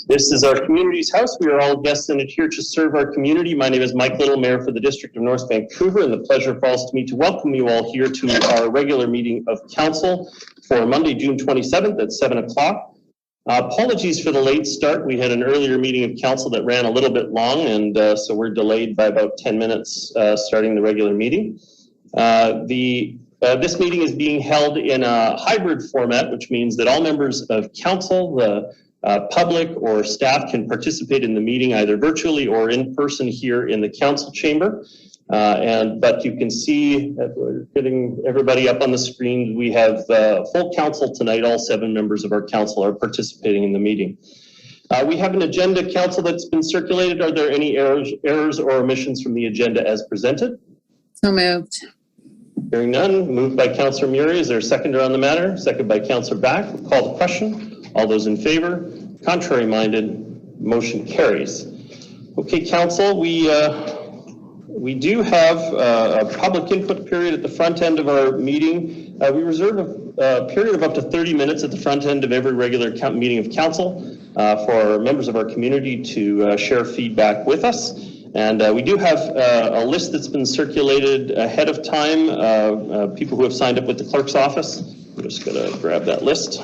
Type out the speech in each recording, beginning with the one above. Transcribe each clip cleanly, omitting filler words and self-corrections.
This is our community's house. We are all guests in it here to serve our community. My name is Mike Little, Mayor for the District of North Vancouver, and the pleasure falls to me to welcome you all here to our regular meeting of Council for Monday, June 27th at 7 o'clock. Apologies for the late start. We had an earlier meeting of Council that ran a little bit long, and so we're delayed by about 10 minutes starting the regular meeting. This meeting is being held in a hybrid format, which means that all members of Council, the public or staff can participate in the meeting either virtually or in person here in the Council chamber. But you can see that we're getting everybody up on the screen. We have full Council tonight. All 7 members of our Council are participating in the meeting. We have an agenda, Council, that's been circulated. Are there any errors or omissions from the agenda as presented? So moved. Hearing none, moved by Councillor Murray. Is there a seconder on the matter? Second by Councillor Back. We'll call the question. All those in favor? Contrary minded? Motion carries. Okay, Council, we do have a public input period at the front end of our meeting. We reserve a period of up to 30 minutes at the front end of every regular meeting of Council for members of our community to share feedback with us. And we do have a list that's been circulated ahead of time, people who have signed up with the clerk's office. I'm just going to grab that list.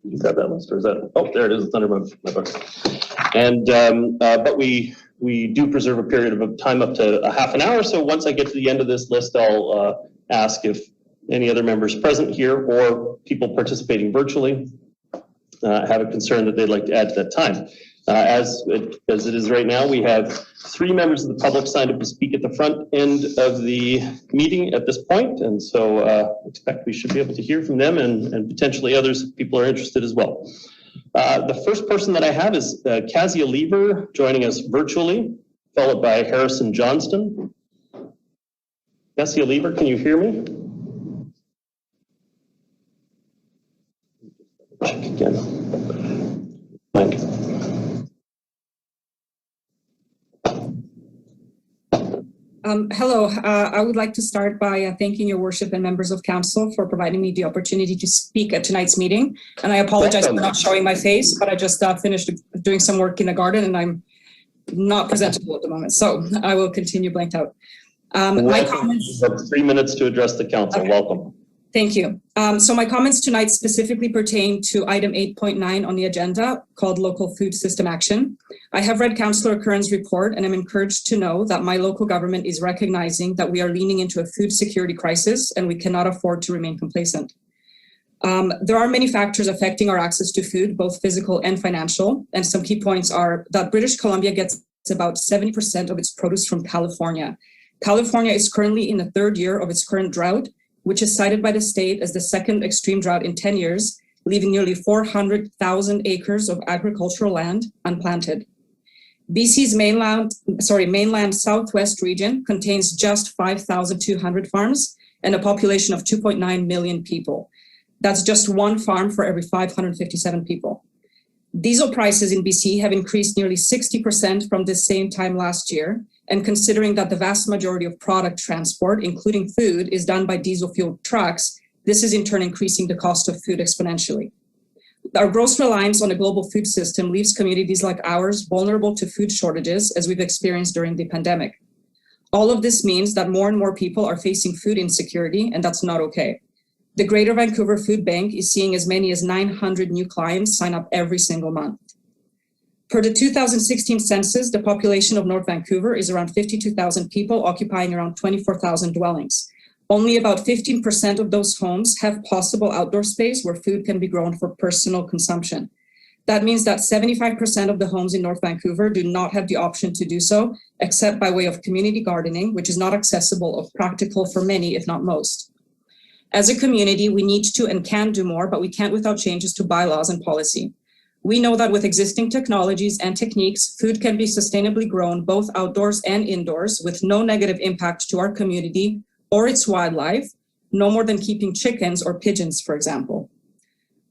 You grab that list, or is that? Oh, there it is. It's under my book. And but we do preserve a period of time up to a half an hour. So once I get to the end of this list, I'll ask if any other members present here or people participating virtually have a concern that they'd like to add to that time. As it is right now, we have 3 members of the public signed up to speak at the front end of the meeting at this point, and so expect we should be able to hear from them and potentially others if people are interested as well. The first person that I have is Kazia Lever joining us virtually, followed by Harrison Johnston. Kazia Lever, can you hear me? Check again. Mike. Hello, I would like to start by thanking your worship and members of Council for providing me the opportunity to speak at tonight's meeting. And I apologize for not showing my face, but I just finished doing some work in the garden and I'm not presentable at the moment. So I will continue blanked out. My comments. You have 3 minutes to address the Council. Okay. Welcome. Thank you. So my comments tonight specifically pertain to item 8.9 on the agenda called Local Food System Action. I have read Councillor Curran's report and I'm encouraged to know that my local government is recognizing that we are leaning into a food security crisis and we cannot afford to remain complacent. There are many factors affecting our access to food, both physical and financial. And some key points are that British Columbia gets about 70% of its produce from California. California is currently in the 3rd year of its current drought, which is cited by the state as the 2nd extreme drought in 10 years, leaving nearly 400,000 acres of agricultural land unplanted. BC's mainland southwest region contains just 5,200 farms and a population of 2.9 million people. That's just 1 farm for every 557 people. Diesel prices in BC have increased nearly 60% from the same time last year. And considering that the vast majority of product transport, including food, is done by diesel-fueled trucks, this is in turn increasing the cost of food exponentially. Our gross reliance on a global food system leaves communities like ours vulnerable to food shortages, as we've experienced during the pandemic. All of this means that more and more people are facing food insecurity, and that's not okay. The Greater Vancouver Food Bank is seeing as many as 900 new clients sign up every single month. Per the 2016 census, the population of North Vancouver is around 52,000 people occupying around 24,000 dwellings. Only about 15% of those homes have possible outdoor space where food can be grown for personal consumption. That means that 75% of the homes in North Vancouver do not have the option to do so, except by way of community gardening, which is not accessible or practical for many, if not most. As a community, we need to and can do more, but we can't without changes to bylaws and policy. We know that with existing technologies and techniques, food can be sustainably grown both outdoors and indoors with no negative impact to our community or its wildlife, no more than keeping chickens or pigeons, for example.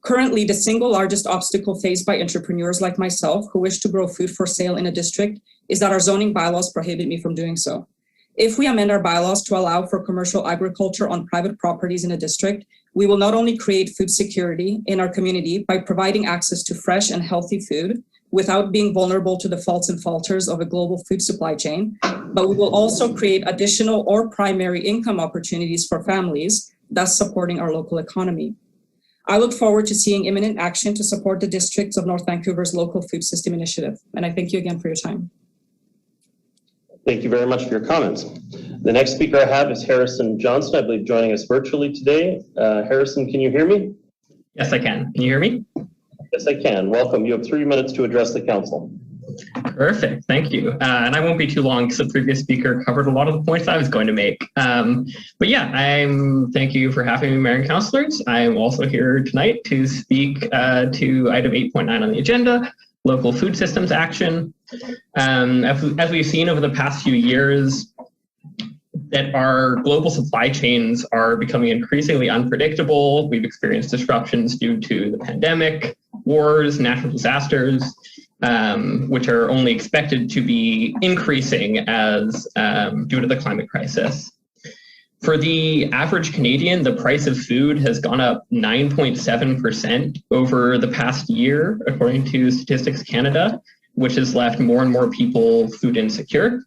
Currently, the single largest obstacle faced by entrepreneurs like myself who wish to grow food for sale in a district is that our zoning bylaws prohibit me from doing so. If we amend our bylaws to allow for commercial agriculture on private properties in a district, we will not only create food security in our community by providing access to fresh and healthy food without being vulnerable to the faults and falters of a global food supply chain, but we will also create additional or primary income opportunities for families, thus supporting our local economy. I look forward to seeing imminent action to support the districts of North Vancouver's local food system initiative. And I thank you again for your time. Thank you very much for your comments. The next speaker I have is Harrison Johnston, I believe joining us virtually today. Harrison, can you hear me? Yes, I can. Can you hear me? Yes, I can. Welcome. You have 3 minutes to address the council. Perfect. Thank you. And I won't be too long because the previous speaker covered a lot of the points I was going to make. But yeah, thank you for having me, Mayor and Councillors. I'm also here tonight to speak to item 8.9 on the agenda, local food systems action. As we've seen over the past few years, that our global supply chains are becoming increasingly unpredictable. We've experienced disruptions due to the pandemic, wars, natural disasters, which are only expected to be increasing as due to the climate crisis. For the average Canadian, the price of food has gone up 9.7% over the past year, according to Statistics Canada, which has left more and more people food insecure.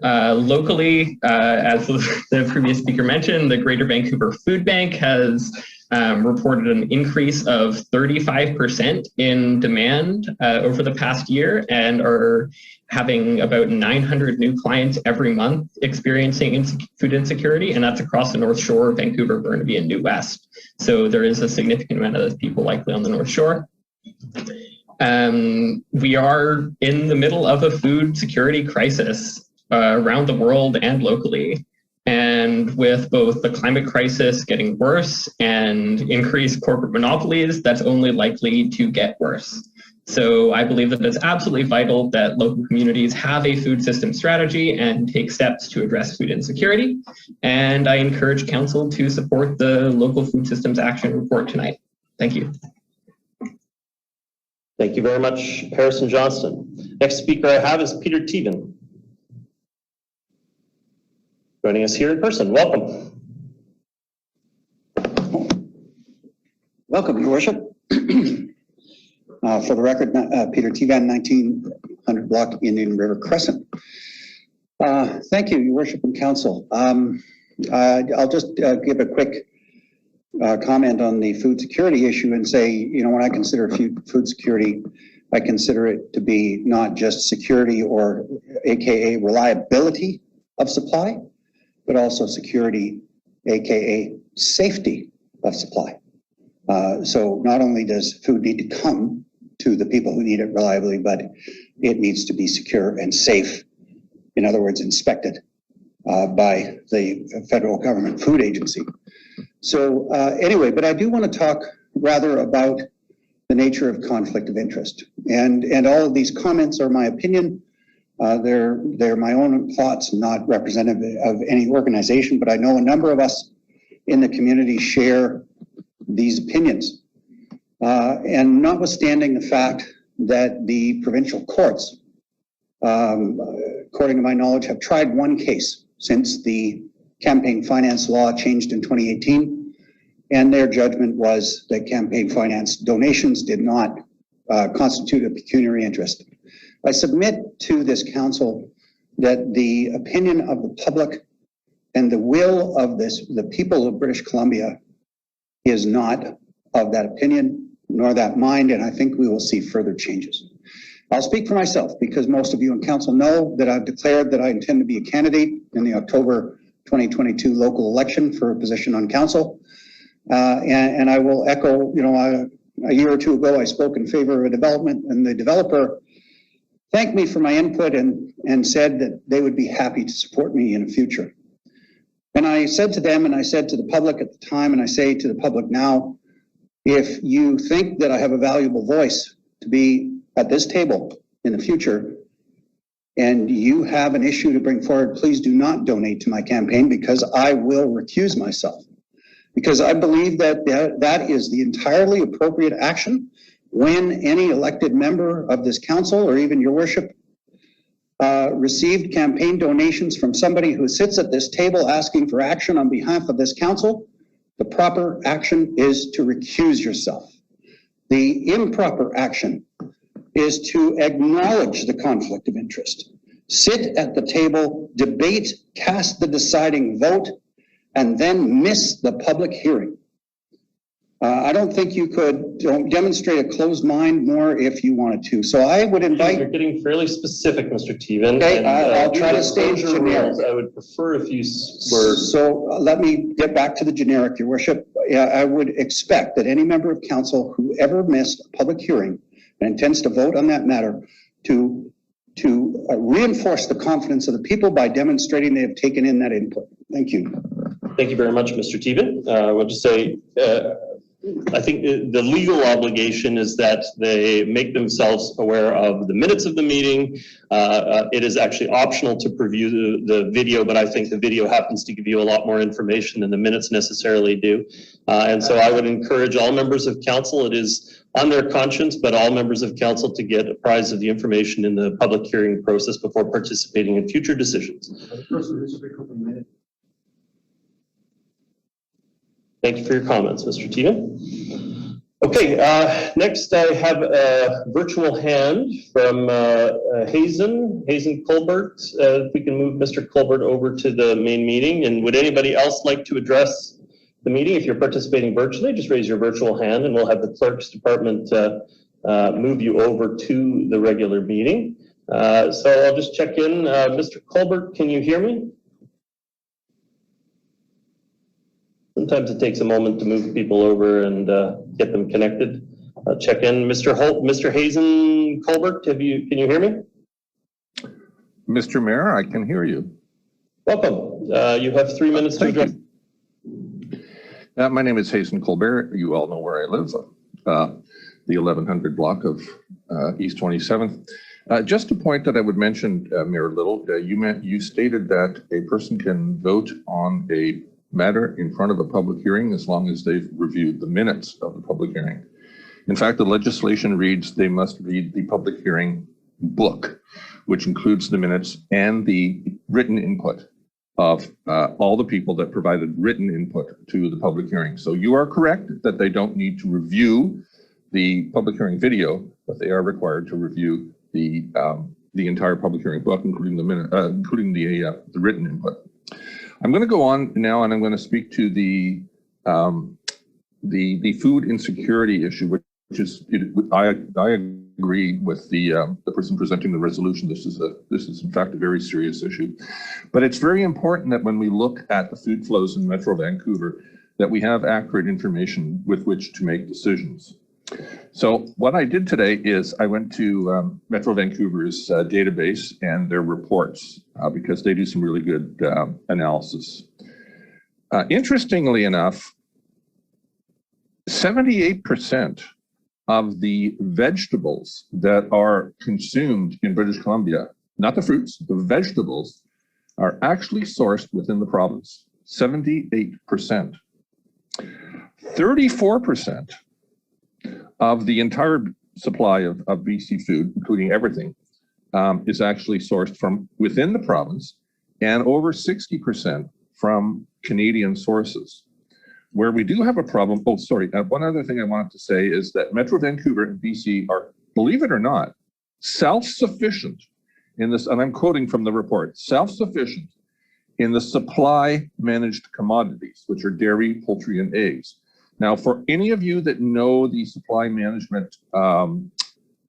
Locally, as the previous speaker mentioned, the Greater Vancouver Food Bank has reported an increase of 35% in demand over the past year and are having about 900 new clients every month experiencing food insecurity, and that's across the North Shore, Vancouver, Burnaby, and New West. So there is a significant amount of those people likely on the North Shore. We are in the middle of a food security crisis around the world and locally. And with both the climate crisis getting worse and increased corporate monopolies, that's only likely to get worse. So I believe that it's absolutely vital that local communities have a food system strategy and take steps to address food insecurity. And I encourage Council to support the local food systems action report tonight. Thank you. Thank you very much, Harrison Johnston. Next speaker I have is Peter Teven, joining us here in person. Welcome. Welcome, Your Worship. For the record, Peter Teven, 1900 block Indian River Crescent. Thank you, Your Worship and Council. I'll just give a quick comment on the food security issue and say, you know, when I consider food security, I consider it to be not just security or AKA reliability of supply, but also security, AKA safety of supply. So not only does food need to come to the people who need it reliably, but it needs to be secure and safe. In other words, inspected by the federal government food agency. So anyway, but I do want to talk rather about the nature of conflict of interest. And all of these comments are my opinion. They're my own thoughts, not representative of any organization, but I know a number of us in the community share these opinions. And notwithstanding the fact that the provincial courts, according to my knowledge, have tried one case since the campaign finance law changed in 2018, and their judgment was that campaign finance donations did not constitute a pecuniary interest. I submit to this council that the opinion of the public and the will of the people of British Columbia is not of that opinion nor that mind, and I think we will see further changes. I'll speak for myself because most of you in council know that I've declared that I intend to be a candidate in the October 2022 local election for a position on council. And I will echo, you know, a year or two ago, I spoke in favor of a development, and the developer thanked me for my input and said that they would be happy to support me in the future. And I said to them, and I said to the public at the time, and I say to the public now, if you think that I have a valuable voice to be at this table in the future, and you have an issue to bring forward, please do not donate to my campaign, because I will recuse myself. Because I believe that that is the entirely appropriate action when any elected member of this council, or even your worship, received campaign donations from somebody who sits at this table asking for action on behalf of this council, the proper action is to recuse yourself. The improper action is to acknowledge the conflict of interest, sit at the table, debate, cast the deciding vote, and then miss the public hearing. I don't think you could demonstrate a closed mind more if you wanted to. So I would invite. You're getting fairly specific, Mr. Teven. Okay, I'll try to stay generic. I would prefer if you were. So let me get back to the generic, Your Worship. Yeah, I would expect that any member of council who ever missed a public hearing and intends to vote on that matter to reinforce the confidence of the people by demonstrating they have taken in that input. Thank you. Thank you very much, Mr. Teven. I want to say, I think the legal obligation is that they make themselves aware of the minutes of the meeting. It is actually optional to preview the video, but I think the video happens to give you a lot more information than the minutes necessarily do. And so I would encourage all members of council, it is on their conscience, but all members of council to get apprised of the information in the public hearing process before participating in future decisions. Thank you for your comments, Mr. Teven. Okay, next I have a virtual hand from Hazen Colbert. If we can move Mr. Colbert over to the main meeting. And would anybody else like to address the meeting? If you're participating virtually, just raise your virtual hand and we'll have the clerk's department move you over to the regular meeting. So I'll just check in. Mr. Colbert, can you hear me? Sometimes it takes a moment to move people over and get them connected. Check in. Mr. Hazen Colbert, can you hear me? Mr. Mayor, I can hear you. Welcome. You have 3 minutes to address. My name is Hazen Colbert. You all know where I live, the 1100 block of East 27th. Just a point that I would mention, Mayor Little, you stated that a person can vote on a matter in front of a public hearing as long as they've reviewed the minutes of the public hearing. In fact, the legislation reads they must read the public hearing book, which includes the minutes and the written input of all the people that provided written input to the public hearing. So you are correct that they don't need to review the public hearing video, but they are required to review the entire public hearing book, including the written input. I'm going to go on now, and I'm going to speak to the food insecurity issue, which is I agree with the person presenting the resolution. This is in fact a very serious issue, but it's very important that when we look at the food flows in Metro Vancouver, that we have accurate information with which to make decisions. So what I did today is I went to Metro Vancouver's database and their reports because they do some really good analysis. Interestingly enough, 78% of the vegetables that are consumed in British Columbia, not the fruits, the vegetables, are actually sourced within the province. 78%. 34% of the entire supply of BC food, including everything, is actually sourced from within the province, and over 60% from Canadian sources. Where we do have a problem, one other thing I wanted to say is that Metro Vancouver and BC are, believe it or not, self-sufficient in this, and I'm quoting from the report, self-sufficient in the supply managed commodities, which are dairy, poultry, and eggs. Now, for any of you that know the supply management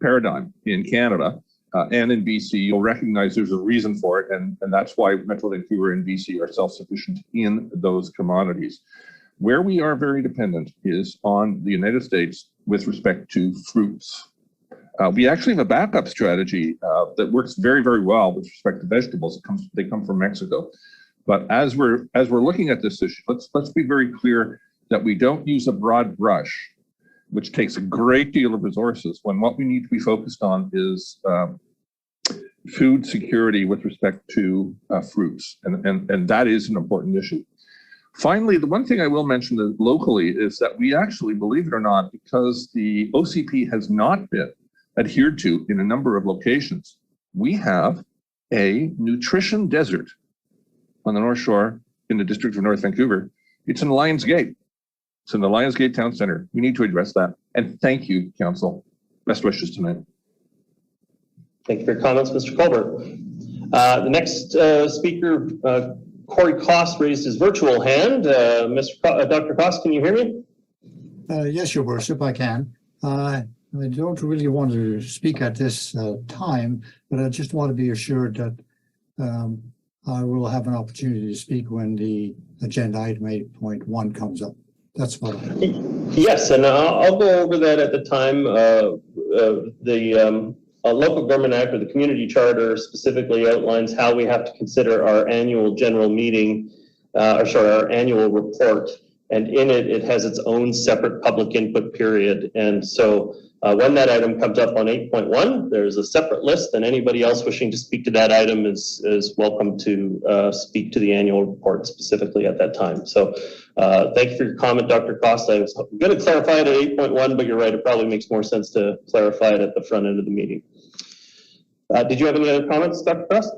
paradigm in Canada and in BC, you'll recognize there's a reason for it, and that's why Metro Vancouver and BC are self-sufficient in those commodities. Where we are very dependent is on the United States with respect to fruits. We actually have a backup strategy that works very, very well with respect to vegetables. They come from Mexico. But as we're looking at this issue, let's be very clear that we don't use a broad brush, which takes a great deal of resources, when what we need to be focused on is food security with respect to fruits, and that is an important issue. Finally, the one thing I will mention locally is that we actually, believe it or not, because the OCP has not been adhered to in a number of locations, we have a nutrition desert on the North Shore in the district of North Vancouver. It's in Lions Gate. It's in the Lions Gate Town Center. We need to address that. And thank you, Council. Best wishes tonight. Thank you for your comments, Mr. Colbert. The next speaker, Corey Koss, raised his virtual hand. Dr. Koss, can you hear me? Yes, Your Worship, I can. I don't really want to speak at this time, but I just want to be assured that I will have an opportunity to speak when the agenda item 8.1 comes up. That's what I have. Yes, and I'll go over that at the time. The Local Government Act, or the Community Charter, specifically outlines how we have to consider our annual general meeting, our annual report. And in it, it has its own separate public input period. And so when that item comes up on 8.1, there's a separate list, and anybody else wishing to speak to that item is welcome to speak to the annual report specifically at that time. So thank you for your comment, Dr. Costa. I was going to clarify it at 8.1, but you're right, it probably makes more sense to clarify it at the front end of the meeting. Did you have any other comments, Dr. Costa?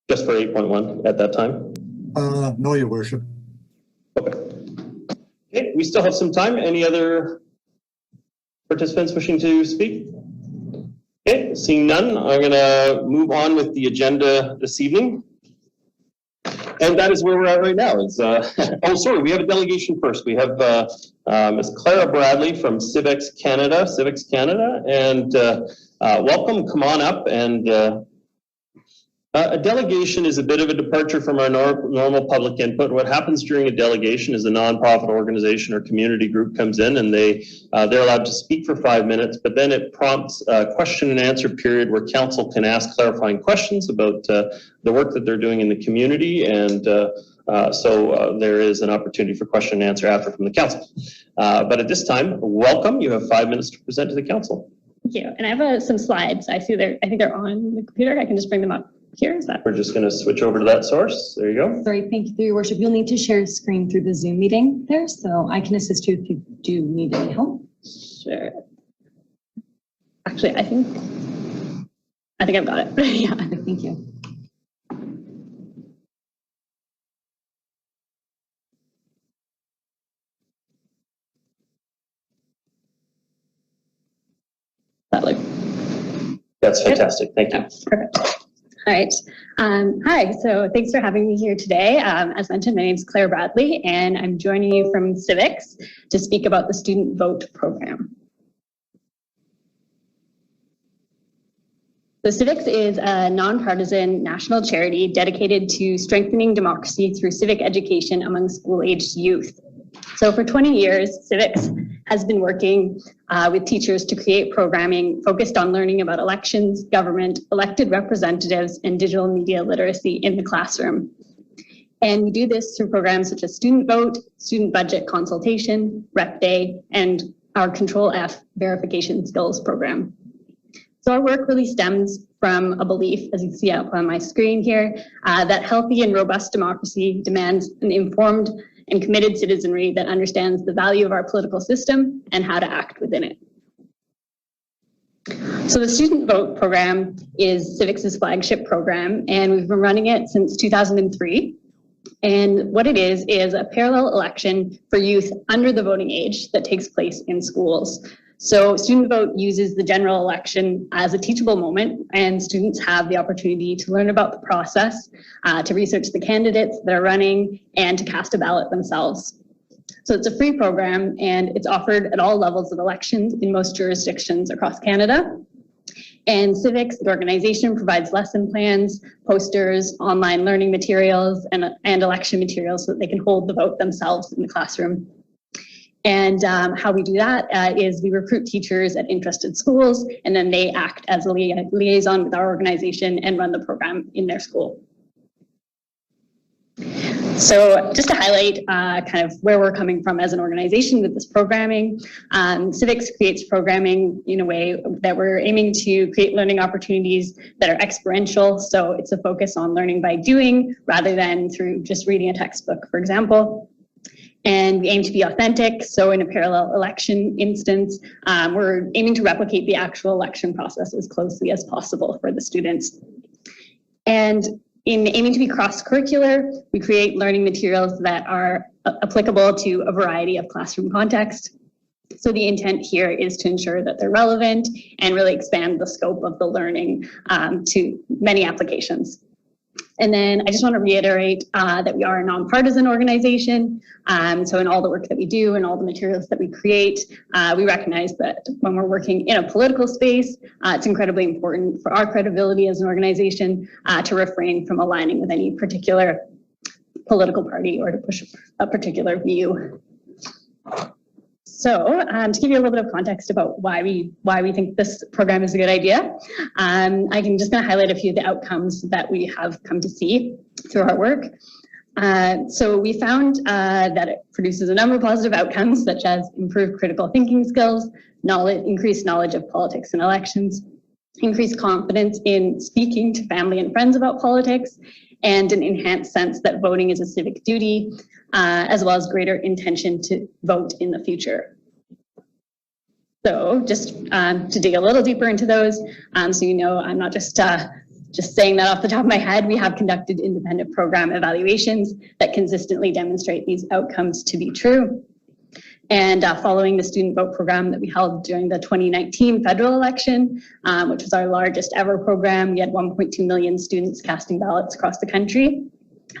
Just for 8.1 at that time? No, Your Worship. Okay, we still have some time. Any other participants wishing to speak? Okay, seeing none, I'm going to move on with the agenda this evening. And that is where we're at right now. Oh, sorry, we have a delegation first. We have Ms. Clara Bradley from CIVIX Canada, and welcome, come on up. And a delegation is a bit of a departure from our normal public input. What happens during a delegation is a nonprofit organization or community group comes in, and they're allowed to speak for 5 minutes, but then it prompts a question and answer period where council can ask clarifying questions about the work that they're doing in the community, and so there is an opportunity for question and answer after from the council. But at this time, welcome. You have 5 minutes to present to the council. Thank you. And I have some slides. I see I think they're on the computer. I can just bring them up. Here is that. We're just going to switch over to that source. There you go. Sorry, thank you, Your Worship. You'll need to share a screen through the Zoom meeting there, so I can assist you if you do need any help. Sure. Actually, I think I've got it. Yeah, thank you. That's fantastic. Thank you. Perfect. All right. Hi. So thanks for having me here today. As mentioned, my name is Claire Bradley, and I'm joining you from CIVIX to speak about the Student Vote program. So CIVIX is a nonpartisan national charity dedicated to strengthening democracy through civic education among school-aged youth. So for 20 years, CIVIX has been working with teachers to create programming focused on learning about elections, government, elected representatives, and digital media literacy in the classroom. And we do this through programs such as Student Vote, Student Budget Consultation, Rep Day, and our Control F verification skills program. So our work really stems from a belief, as you see up on my screen here, that healthy and robust democracy demands an informed and committed citizenry that understands the value of our political system and how to act within it. So the Student Vote program is CIVIX's flagship program, and we've been running it since 2003. And what it is a parallel election for youth under the voting age that takes place in schools. So Student Vote uses the general election as a teachable moment, and students have the opportunity to learn about the process, to research the candidates that are running, and to cast a ballot themselves. So it's a free program, and it's offered at all levels of elections in most jurisdictions across Canada. And CIVIX, the organization, provides lesson plans, posters, online learning materials, and election materials so that they can hold the vote themselves in the classroom. And how we do that is we recruit teachers at interested schools, and then they act as a liaison with our organization and run the program in their school. So just to highlight kind of where we're coming from as an organization with this programming, CIVIX creates programming in a way that we're aiming to create learning opportunities that are experiential. So it's a focus on learning by doing rather than through just reading a textbook, for example. And we aim to be authentic. So in a parallel election instance, we're aiming to replicate the actual election process as closely as possible for the students. And in aiming to be cross-curricular, we create learning materials that are applicable to a variety of classroom contexts. So the intent here is to ensure that they're relevant and really expand the scope of the learning to many applications. And then I just want to reiterate that we are a nonpartisan organization. So in all the work that we do and all the materials that we create, we recognize that when we're working in a political space, it's incredibly important for our credibility as an organization to refrain from aligning with any particular political party or to push a particular view. So to give you a little bit of context about why we think this program is a good idea, I can just kind of highlight a few of the outcomes that we have come to see through our work. So we found that it produces a number of positive outcomes, such as improved critical thinking skills, increased knowledge of politics and elections, increased confidence in speaking to family and friends about politics, and an enhanced sense that voting is a civic duty, as well as greater intention to vote in the future. So just to dig a little deeper into those, so you know I'm not just saying that off the top of my head. We have conducted independent program evaluations that consistently demonstrate these outcomes to be true. And following the student vote program that we held during the 2019 federal election, which was our largest ever program, we had 1.2 million students casting ballots across the country.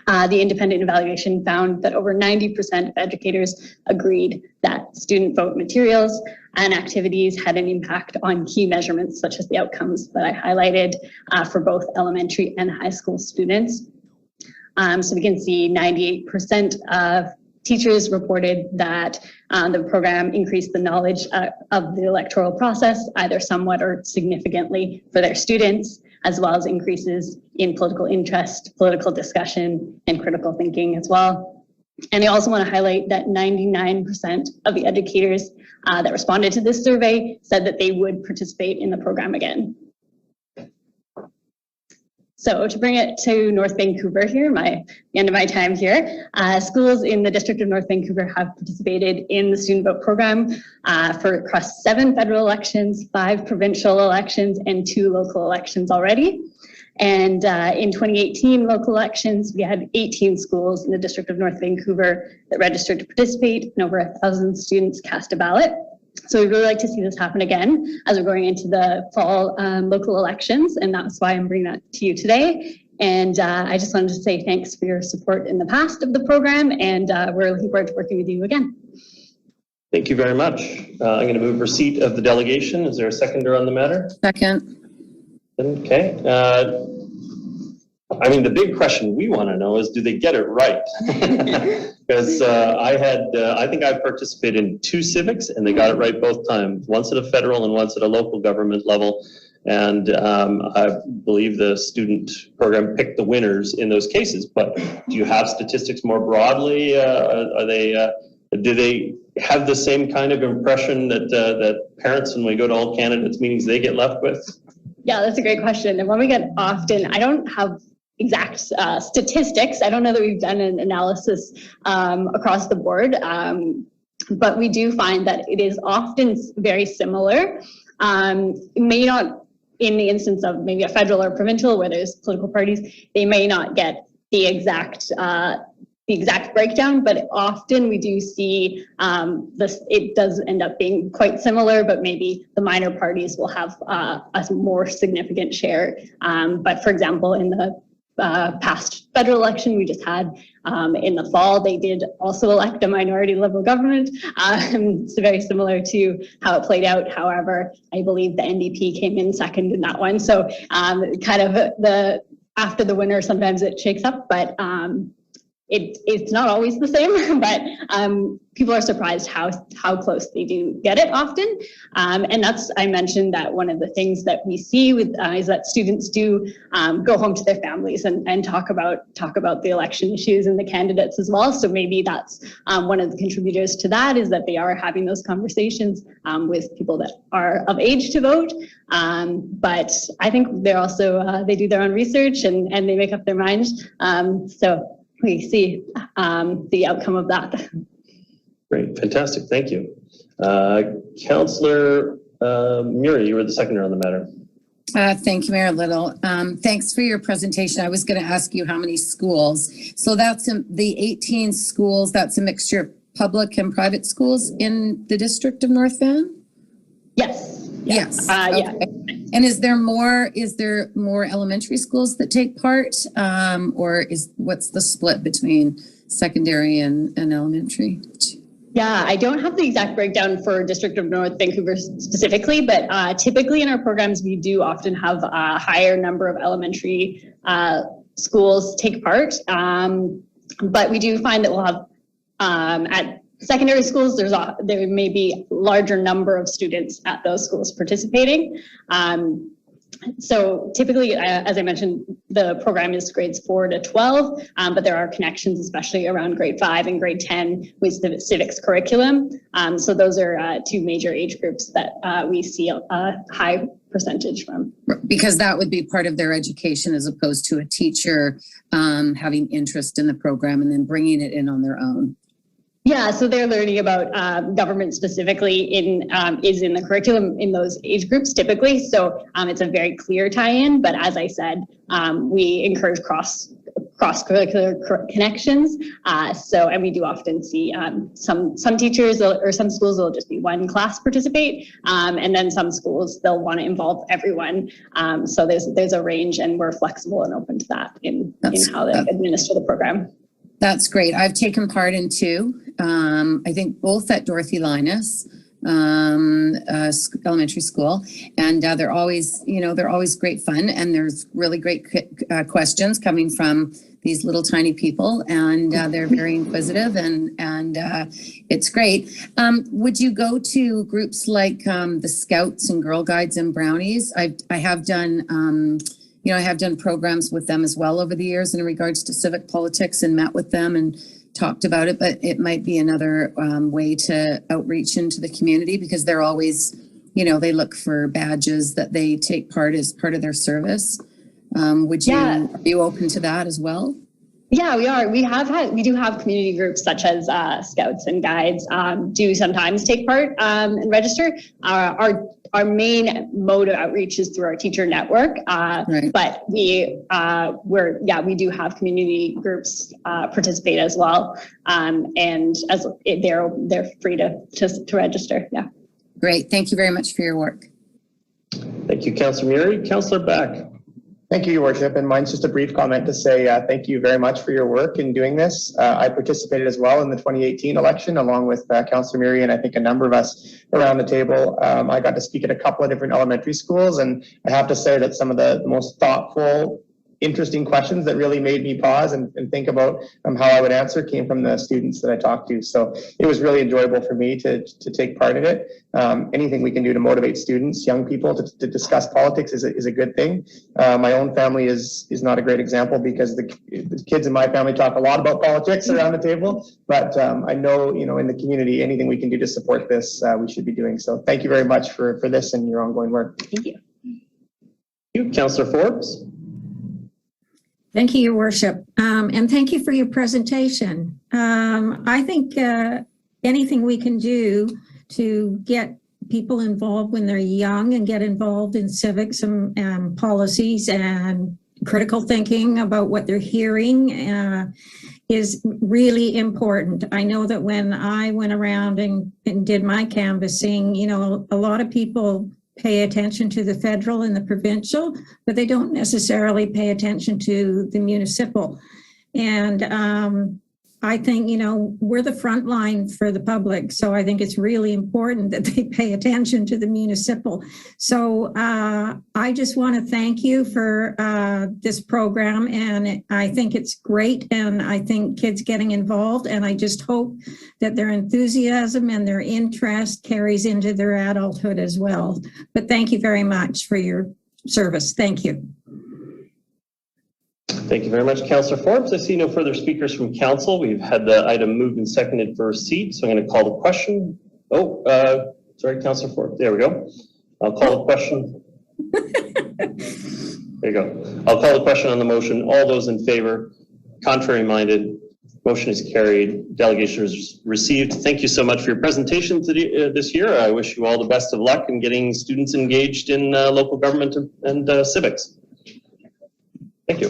The independent evaluation found that over 90% of educators agreed that student vote materials and activities had an impact on key measurements, such as the outcomes that I highlighted for both elementary and high school students. So we can see 98% of teachers reported that the program increased the knowledge of the electoral process, either somewhat or significantly for their students, as well as increases in political interest, political discussion, and critical thinking as well. And I also want to highlight that 99% of the educators that responded to this survey said that they would participate in the program again. So to bring it to North Vancouver here, the end of my time here, schools in the District of North Vancouver have participated in the student vote program across 7 federal elections, 5 provincial elections, and 2 local elections already. And in 2018 local elections, we had 18 schools in the District of North Vancouver that registered to participate, and over 1,000 students cast a ballot. So we'd really like to see this happen again as we're going into the fall local elections, and that's why I'm bringing that to you today. And I just wanted to say thanks for your support in the past of the program, and we're looking forward to working with you again. Thank you very much. I'm going to move receipt of the delegation. Is there a seconder on the matter? Second. Okay. I mean, the big question we want to know is, do they get it right? Because I think I participated in 2 civics and they got it right both times, once at a federal and once at a local government level. And I believe the student program picked the winners in those cases. But do you have statistics more broadly? Do they have the same kind of impression that parents, when we go to all candidates meetings, they get left with? Yeah, that's a great question. And when we get often, I don't have exact statistics. I don't know that we've done an analysis across the board, but we do find that it is often very similar. It may not, in the instance of maybe a federal or provincial where there's political parties, they may not get the exact breakdown, but often we do see it does end up being quite similar, but maybe the minor parties will have a more significant share. But for example, in the past federal election we just had in the fall, they did also elect a minority Liberal government. It's very similar to how it played out. However, I believe the NDP came in second in that one. So kind of after the winner, sometimes it shakes up, but it's not always the same, but people are surprised how close they do get it often. And I mentioned that one of the things that we see is that students do go home to their families and talk about the election issues and the candidates as well. So maybe that's one of the contributors to that, is that they are having those conversations with people that are of age to vote. But I think they're also, they do their own research and they make up their minds. So we see the outcome of that. Great, fantastic, thank you. Councillor Murray, you were the seconder on the matter. Thank you, Mayor Little. Thanks for your presentation. I was going to ask you how many schools. So that's the 18 schools. That's a mixture of public and private schools in the district of North Van? Yes. Yes. Yeah. Okay. And is there more elementary schools that take part? Or what's the split between secondary and elementary? Yeah, I don't have the exact breakdown for District of North Vancouver specifically, but typically in our programs, we do often have a higher number of elementary schools take part. But we do find that we'll have at secondary schools, there may be a larger number of students at those schools participating. So typically, as I mentioned, the program is grades 4 to 12, but there are connections, especially around grade 5 and grade 10 with the civics curriculum. So those are two major age groups that we see a high percentage from. Because that would be part of their education as opposed to a teacher having interest in the program and then bringing it in on their own. Yeah, so they're learning about government specifically is in the curriculum in those age groups typically. So it's a very clear tie-in, but as I said, we encourage cross-curricular connections. And we do often see some teachers or some schools will just be one class participate, and then some schools they'll want to involve everyone. So there's a range, and we're flexible and open to that in how they administer the program. That's great. I've taken part in two. I think both at Dorothy Linus elementary school, and they're always great fun, and there's really great questions coming from these little tiny people, and they're very inquisitive, and it's great. Would you go to groups like the Scouts and Girl Guides and Brownies? I have done I have done programs with them as well over the years in regards to civic politics and met with them and talked about it, but it might be another way to outreach into the community because they're always, they look for badges that they take part as part of their service. Are you open to that as well? Yeah, we are. We do have community groups such as Scouts and Guides do sometimes take part and register. Our main mode of outreach is through our teacher network, right. But we do have community groups participate as well, and as they're free to register. Yeah. Great. Thank you very much for your work. Thank you, Councillor Murray. Councillor Back. Thank you, Your Worship. And mine's just a brief comment to say thank you very much for your work in doing this. I participated as well in the 2018 election along with Councillor Murray and I think a number of us around the table. I got to speak at a couple of different elementary schools, and I have to say that some of the most thoughtful, interesting questions that really made me pause and think about how I would answer came from the students that I talked to. So it was really enjoyable for me to take part in it. Anything we can do to motivate students, young people to discuss politics is a good thing. My own family is not a great example because the kids in my family talk a lot about politics around the table, but I know, in the community, anything we can do to support this, we should be doing. So thank you very much for this and your ongoing work. Thank you. Thank you, Councillor Forbes. Thank you, Your Worship, and thank you for your presentation. I think anything we can do to get people involved when they're young and get involved in civics and policies and critical thinking about what they're hearing is really important. I know that when I went around and did my canvassing, a lot of people pay attention to the federal and the provincial, but they don't necessarily pay attention to the municipal. And I think, we're the front line for the public. So I think it's really important that they pay attention to the municipal. So I just want to thank you for this program. And I think it's great. And I think kids getting involved. And I just hope that their enthusiasm and their interest carries into their adulthood as well. But thank you very much for your service. Thank you. Thank you very much, Councillor Forbes. I see no further speakers from council. We've had the item moved and seconded for a seat, so I'm going to call the question. Sorry, Councillor Forbes. There we go. I'll call the question. There you go. I'll call the question on the motion. All those in favor, contrary minded, Motion is carried. Delegation is received. Thank you so much for your presentation today, this year. I wish you all the best of luck in getting students engaged in local government and civics. Thank you.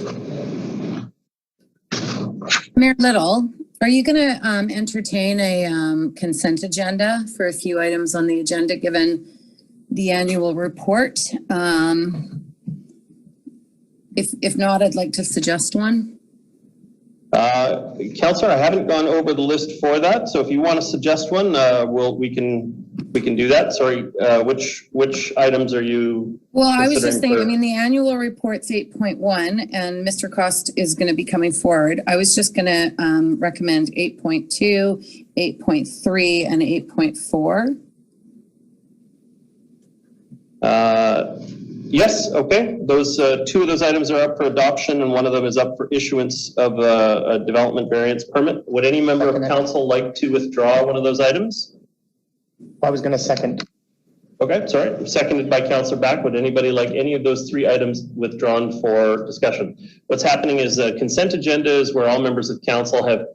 Mayor Little, are you going to entertain a consent agenda for a few items on the agenda given the annual report? If not, I'd like to suggest one. Councillor, I haven't gone over the list for that, so if you want to suggest one, we can do that. Sorry, which items are you? Well, I was just saying, I mean, the annual report's 8.1 and Mr. Cost is going to be coming forward. I was just going to recommend 8.2, 8.3, and 8.4. Yes, okay. Those two of those items are up for adoption and one of them is up for issuance of a development variance permit. Would any member of council like to withdraw one of those items? I was going to second. Okay, sorry. Seconded by Councillor Back. Would anybody like any of those three items withdrawn for discussion? What's happening is a consent agenda is where all members of council have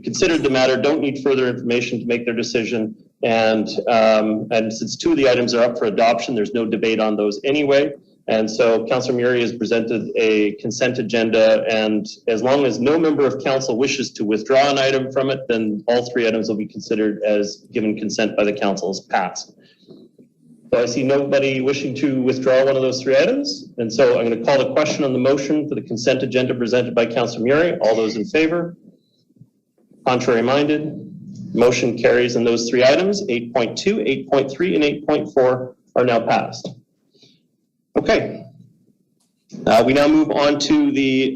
considered the matter, don't need further information to make their decision. And since two of the items are up for adoption, there's no debate on those anyway. And so Councillor Murray has presented a consent agenda, and as long as no member of council wishes to withdraw an item from it, then all three items will be considered as given consent by the council as passed. So I see nobody wishing to withdraw one of those three items. And so I'm going to call the question on the motion for the consent agenda presented by Councillor Murray. All those in favor? Contrary minded? Motion carries, and those three items, 8.2, 8.3, and 8.4 are now passed. Okay. We now move on to the,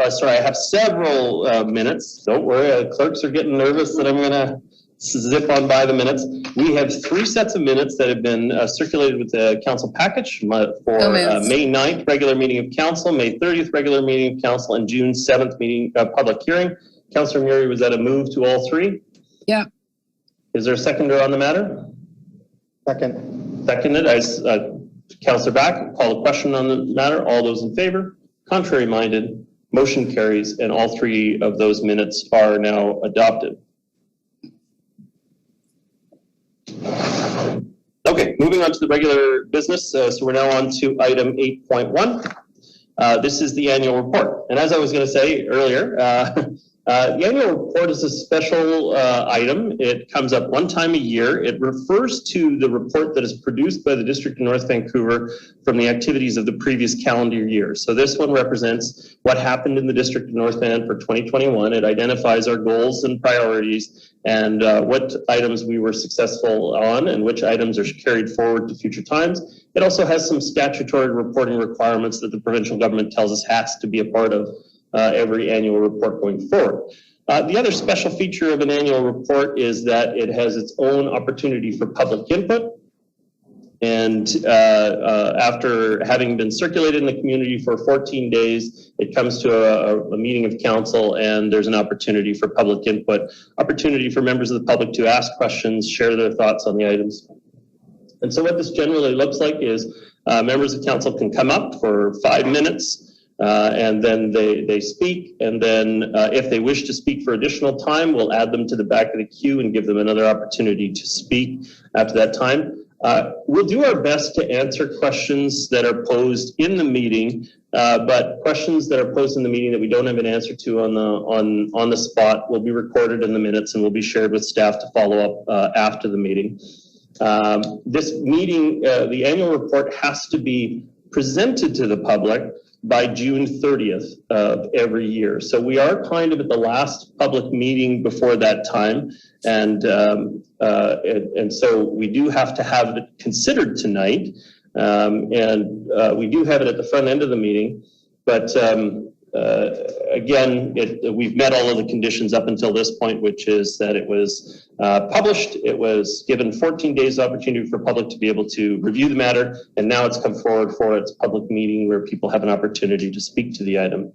sorry, I have several minutes. Don't worry, clerks are getting nervous that I'm going to zip on by the minutes. We have three sets of minutes that have been circulated with the council package for May 9th regular meeting of council, May 30th regular meeting of council, and June 7th meeting public hearing. Councillor Murray, was that a move to all three? Yeah. Is there a seconder on the matter? Second. Seconded. Councillor Back, call the question on the matter. All those in favor? Contrary minded? Motion carries, and all three of those minutes are now adopted. Okay, moving on to the regular business. So we're now on to item 8.1. This is the annual report. And as I was going to say earlier, the annual report is a special item. It comes up one time a year. It refers to the report that is produced by the District of North Vancouver from the activities of the previous calendar year. So this one represents what happened in the District of North Van for 2021. It identifies our goals and priorities and what items we were successful on and which items are carried forward to future times. It also has some statutory reporting requirements that the provincial government tells us has to be a part of every annual report going forward. The other special feature of an annual report is that it has its own opportunity for public input. And after having been circulated in the community for 14 days, it comes to a meeting of council and there's an opportunity for public input, opportunity for members of the public to ask questions, share their thoughts on the items. And so what this generally looks like is members of council can come up for 5 minutes, and then they speak, and then if they wish to speak for additional time, we'll add them to the back of the queue and give them another opportunity to speak after that time. We'll do our best to answer questions that are posed in the meeting, but questions that are posed in the meeting that we don't have an answer to on the spot will be recorded in the minutes and will be shared with staff to follow up after the meeting. This meeting, the annual report has to be presented to the public by June 30th of every year. So we are kind of at the last public meeting before that time. And so we do have to have it considered tonight. We do have it at the front end of the meeting. But again, we've met all of the conditions up until this point, which is that it was published, it was given 14 days opportunity for public to be able to review the matter, and now it's come forward for its public meeting where people have an opportunity to speak to the item.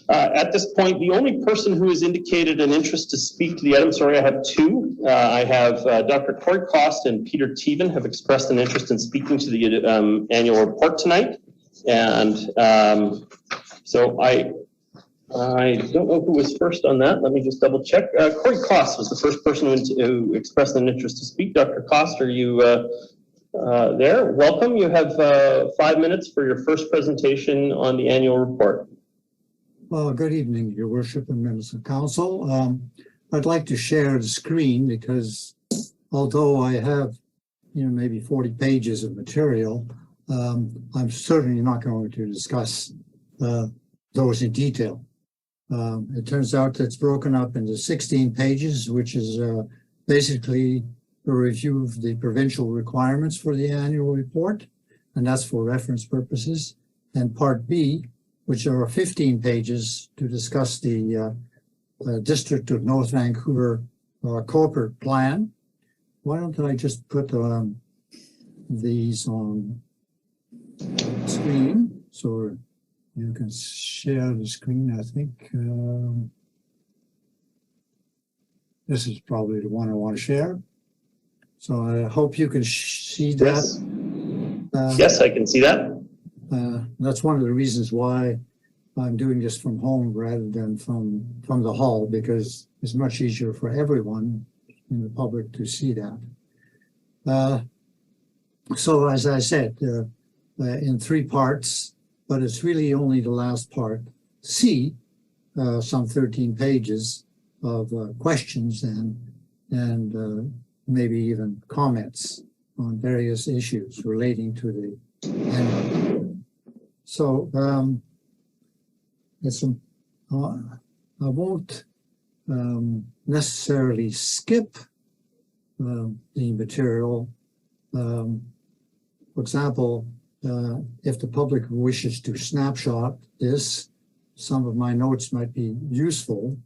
At this point, the only person who has indicated an interest to speak to the item, sorry, I have two. I have Dr. Corey Cost and Peter Teven have expressed an interest in speaking to the annual report tonight. And so I I don't know who was first on that. Let me just double check. Corey Koss was the first person who expressed an interest to speak. Dr. Koss, are you there? Welcome. You have 5 minutes for your first presentation on the annual report. Well, good evening, Your Worship and members of Council. I'd like to share the screen because although I have, maybe 40 pages of material, I'm certainly not going to discuss those in detail. It turns out it's broken up into 16 pages, which is basically a review of the provincial requirements for the annual report, and that's for reference purposes. And Part B, which are 15 pages to discuss the District of North Vancouver corporate plan. Why don't I just put these on screen so you can share the screen, I think. This is probably the one I want to share. So I hope you can see that. Yes, yes, I can see that. That's one of the reasons why I'm doing this from home rather than from the hall, because it's much easier for everyone in the public to see that. So as I said, in 3 parts, but it's really only the last part, C, some 13 pages of questions and maybe even comments on various issues relating to the annual. So I won't necessarily skip the material. For example, if the public wishes to snapshot this, some of my notes might be useful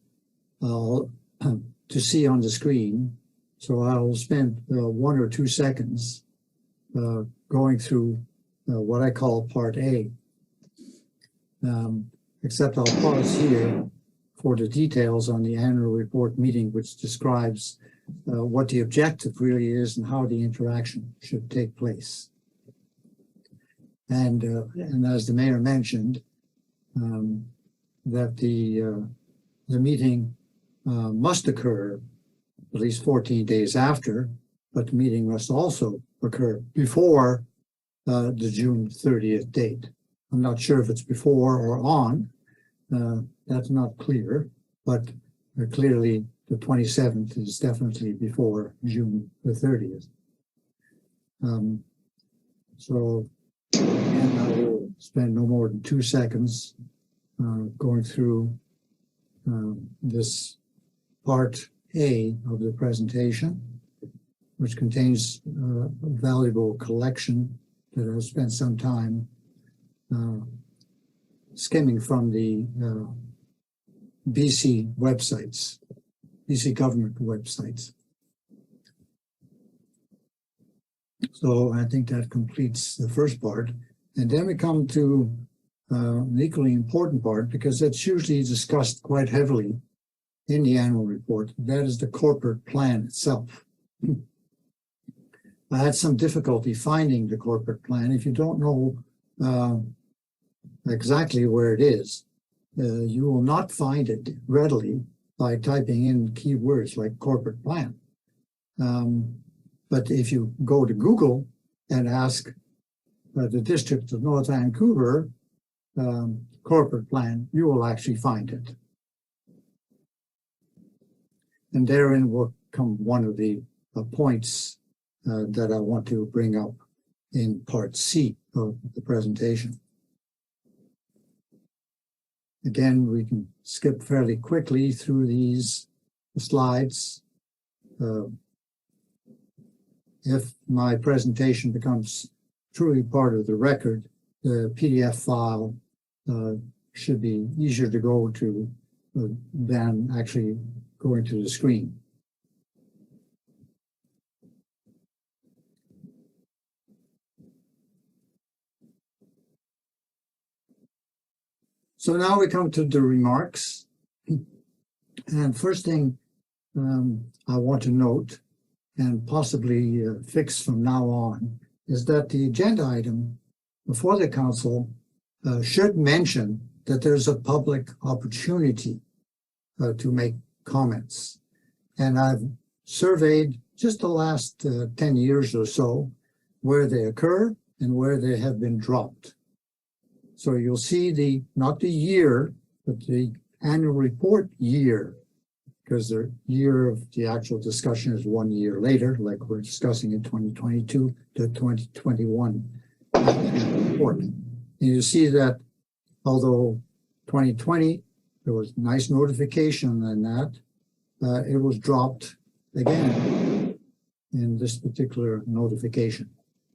to see on the screen. So I'll spend 1 or 2 seconds going through what I call Part A. Except I'll pause here for the details on the annual report meeting, which describes what the objective really is and how the interaction should take place. And as the mayor mentioned, that the meeting must occur at least 14 days after, but the meeting must also occur before the June 30th date. I'm not sure if it's before or on. That's not clear, but clearly the 27th is definitely before June the 30th. So again, I will spend no more than 2 seconds going through this Part A of the presentation, which contains a valuable collection that I've spent some time skimming from the BC websites, BC government websites. So I think that completes the first part. And then we come to an equally important part, because that's usually discussed quite heavily in the annual report. That is the corporate plan itself. I had some difficulty finding the corporate plan. If you don't know exactly where it is, you will not find it readily by typing in keywords like corporate plan. But if you go to Google and ask the District of North Vancouver corporate plan, you will actually find it. And therein will come one of the points that I want to bring up in Part C of the presentation. Again, we can skip fairly quickly through these slides. If my presentation becomes truly part of the record, the PDF file should be easier to go to than actually going to the screen. So now we come to the remarks. And first thing I want to note, and possibly fix from now on, is that the agenda item before the council should mention that there's a public opportunity to make comments. And I've surveyed just the last 10 years or so where they occur and where they have been dropped. So you'll see not the year, but the annual report year, because the year of the actual discussion is 1 year later, like we're discussing in 2022 to 2021 report. And you see that although 2020, there was nice notification on that, it was dropped again in this particular notification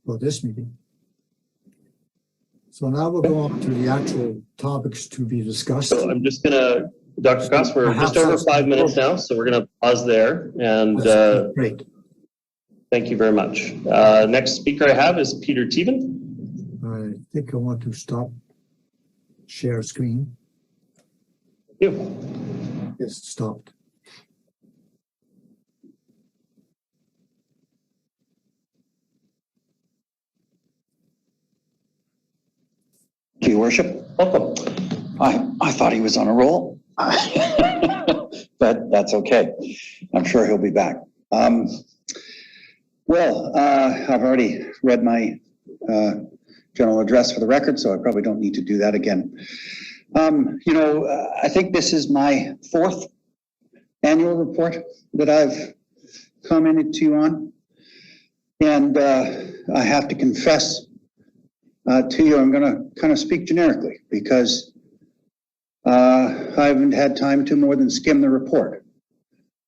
for this meeting. So now we'll go on to the actual topics to be discussed. So I'm just gonna, Dr. Koss, we're just over 5 minutes now, so we're gonna pause there and Great. Thank you very much. Next speaker I have is Peter Teven. I think I want to stop share screen. Thank you. Yes, stopped. Thank you, Your Worship. Welcome. I thought he was on a roll, but that's okay. I'm sure he'll be back. Well, I've already read my general address for the record, so I probably don't need to do that again. I think this is my 4th annual report that I've commented to you on. And I have to confess to you, I'm going to kind of speak generically because I haven't had time to more than skim the report.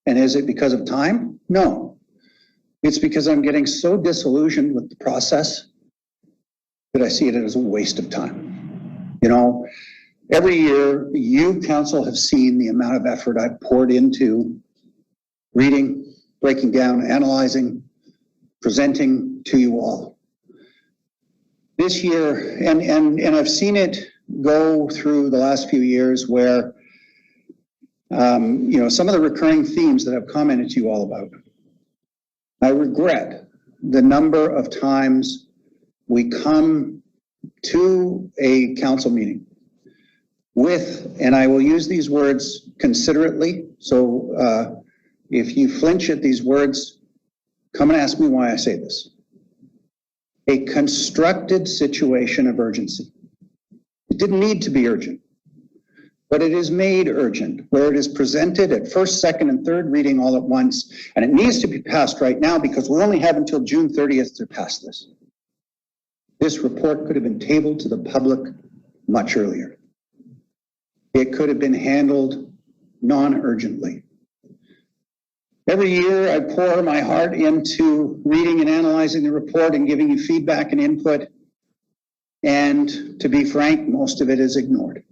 And is it because of time? No. It's because I'm getting so disillusioned with the process that I see it as a waste of time. Every year, you, council, have seen the amount of effort I've poured into reading, breaking down, analyzing, presenting to you all. This year, and I've seen it go through the last few years where, some of the recurring themes that I've commented to you all about. I regret the number of times we come to a council meeting with, and I will use these words considerately, so if you flinch at these words, come and ask me why I say this. A constructed situation of urgency. It didn't need to be urgent, but it is made urgent, where it is presented at first, second, and third reading all at once, and it needs to be passed right now because we only have until June 30th to pass this. This report could have been tabled to the public much earlier. It could have been handled non-urgently. Every year I pour my heart into reading and analyzing the report and giving you feedback and input. And to be frank, most of it is ignored.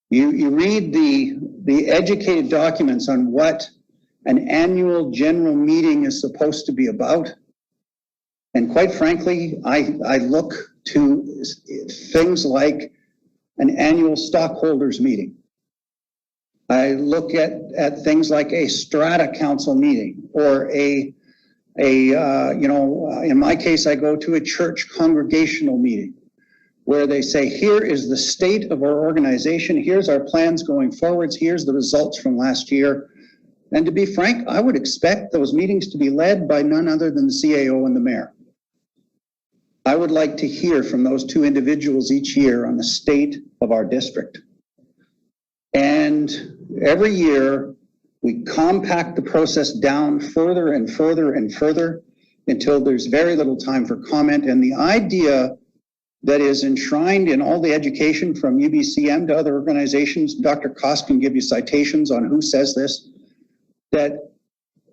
You read the educated documents on what an annual general meeting is supposed to be about. And quite frankly, I look to things like an annual stockholders meeting. I look at things like a strata council meeting or in my case, I go to a church congregational meeting where they say, here is the state of our organization. Here's our plans going forwards. Here's the results from last year. And to be frank, I would expect those meetings to be led by none other than the CAO and the mayor. I would like to hear from those two individuals each year on the state of our district. And every year, we compact the process down further and further and further until there's very little time for comment. And the idea that is enshrined in all the education from UBCM to other organizations, Dr. Koss can give you citations on who says this, that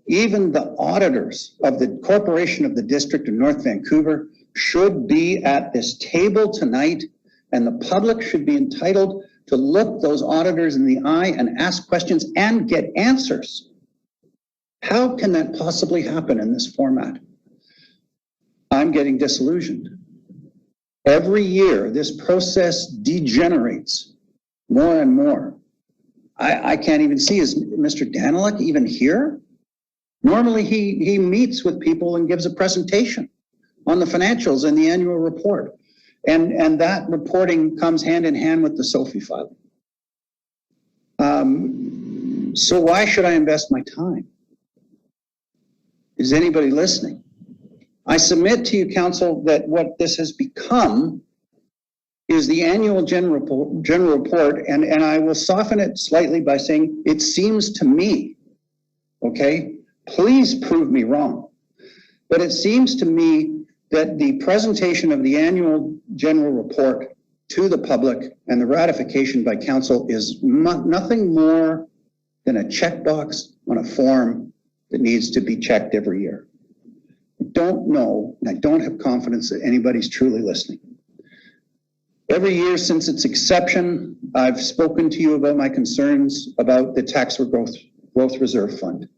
even the auditors of the Corporation of the District of North Vancouver should be at this table tonight, and the public should be entitled to look those auditors in the eye and ask questions and get answers. How can that possibly happen in this format? I'm getting disillusioned. Every year, this process degenerates more and more. I can't even see, is Mr. Daniluk even here? Normally, he meets with people and gives a presentation on the financials and the annual report. And that reporting comes hand in hand with the SOFI filing. So why should I invest my time? Is anybody listening? I submit to you, Council, that what this has become is the annual general report, and I will soften it slightly by saying, it seems to me, okay, please prove me wrong, but it seems to me that the presentation of the annual general report to the public and the ratification by Council is nothing more than a checkbox on a form that needs to be checked every year. I don't know, and I don't have confidence that anybody's truly listening. Every year since its inception, I've spoken to you about my concerns about the tax growth reserve fund.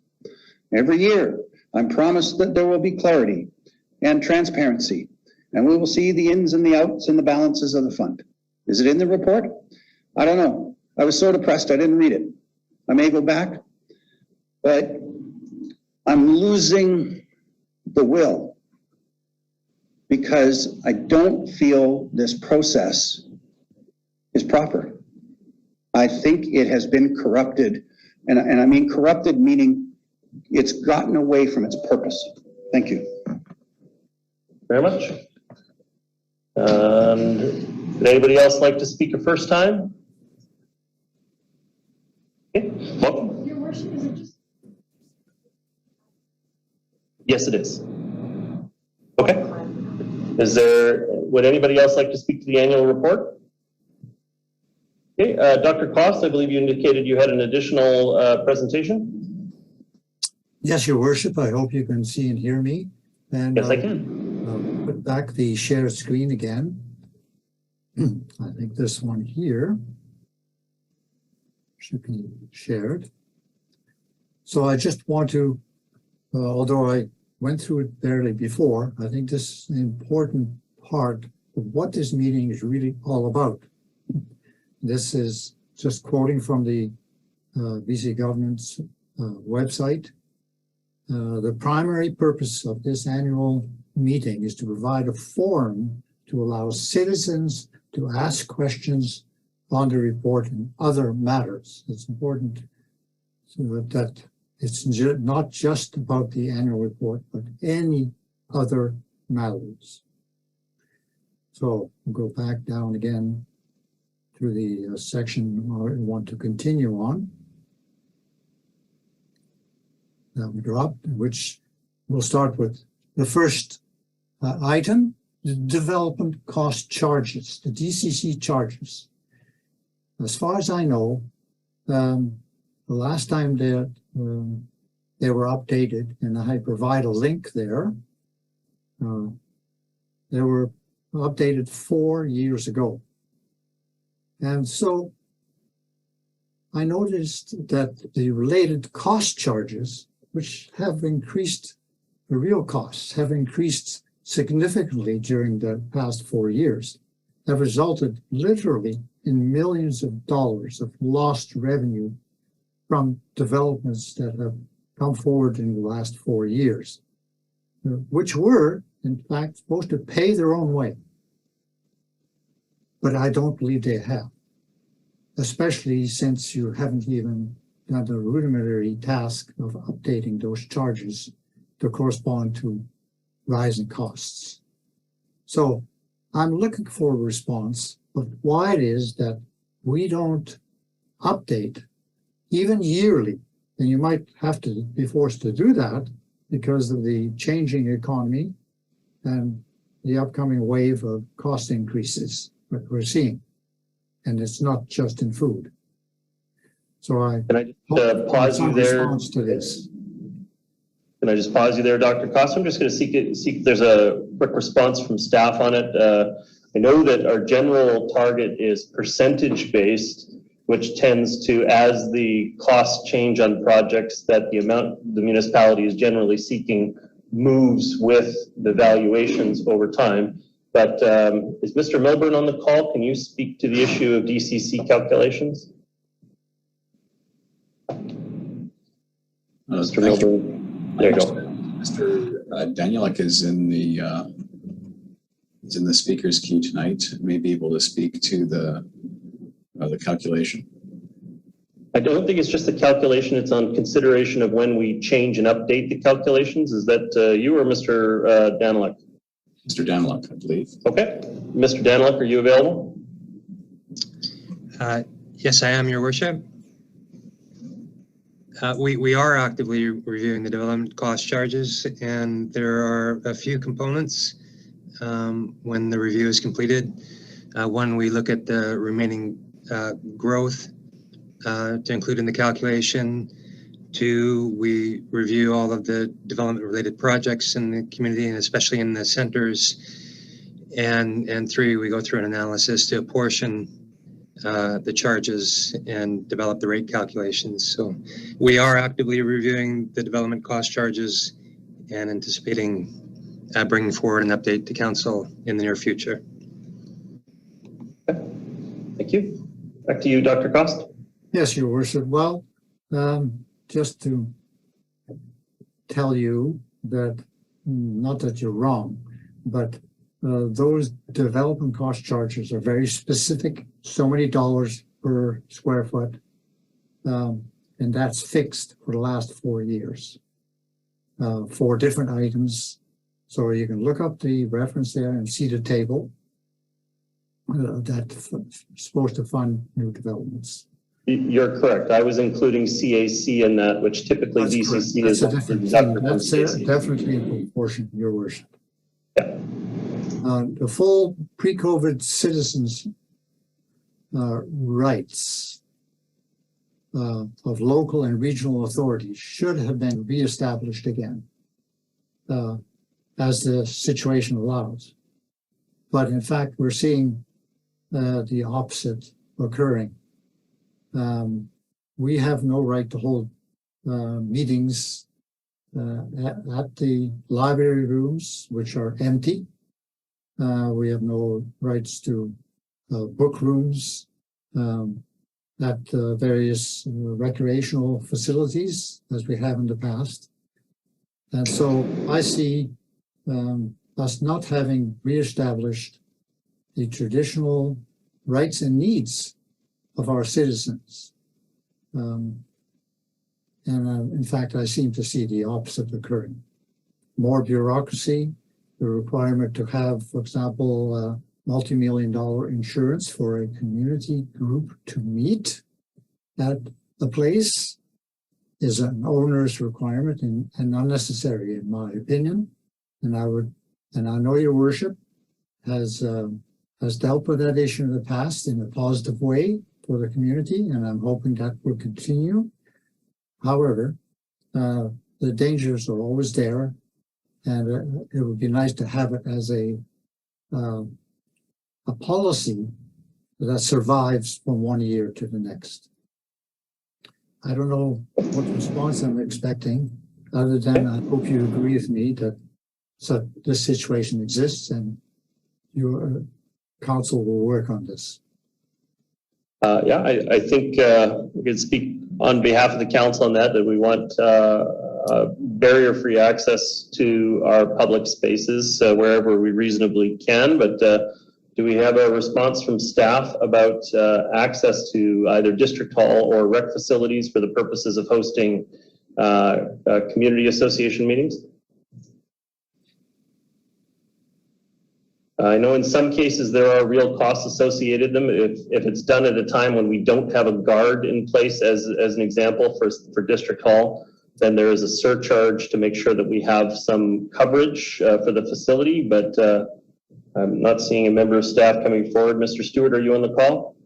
Every year, I'm promised that there will be clarity and transparency, and we will see the ins and the outs and the balances of the fund. Is it in the report? I don't know. I was so depressed I didn't read it. I may go back, but I'm losing the will because I don't feel this process is proper. I think it has been corrupted, and I mean corrupted meaning it's gotten away from its purpose. Thank you. Very much. Would anybody else like to speak a first time? Okay, welcome. Your worship, is it just? Yes, it is. Okay. Would anybody else like to speak to the annual report? Okay, Dr. Koss, I believe you indicated you had an additional presentation. Yes, Your Worship. I hope you can see and hear me. And Yes, I can. I'll put back the share screen again. I think this one here should be shared. So I just want to, although I went through it barely before, I think this is an important part of what this meeting is really all about. This is just quoting from the BC government's website. The primary purpose of this annual meeting is to provide a forum to allow citizens to ask questions on the report and other matters. It's important so that it's not just about the annual report, but any other matters. So we'll go back down again to the section I want to continue on. That we dropped, which we'll start with the first item, the development cost charges, the DCC charges. As far as I know, the last time that they were updated, and I provide a link there, they were updated 4 years ago. And so I noticed that the related cost charges, which have increased, the real costs have increased significantly during the past 4 years, have resulted literally in millions of dollars of lost revenue from developments that have come forward in the last 4 years, which were, in fact, supposed to pay their own way. But I don't believe they have, especially since you haven't even done the rudimentary task of updating those charges to correspond to rising costs. So I'm looking for a response of why it is that we don't update even yearly. And you might have to be forced to do that because of the changing economy and the upcoming wave of cost increases that we're seeing. And it's not just in food. So Can I just pause you there? Response to this. Can I just pause you there, Dr. Costa? I'm just going to seek if there's a quick response from staff on it. I know that our general target is percentage-based, which tends to, as the costs change on projects, that the amount the municipality is generally seeking moves with the valuations over time. But is Mr. Milburn on the call? Can you speak to the issue of DCC calculations? Mr. Milburn, there you go. Mr. Danielek is in the is in the speaker's queue tonight may be able to speak to the calculation. I don't think it's just the calculation, it's on consideration of when we change and update the calculations. Is that you or Mr. Daniluk? Mr. Daniluk, I believe. Okay. Mr. Daniluk, are you available? Yes, I am, Your Worship. We are actively reviewing the development cost charges, and there are a few components when the review is completed. One, we look at the remaining growth to include in the calculation. Two, we review all of the development-related projects in the community, and especially in the centers. And three, we go through an analysis to apportion the charges and develop the rate calculations. So we are actively reviewing the development cost charges and anticipating bringing forward an update to council in the near future. Okay. Thank you. Back to you, Dr. Cost. Yes, Your Worship. Well, just to tell you that, not that you're wrong, but those development cost charges are very specific, so many dollars per square foot, and that's fixed for the last 4 years for different items. So you can look up the reference there and see the table that's supposed to fund new developments. You're correct. I was including CAC in that, which typically DCC is a different thing. That's definitely in proportion, Your Worship. Yeah. The full pre-COVID citizens' rights of local and regional authorities should have been reestablished again as the situation allows. But in fact, we're seeing the opposite occurring. We have no right to hold meetings at the library rooms, which are empty. We have no rights to book rooms at various recreational facilities, as we have in the past. And so I see us not having reestablished the traditional rights and needs of our citizens. In fact, I seem to see the opposite occurring. More bureaucracy, the requirement to have, for example, multi-million-dollar insurance for a community group to meet at a place is an onerous requirement and unnecessary, in my opinion. And I know Your Worship has dealt with that issue in the past in a positive way for the community, and I'm hoping that will continue. However, the dangers are always there, and it would be nice to have it as a policy that survives from 1 year to the next. I don't know what response I'm expecting, other than I hope you agree with me that this situation exists and your council will work on this. Yeah, I think we can speak on behalf of the council on that we want barrier-free access to our public spaces wherever we reasonably can. But do we have a response from staff about access to either district hall or rec facilities for the purposes of hosting community association meetings? I know in some cases there are real costs associated with them. If it's done at a time when we don't have a guard in place, as an example for district hall, then there is a surcharge to make sure that we have some coverage for the facility. But I'm not seeing a member of staff coming forward. Mr. Stewart, are you on the call?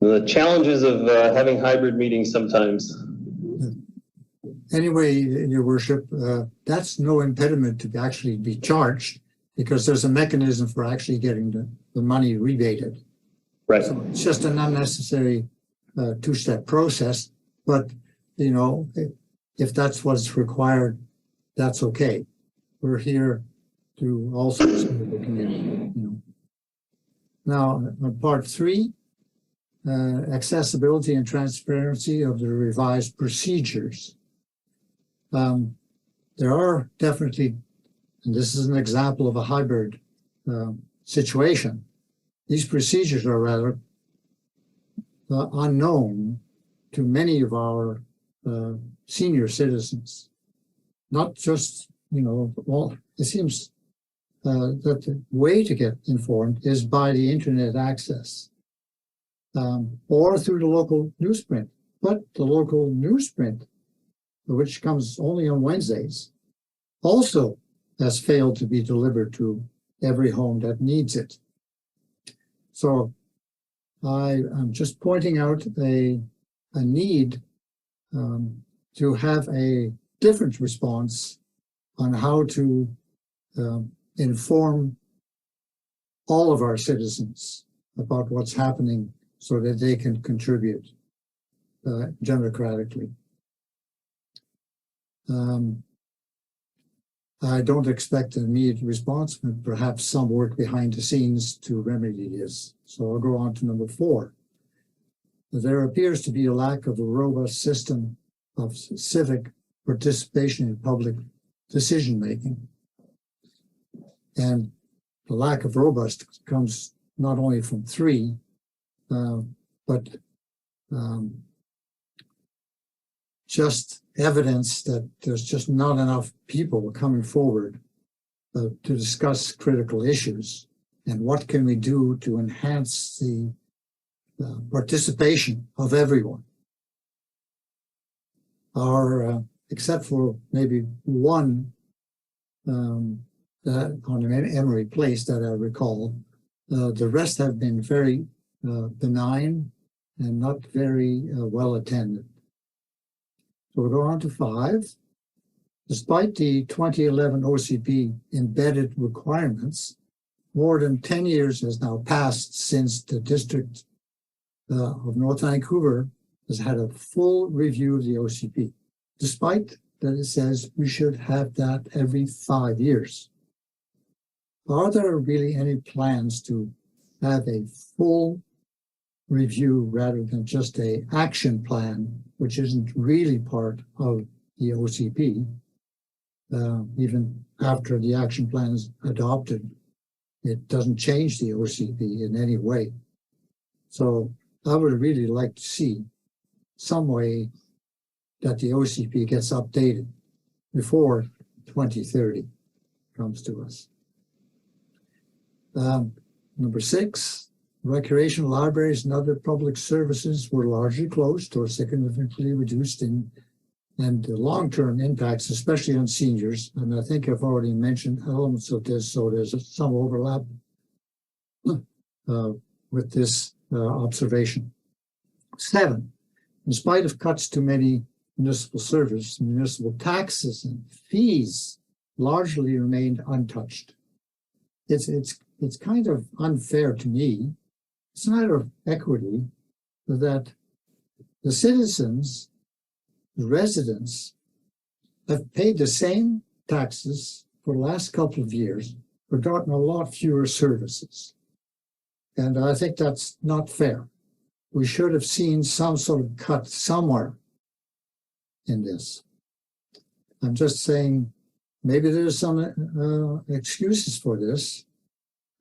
The challenges of having hybrid meetings sometimes. Anyway, Your Worship, that's no impediment to actually be charged because there's a mechanism for actually getting the money rebated. Right. So it's just an unnecessary two-step process. But, you know, if that's what's required, that's okay. We're here to also serve the community. You know. Now, part 3, accessibility and transparency of the revised procedures. there are definitely, and this is an example of a hybrid situation, these procedures are rather unknown to many of our senior citizens. Not just, well, it seems that the way to get informed is by the internet access or through the local newsprint. But the local newsprint, which comes only on Wednesdays, also has failed to be delivered to every home that needs it. So I'm just pointing out a need to have a different response on how to inform all of our citizens about what's happening so that they can contribute democratically. I don't expect an immediate response, but perhaps some work behind the scenes to remedy this. So I'll go on to number 4. There appears to be a lack of a robust system of civic participation in public decision-making. And the lack of robust comes not only from 3, but just evidence that there's just not enough people coming forward to discuss critical issues. And what can we do to enhance the participation of everyone? Except for maybe one on Emery Place that I recall, the rest have been very benign and not very well attended. So we'll go on to 5. Despite the 2011 OCP embedded requirements, more than 10 years has now passed since the District of North Vancouver has had a full review of the OCP, despite that it says we should have that every 5 years. Are there really any plans to have a full review rather than just an action plan, which isn't really part of the OCP? Even after the action plan is adopted, it doesn't change the OCP in any way. So I would really like to see some way that the OCP gets updated before 2030 comes to us. Number 6, recreational libraries and other public services were largely closed or significantly reduced and the long-term impacts, especially on seniors, and I think I've already mentioned elements of this, so there's some overlap with this observation. 7, in spite of cuts to many municipal service, municipal taxes and fees largely remained untouched. It's kind of unfair to me. It's a matter of equity that the citizens, the residents, have paid the same taxes for the last couple of years, but gotten a lot fewer services. And I think that's not fair. We should have seen some sort of cut somewhere in this. I'm just saying maybe there's some excuses for this,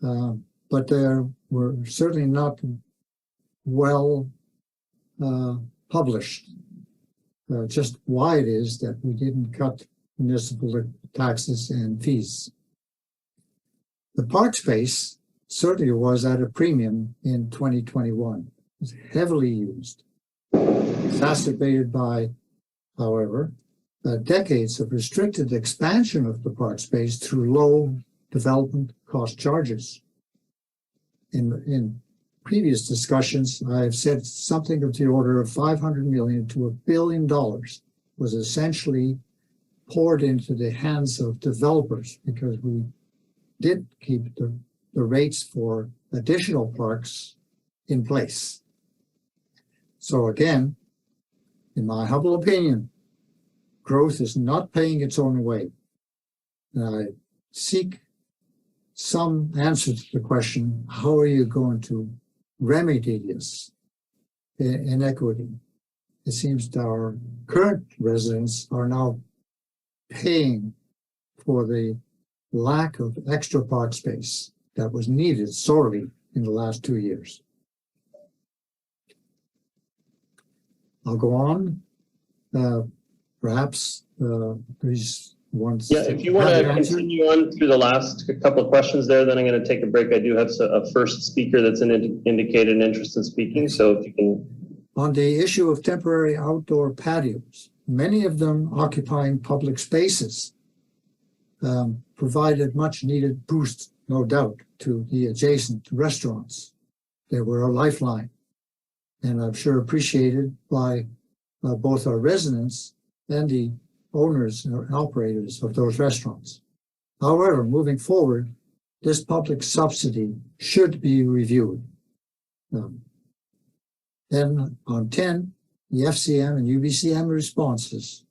but they were certainly not well published. Just why it is that we didn't cut municipal taxes and fees. The park space certainly was at a premium in 2021. It was heavily used, exacerbated by, however, decades of restricted expansion of the park space through low development cost charges. In previous discussions, I've said something of the order of $500 million to $1 billion was essentially poured into the hands of developers because we did keep the rates for additional parks in place. So again, in my humble opinion, growth is not paying its own way. And I seek some answer to the question, how are you going to remedy this inequity? It seems that our current residents are now paying for the lack of extra park space that was needed sorely in the last 2 years. I'll go on. Perhaps these ones. Yeah, if you want to continue on through the last couple of questions there, then I'm going to take a break. I do have a first speaker that's indicated an interest in speaking, so if you can. On the issue of temporary outdoor patios, many of them occupying public spaces, provided much needed boost, no doubt, to the adjacent restaurants. They were a lifeline, and I'm sure appreciated by both our residents and the owners and operators of those restaurants. However, moving forward, this public subsidy should be reviewed. Then on 10, the FCM and UBCM responses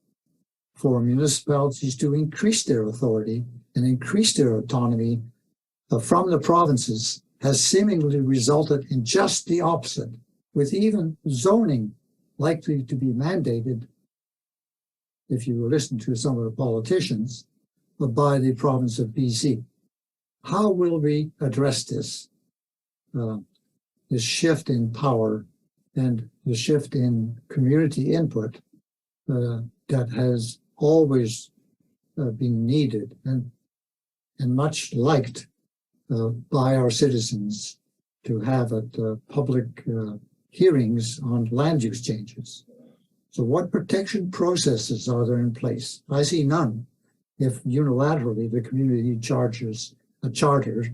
for municipalities to increase their authority and increase their autonomy from the provinces has seemingly resulted in just the opposite, with even zoning likely to be mandated, if you listen to some of the politicians, by the province of BC. How will we address this, this shift in power and the shift in community input that has always been needed and much liked by our citizens to have at public hearings on land use changes? So what protection processes are there in place? I see none if unilaterally the community charges a charter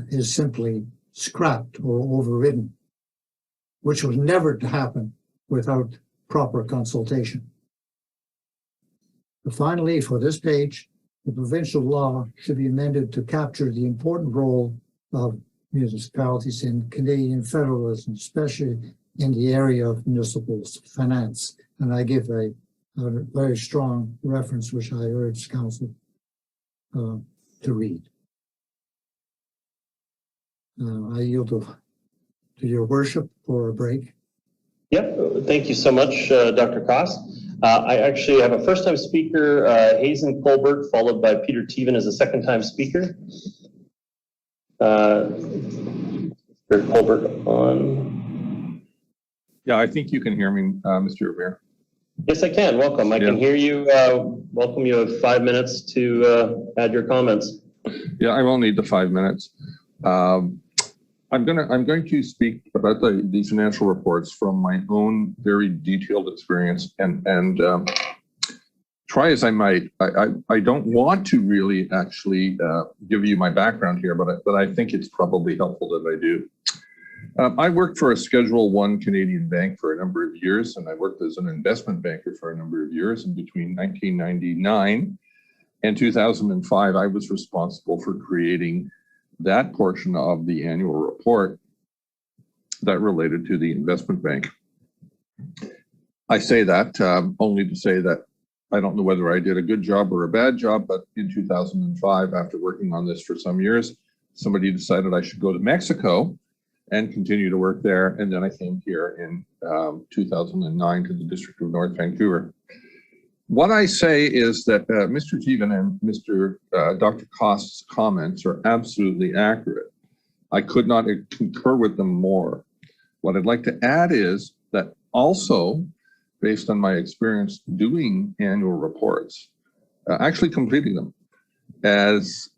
is simply scrapped or overridden, which was never to happen without proper consultation. But finally, for this page, the provincial law should be amended to capture the important role of municipalities in Canadian federalism, especially in the area of municipal finance. And I give a very strong reference, which I urge Council to read. I yield to your worship for a break. Yep, thank you so much, Dr. Koss. I actually have a first-time speaker, Hazen Colbert, followed by Peter Teven as a second-time speaker. Mr. Colbert on. Yeah, I think you can hear me, Mr. Rivera. Yes, I can. Welcome. I can hear you. Welcome. You have 5 minutes to add your comments. Yeah, I will need the 5 minutes. I'm going to speak about the financial reports from my own very detailed experience and try as I might. I don't want to really actually give you my background here, but I think it's probably helpful that I do. I worked for a Schedule I Canadian bank for a number of years, and I worked as an investment banker for a number of years. And between 1999 and 2005, I was responsible for creating that portion of the annual report that related to the investment bank. I say that only to say that I don't know whether I did a good job or a bad job, but in 2005, after working on this for some years, somebody decided I should go to Mexico and continue to work there. And then I came here in 2009 to the District of North Vancouver. What I say is that Mr. Teven and Mr. Dr. Koss's comments are absolutely accurate. I could not concur with them more. What I'd like to add is that also, based on my experience doing annual reports, actually completing them, as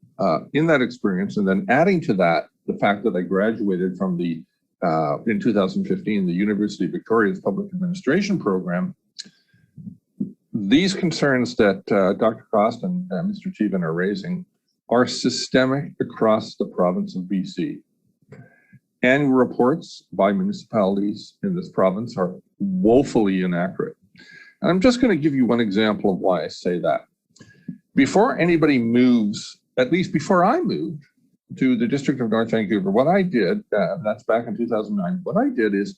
in that experience, and then adding to that the fact that I graduated from the, in 2015, the University of Victoria's Public Administration program. These concerns that Dr. Koss and Mr. Teven are raising are systemic across the province of BC. Annual reports by municipalities in this province are woefully inaccurate. And I'm just going to give you one example of why I say that. Before anybody moves, at least before I moved to the District of North Vancouver, what I did, that's back in 2009, what I did is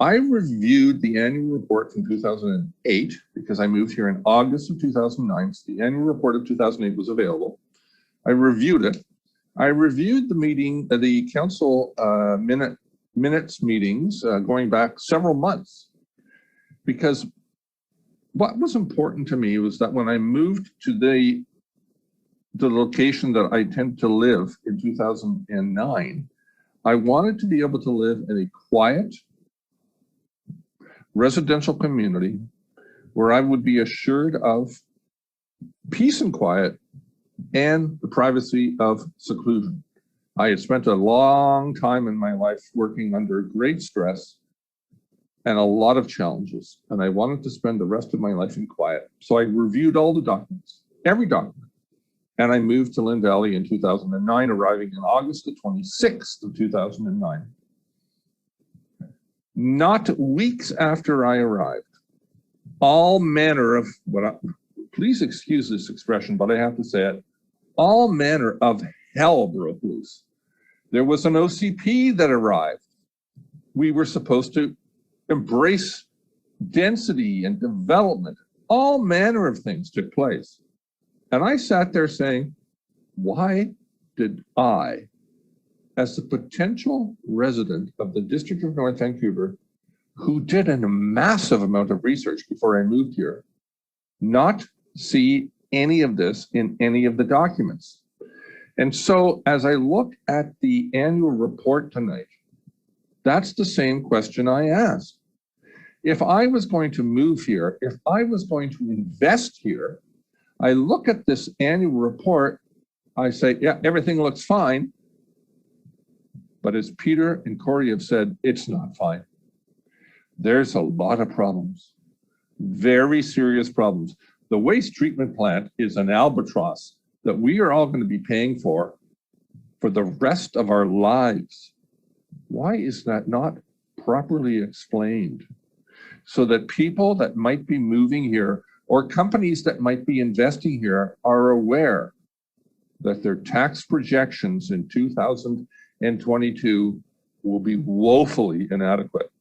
I reviewed the annual report from 2008 because I moved here in August of 2009. So the annual report of 2008 was available. I reviewed it. I reviewed the meeting, the council minutes meetings going back several months, because what was important to me was that when I moved to the location that I tend to live in 2009, I wanted to be able to live in a quiet residential community where I would be assured of peace and quiet and the privacy of seclusion. I had spent a long time in my life working under great stress and a lot of challenges, and I wanted to spend the rest of my life in quiet. So I reviewed all the documents, every document, and I moved to Lynn Valley in 2009, arriving in August the 26th of 2009. Not weeks after I arrived, all manner of, please excuse this expression, but I have to say it, all manner of hell broke loose. There was an OCP that arrived. We were supposed to embrace density and development. All manner of things took place. And I sat there saying, why did I, as the potential resident of the District of North Vancouver, who did a massive amount of research before I moved here, not see any of this in any of the documents? And so as I look at the annual report tonight, that's the same question I asked. If I was going to move here, if I was going to invest here, I look at this annual report, I say, yeah, everything looks fine. But as Peter and Corey have said, it's not fine. There's a lot of problems, very serious problems. The waste treatment plant is an albatross that we are all going to be paying for the rest of our lives. Why is that not properly explained? So that people that might be moving here or companies that might be investing here are aware that their tax projections in 2022 will be woefully inadequate.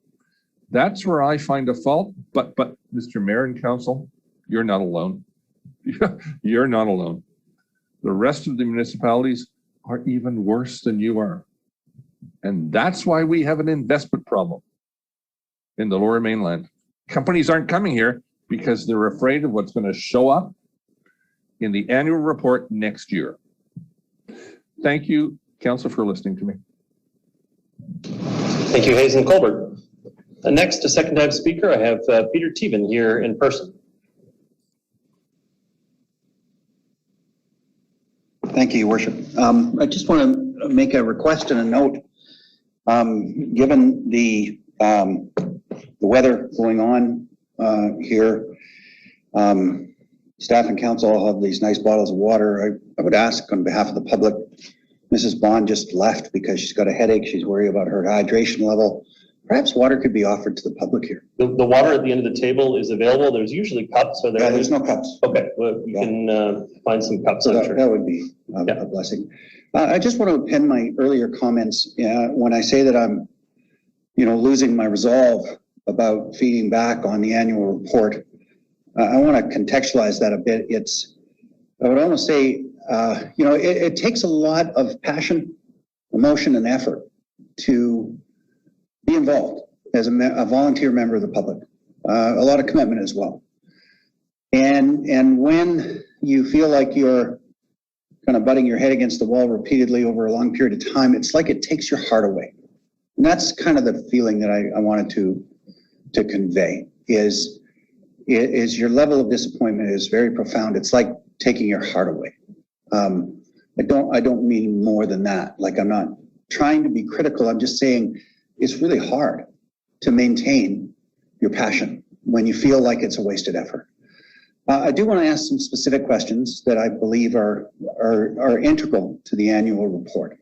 That's where I find a fault, but Mr. Mayor and Council, you're not alone. You're not alone. The rest of the municipalities are even worse than you are. And that's why we have an investment problem in the Lower Mainland. Companies aren't coming here because they're afraid of what's going to show up in the annual report next year. Thank you, Council, for listening to me. Thank you, Hazen Colbert. Next, a second time speaker, I have Peter Teven here in person. Thank you, Your Worship. I just want to make a request and a note. Given the weather going on here, staff and council all have these nice bottles of water. I would ask on behalf of the public, Mrs. Bond just left because she's got a headache. She's worried about her hydration level. Perhaps water could be offered to the public here. The water at the end of the table is available. There's usually cups. Are there? Yeah, there's no cups. Okay, well, you can find some cups. So I'm sure. that would be a blessing. I just want to append my earlier comments when I say that I'm, losing my resolve about feeding back on the annual report. I want to contextualize that a bit. I would almost say, it takes a lot of passion, emotion, and effort to be involved as a volunteer member of the public. A lot of commitment as well. And when you feel like you're kind of butting your head against the wall repeatedly over a long period of time, it's like it takes your heart away. And that's kind of the feeling that I wanted to convey is your level of disappointment is very profound. It's like taking your heart away. I don't mean more than that. Like, I'm not trying to be critical. I'm just saying it's really hard to maintain your passion when you feel like it's a wasted effort. I do want to ask some specific questions that I believe are integral to the annual report.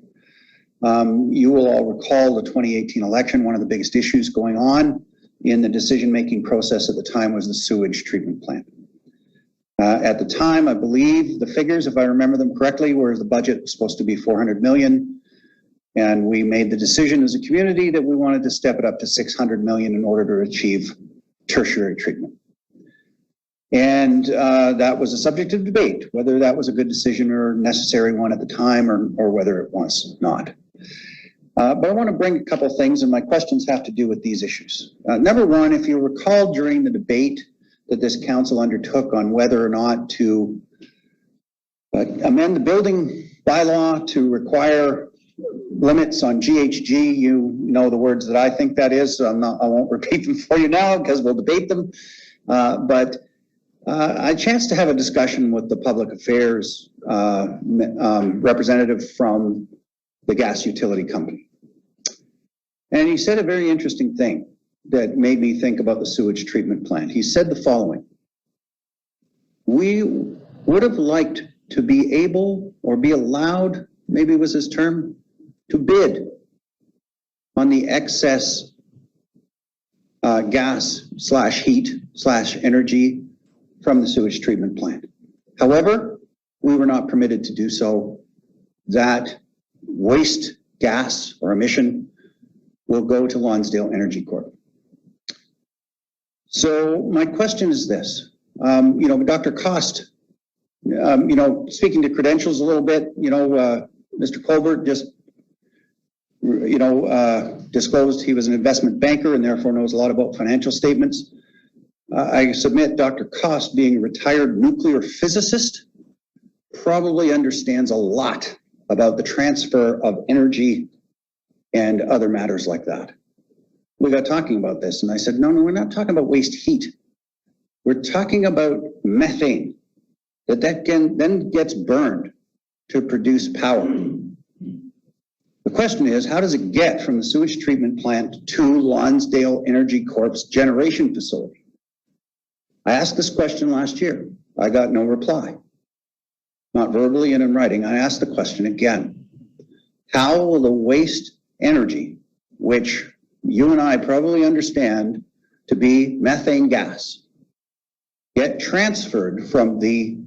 You will all recall the 2018 election. One of the biggest issues going on in the decision-making process at the time was the sewage treatment plant. At the time, I believe the figures, if I remember them correctly, were the budget was supposed to be $400 million. And we made the decision as a community that we wanted to step it up to $600 million in order to achieve tertiary treatment. And that was a subject of debate, whether that was a good decision or necessary one at the time or whether it was not. But I want to bring a couple of things, and my questions have to do with these issues. Number one, if you recall during the debate that this council undertook on whether or not to amend the building bylaw to require limits on GHG. You know the words that I think that is, so I won't repeat them for you now because we'll debate them. But I chanced to have a discussion with the public affairs representative from the gas utility company. And he said a very interesting thing that made me think about the sewage treatment plant. He said the following: we would have liked to be able or be allowed, maybe was his term, to bid on the excess gas / heat / energy from the sewage treatment plant. However, we were not permitted to do so. That waste gas or emission will go to Lonsdale Energy Corp. So my question is this, Dr. Cost, speaking to credentials a little bit, Mr. Colbert just, disclosed he was an investment banker and therefore knows a lot about financial statements. I submit Dr. Cost, being a retired nuclear physicist, probably understands a lot about the transfer of energy and other matters like that. We got talking about this and I said, no, we're not talking about waste heat. We're talking about methane that then gets burned to produce power. The question is, how does it get from the sewage treatment plant to Lonsdale Energy Corp's generation facility? I asked this question last year. I got no reply. Not verbally and in writing. I asked the question again. How will the waste energy, which you and I probably understand to be methane gas, get transferred from the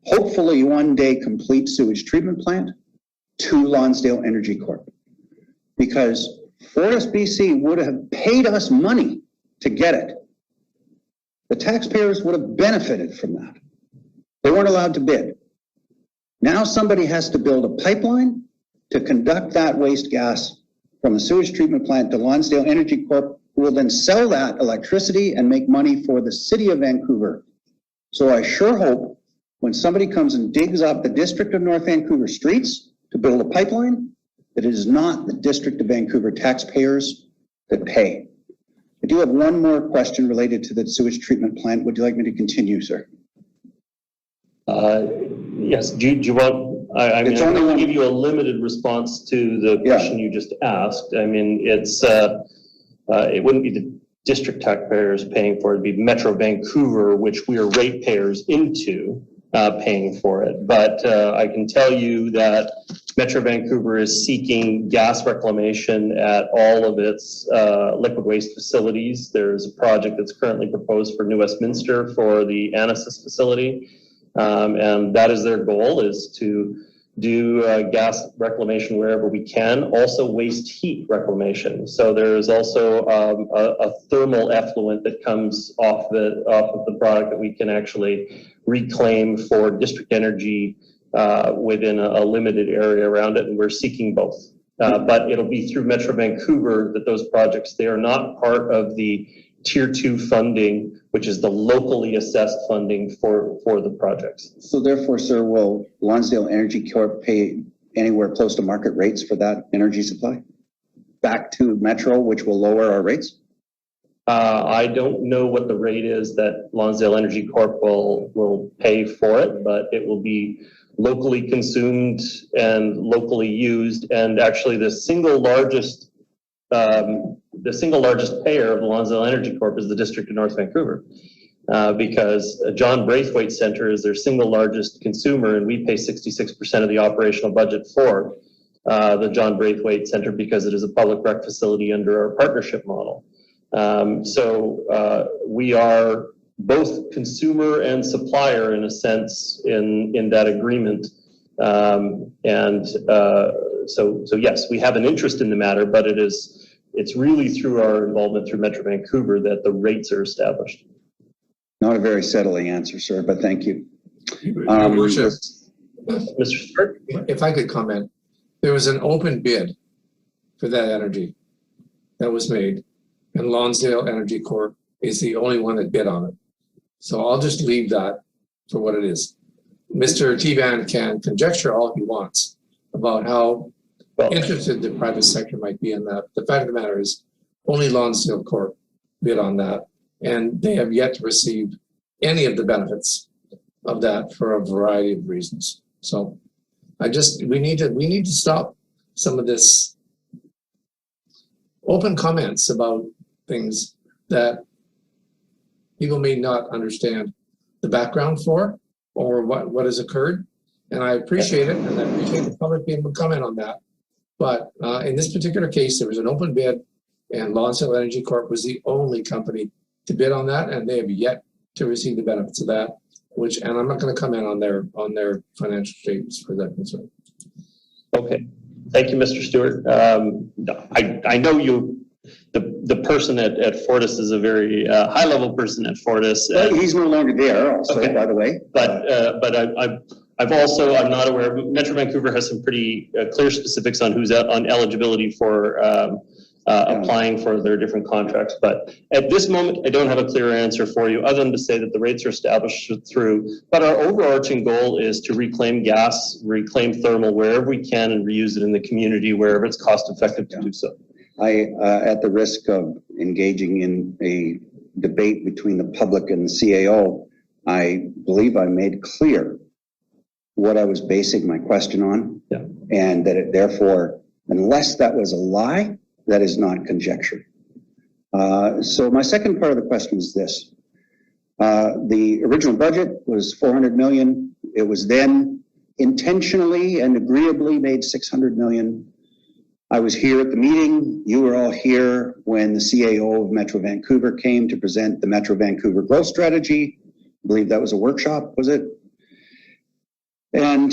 hopefully one day complete sewage treatment plant to Lonsdale Energy Corp? Because Fortis BC would have paid us money to get it. The taxpayers would have benefited from that. They weren't allowed to bid. Now somebody has to build a pipeline to conduct that waste gas from the sewage treatment plant to Lonsdale Energy Corp, who will then sell that electricity and make money for the city of Vancouver. So I sure hope when somebody comes and digs up the District of North Vancouver streets to build a pipeline, that it is not the District of Vancouver taxpayers that pay. I do have one more question related to the sewage treatment plant. Would you like me to continue, sir? Yes, do you want, I mean, I'm going to give you a limited response to the question you just asked. I mean, it wouldn't be the district taxpayers paying for it, it'd be Metro Vancouver, which we are ratepayers into paying for it. But I can tell you that Metro Vancouver is seeking gas reclamation at all of its liquid waste facilities. There's a project that's currently proposed for New Westminster for the Anasis facility. And that is their goal, is to do gas reclamation wherever we can, also waste heat reclamation. So there's also a thermal effluent that comes off of the product that we can actually reclaim for district energy within a limited area around it, and we're seeking both. But it'll be through Metro Vancouver that those projects, they are not part of the Tier 2 funding, which is the locally assessed funding for the projects. So therefore, sir, will Lonsdale Energy Corp pay anywhere close to market rates for that energy supply back to Metro, which will lower our rates? I don't know what the rate is that Lonsdale Energy Corp will pay for it, but it will be locally consumed and locally used. And actually the single largest payer of the Lonsdale Energy Corp is the District of North Vancouver, because John Braithwaite Center is their single largest consumer, and we pay 66% of the operational budget for the John Braithwaite Center because it is a public rec facility under our partnership model. So we are both consumer and supplier in a sense in that agreement. So yes, we have an interest in the matter, but it's really through our involvement through Metro Vancouver that the rates are established. Not a very settling answer, sir, but thank you. Your Worship, Mr. Stewart? if I could comment, there was an open bid for that energy that was made, and Lonsdale Energy Corp is the only one that bid on it. So I'll just leave that for what it is. Mr. T-Van can conjecture all he wants about how interested the private sector might be in that. The fact of the matter is only Lonsdale Corp bid on that, and they have yet to receive any of the benefits of that for a variety of reasons. So we need to stop some of this open comments about things that people may not understand the background for or what has occurred. And I appreciate it, and I appreciate the public being able to comment on that. But in this particular case, there was an open bid, and Lonsdale Energy Corp was the only company to bid on that, and they have yet to receive the benefits of that. And I'm not going to comment on their financial statements for that concern. Okay, thank you, Mr. Stewart. I know the person at Fortis is a very high-level person at Fortis. He's no longer there, also, okay, by the way. But I'm not aware. Metro Vancouver has some pretty clear specifics on who's on eligibility for applying for their different contracts. But at this moment, I don't have a clear answer for you, other than to say that the rates are established through. But our overarching goal is to reclaim gas, reclaim thermal wherever we can, and reuse it in the community wherever it's cost effective to do so. At the risk of engaging in a debate between the public and the CAO, I believe I made clear what I was basing my question on, and that it therefore, unless that was a lie, that is not conjecture. So my second part of the question is this. The original budget was $400 million. It was then intentionally and agreeably made $600 million. I was here at the meeting. You were all here when the CAO of Metro Vancouver came to present the Metro Vancouver growth strategy. I believe that was a workshop, was it? And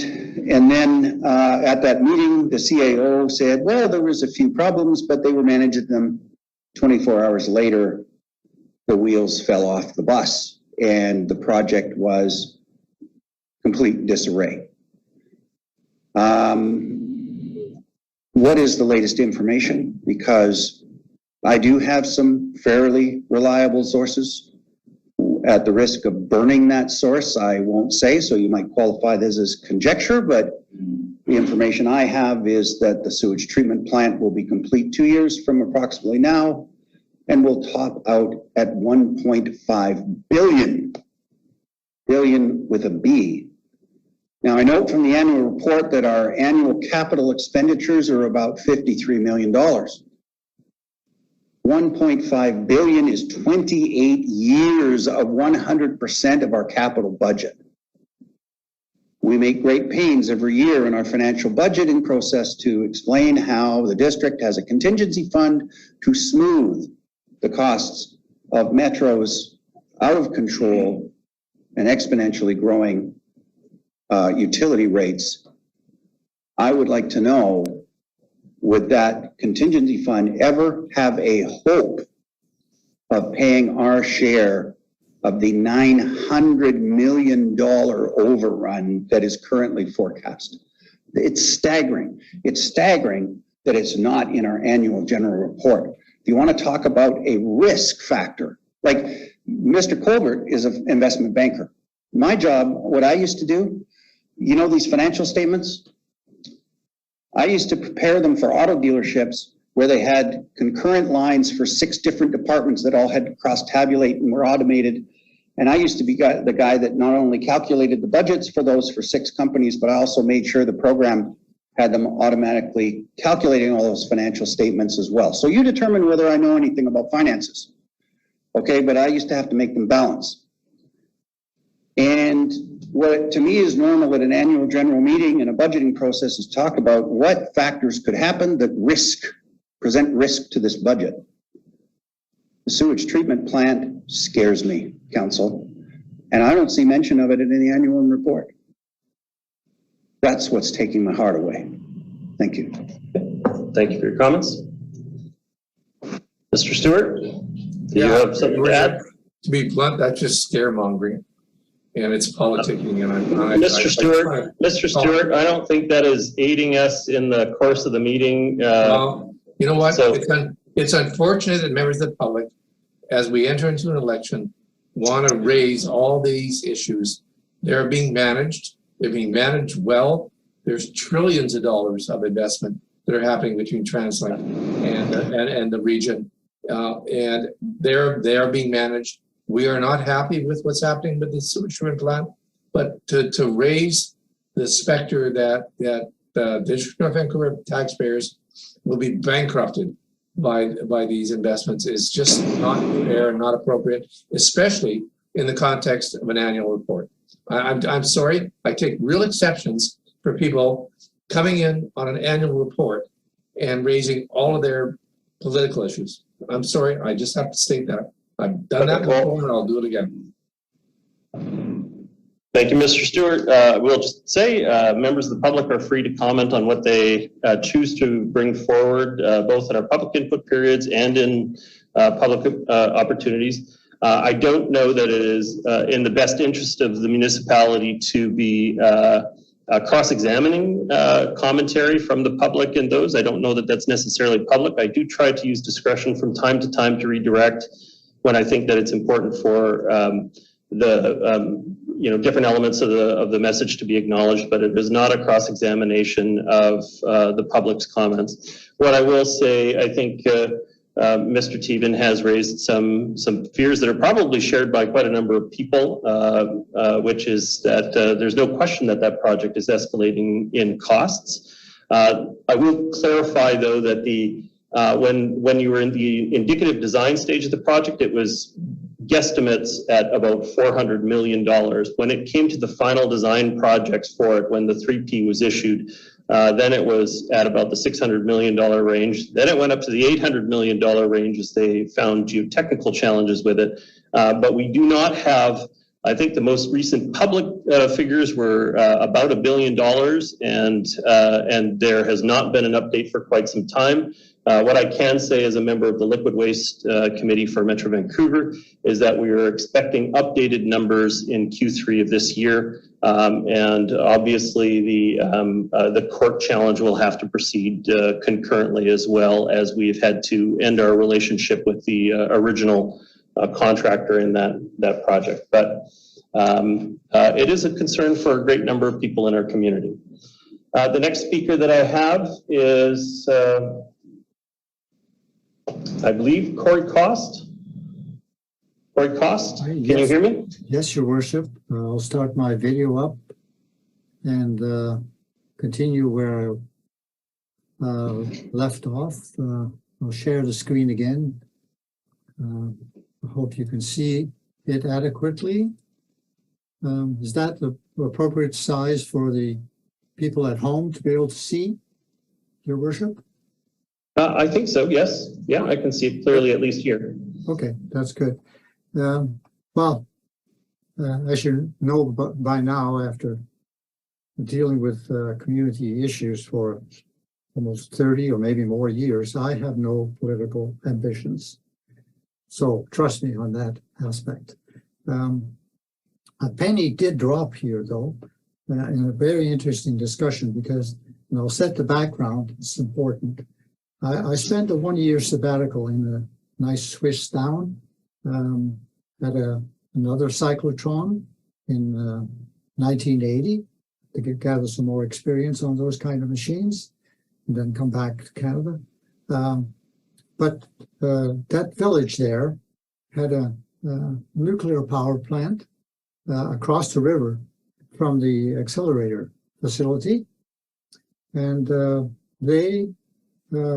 then at that meeting, the CAO said, well, there was a few problems, but they were managing them. 24 hours later, the wheels fell off the bus and the project was complete disarray. What is the latest information? Because I do have some fairly reliable sources. At the risk of burning that source, I won't say, so you might qualify this as conjecture, but the information I have is that the sewage treatment plant will be complete 2 years from approximately now, and will top out at 1.5 billion, billion with a B. Now, I note from the annual report that our annual capital expenditures are about $53 million. 1.5 billion is 28 years of 100% of our capital budget. We make great pains every year in our financial budgeting process to explain how the district has a contingency fund to smooth the costs of Metro's out of control and exponentially growing utility rates. I would like to know, would that contingency fund ever have a hope of paying our share of the $900 million overrun that is currently forecast? It's staggering. It's staggering that it's not in our annual general report. If you want to talk about a risk factor, like Mr. Colbert is an investment banker. My job, what I used to do, you know, these financial statements, I used to prepare them for auto dealerships where they had concurrent lines for 6 different departments that all had to cross-tabulate and were automated. And I used to be the guy that not only calculated the budgets for those for 6 companies, but I also made sure the program had them automatically calculating all those financial statements as well. So you determine whether I know anything about finances. Okay, but I used to have to make them balance. And what to me is normal at an annual general meeting and a budgeting process is talk about what factors could happen that present risk to this budget. The sewage treatment plant scares me, Council, and I don't see mention of it in the annual report. That's what's taking my heart away. Thank you. Thank you for your comments. Mr. Stewart, do you have something to add? To be blunt, that's just scaremongering. And it's politicking, and Mr. Stewart, I don't think that is aiding us in the course of the meeting. Well, you know what? It's unfortunate that members of the public, as we enter into an election, want to raise all these issues. They're being managed. They're being managed well. There's trillions of dollars of investment that are happening between TransLink and the region, and they're being managed. We are not happy with what's happening with the sewage treatment plant, but to raise the specter that the District of Vancouver taxpayers will be bankrupted by these investments is just not fair and not appropriate, especially in the context of an annual report. I'm sorry, I take real exceptions for people coming in on an annual report and raising all of their political issues. I'm sorry, I just have to state that. I've done that before and I'll do it again. Thank you, Mr. Stewart. We'll just say members of the public are free to comment on what they choose to bring forward, both in our public input periods and in public opportunities. I don't know that it is in the best interest of the municipality to be cross-examining commentary from the public in those. I don't know that that's necessarily public. I do try to use discretion from time to time to redirect when I think that it's important for different elements of the message to be acknowledged, but it is not a cross-examination of the public's comments. What I will say, I think Mr. Teven has raised some fears that are probably shared by quite a number of people, which is that there's no question that that project is escalating in costs. I will clarify, though, that when you were in the indicative design stage of the project, it was guesstimates at about $400 million. When it came to the final design projects for it, when the 3P was issued, then it was at about the $600 million range. Then it went up to the $800 million range as they found geotechnical challenges with it. But we do not have, I think the most recent public figures were about $1 billion, and there has not been an update for quite some time. What I can say as a member of the Liquid Waste Committee for Metro Vancouver is that we are expecting updated numbers in Q3 of this year. And obviously the court challenge will have to proceed concurrently, as well as we've had to end our relationship with the original contractor in that project. But it is a concern for a great number of people in our community. The next speaker that I have is I believe Corey Cost. Corey Cost, can you hear me? Yes, Your Worship. I'll start my video up and continue where I left off. I'll share the screen again. I hope you can see it adequately. Is that the appropriate size for the people at home to be able to see, Your Worship? I think so, yes. Yeah, I can see it clearly, at least here. Okay, that's good. Well, as you know by now, after dealing with community issues for almost 30 or maybe more years, I have no political ambitions. So trust me on that aspect. A penny did drop here, though, in a very interesting discussion, because, and I'll set the background, it's important. I spent a 1-year sabbatical in a nice Swiss town at another cyclotron in 1980 to gather some more experience on those kind of machines, and then come back to Canada. But that village there had a nuclear power plant across the river from the accelerator facility, and they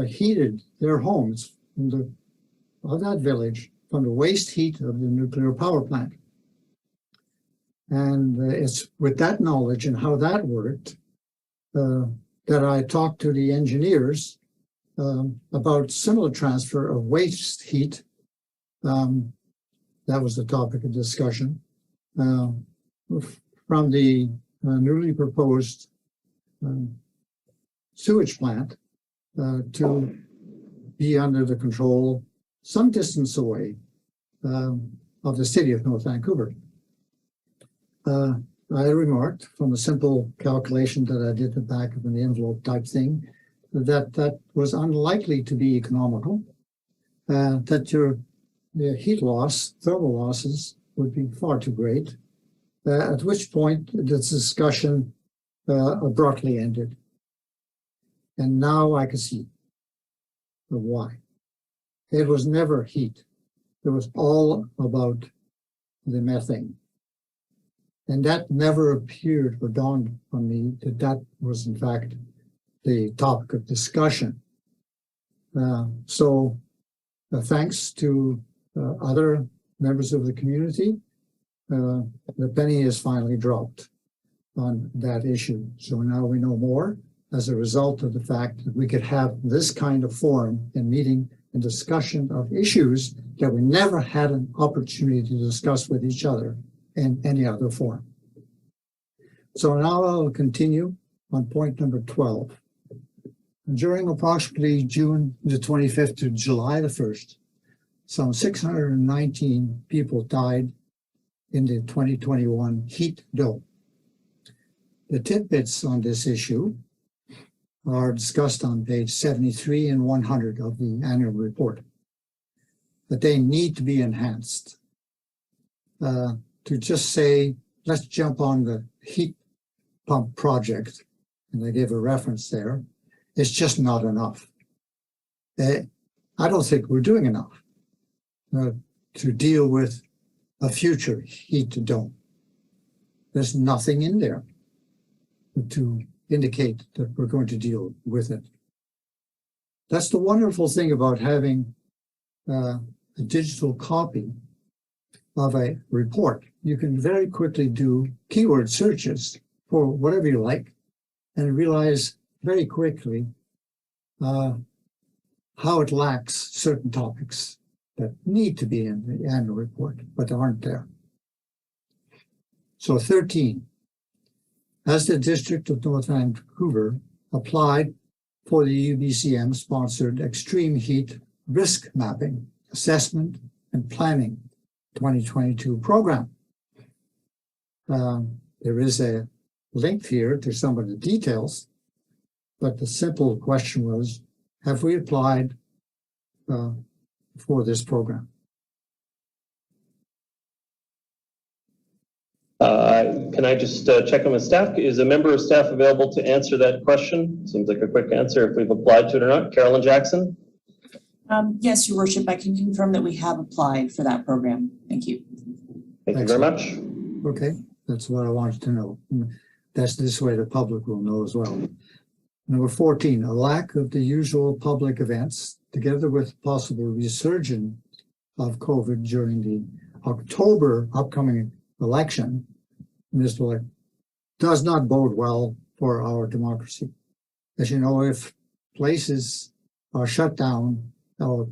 heated their homes of that village from the waste heat of the nuclear power plant. And it's with that knowledge and how that worked that I talked to the engineers about similar transfer of waste heat. That was the topic of discussion from the newly proposed sewage plant to be under the control some distance away of the city of North Vancouver. I remarked from a simple calculation that I did the back of an envelope type thing that was unlikely to be economical, that your heat loss, thermal losses would be far too great, at which point the discussion abruptly ended. And now I can see why. It was never heat. It was all about the methane. And that never appeared or dawned on me that that was in fact the topic of discussion. So thanks to other members of the community, the penny has finally dropped on that issue. So now we know more as a result of the fact that we could have this kind of forum and meeting and discussion of issues that we never had an opportunity to discuss with each other in any other forum. So now I'll continue on point number 12. During approximately June the 25th to July the 1st, some 619 people died in the 2021 heat dome. The tidbits on this issue are discussed on page 73 and 100 of the annual report, but they need to be enhanced. To just say, let's jump on the heat pump project, and I gave a reference there, it's just not enough. I don't think we're doing enough to deal with a future heat dome. There's nothing in there to indicate that we're going to deal with it. That's the wonderful thing about having a digital copy of a report. You can very quickly do keyword searches for whatever you like and realize very quickly how it lacks certain topics that need to be in the annual report, but aren't there. So 13, as the District of North Vancouver applied for the UBCM-sponsored Extreme Heat Risk Mapping, Assessment and Planning 2022 program. There is a link here to some of the details, but the simple question was, have we applied for this program? Can I just check in with staff? Is a member of staff available to answer that question? Seems like a quick answer if we've applied to it or not. Carolyn Jackson? Yes, Your Worship, I can confirm that we have applied for that program. Thank you. Thank you very much. Okay, that's what I wanted to know. That's this way the public will know as well. Number 14, a lack of the usual public events, together with possible resurgence of COVID during the October upcoming election, does not bode well for our democracy. As you know, if places are shut down, or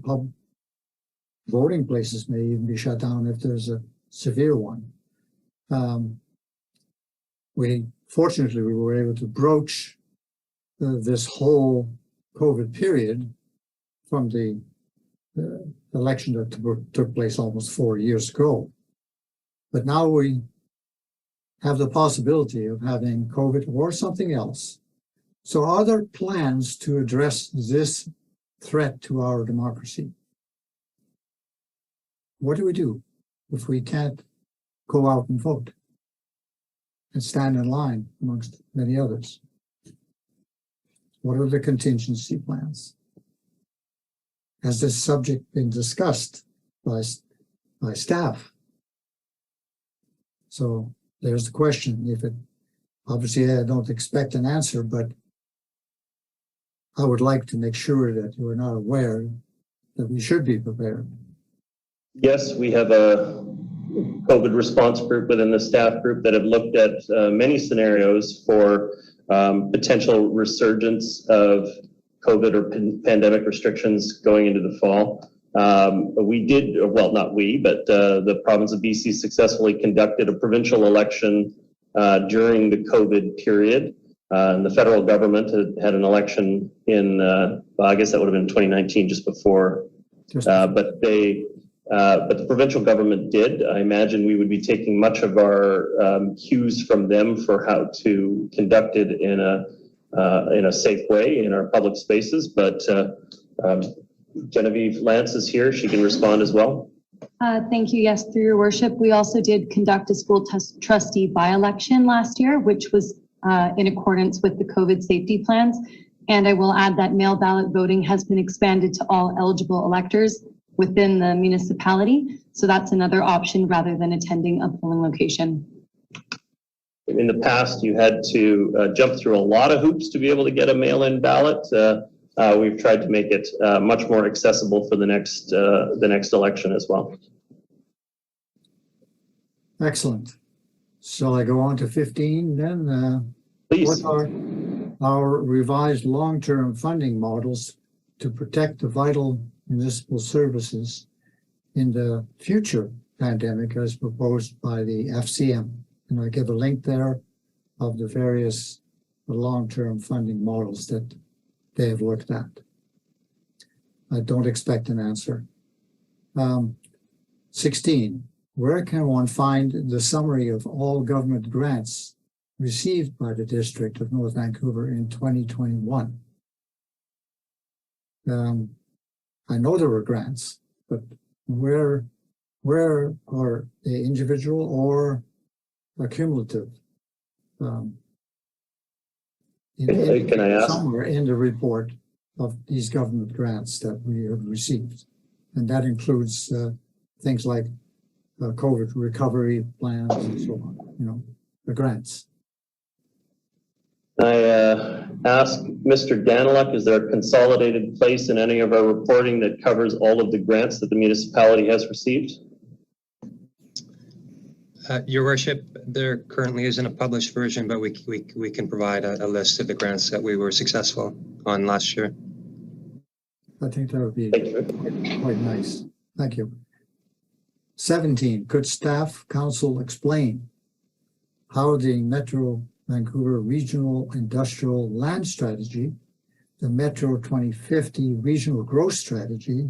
voting places may even be shut down if there's a severe one. Fortunately, we were able to broach this whole COVID period from the election that took place almost 4 years ago. But now we have the possibility of having COVID or something else. So are there plans to address this threat to our democracy? What do we do if we can't go out and vote and stand in line amongst many others? What are the contingency plans? Has this subject been discussed by staff? So there's the question. Obviously I don't expect an answer, but I would like to make sure that you are not aware that we should be prepared. Yes, we have a COVID response group within the staff group that have looked at many scenarios for potential resurgence of COVID or pandemic restrictions going into the fall. We did, well, not we, but the province of BC successfully conducted a provincial election during the COVID period. And the federal government had an election in, I guess that would have been 2019, just before. But the provincial government did. I imagine we would be taking much of our cues from them for how to conduct it in a safe way in our public spaces. But Genevieve Lance is here. She can respond as well. Thank you. Yes, through your worship. We also did conduct a school trustee by-election last year, which was in accordance with the COVID safety plans. And I will add that mail ballot voting has been expanded to all eligible electors within the municipality. So that's another option rather than attending a polling location. In the past, you had to jump through a lot of hoops to be able to get a mail-in ballot. We've tried to make it much more accessible for the next election as well. Excellent. Shall I go on to 15 then? Please. What are our revised long-term funding models to protect the vital municipal services in the future pandemic as proposed by the FCM? And I give a link there of the various long-term funding models that they have looked at. I don't expect an answer. 16, where can one find the summary of all government grants received by the District of North Vancouver in 2021? I know there were grants, but where are they, individual or cumulative? Can I ask? Somewhere in the report of these government grants that we have received. And that includes things like COVID recovery plans and so on, the grants. I ask Mr. Daniluk, is there a consolidated place in any of our reporting that covers all of the grants that the municipality has received? Your worship, there currently isn't a published version, but we can provide a list of the grants that we were successful on last year. I think that would be quite nice. Thank you. 17, could staff council explain how the Metro Vancouver Regional Industrial Land Strategy, the Metro 2050 Regional Growth Strategy,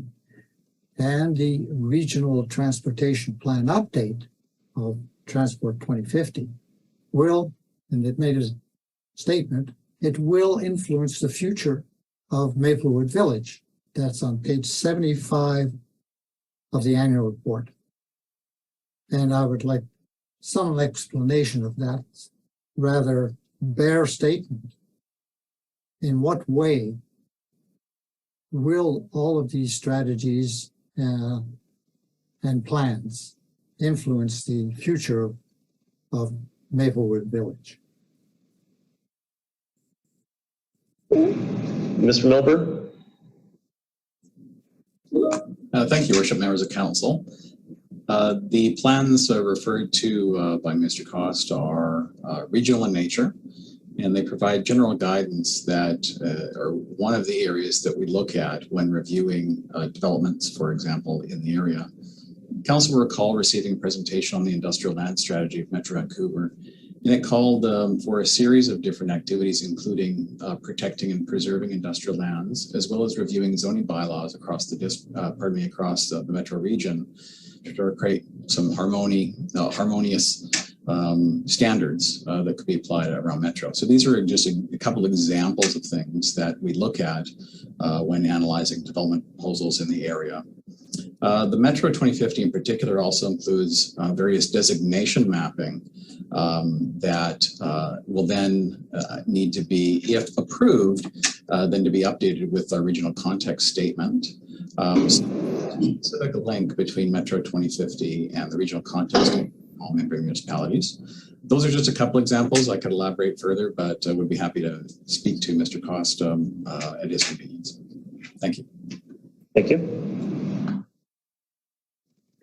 and the Regional Transportation Plan Update of Transport 2050 will, and it made a statement, it will influence the future of Maplewood Village. That's on page 75 of the annual report. And I would like some explanation of that rather bare statement. In what way will all of these strategies and plans influence the future of Maplewood Village? Mr. Milburn? Thank you, Worship, members of council. The plans referred to by Mr. Cost are regional in nature, and they provide general guidance that are one of the areas that we look at when reviewing developments, for example, in the area. Council will recall receiving a presentation on the industrial land strategy of Metro Vancouver, and it called for a series of different activities, including protecting and preserving industrial lands, as well as reviewing zoning bylaws across the across the metro region to create some harmonious standards that could be applied around Metro. So these are just a couple of examples of things that we look at when analyzing development proposals in the area. The Metro 2050 in particular also includes various designation mapping that will then need to be, if approved, then to be updated with a regional context statement. Specific link between Metro 2050 and the regional context of all member municipalities. Those are just a couple examples. I could elaborate further, but I would be happy to speak to Mr. Cost at his convenience. Thank you. Thank you.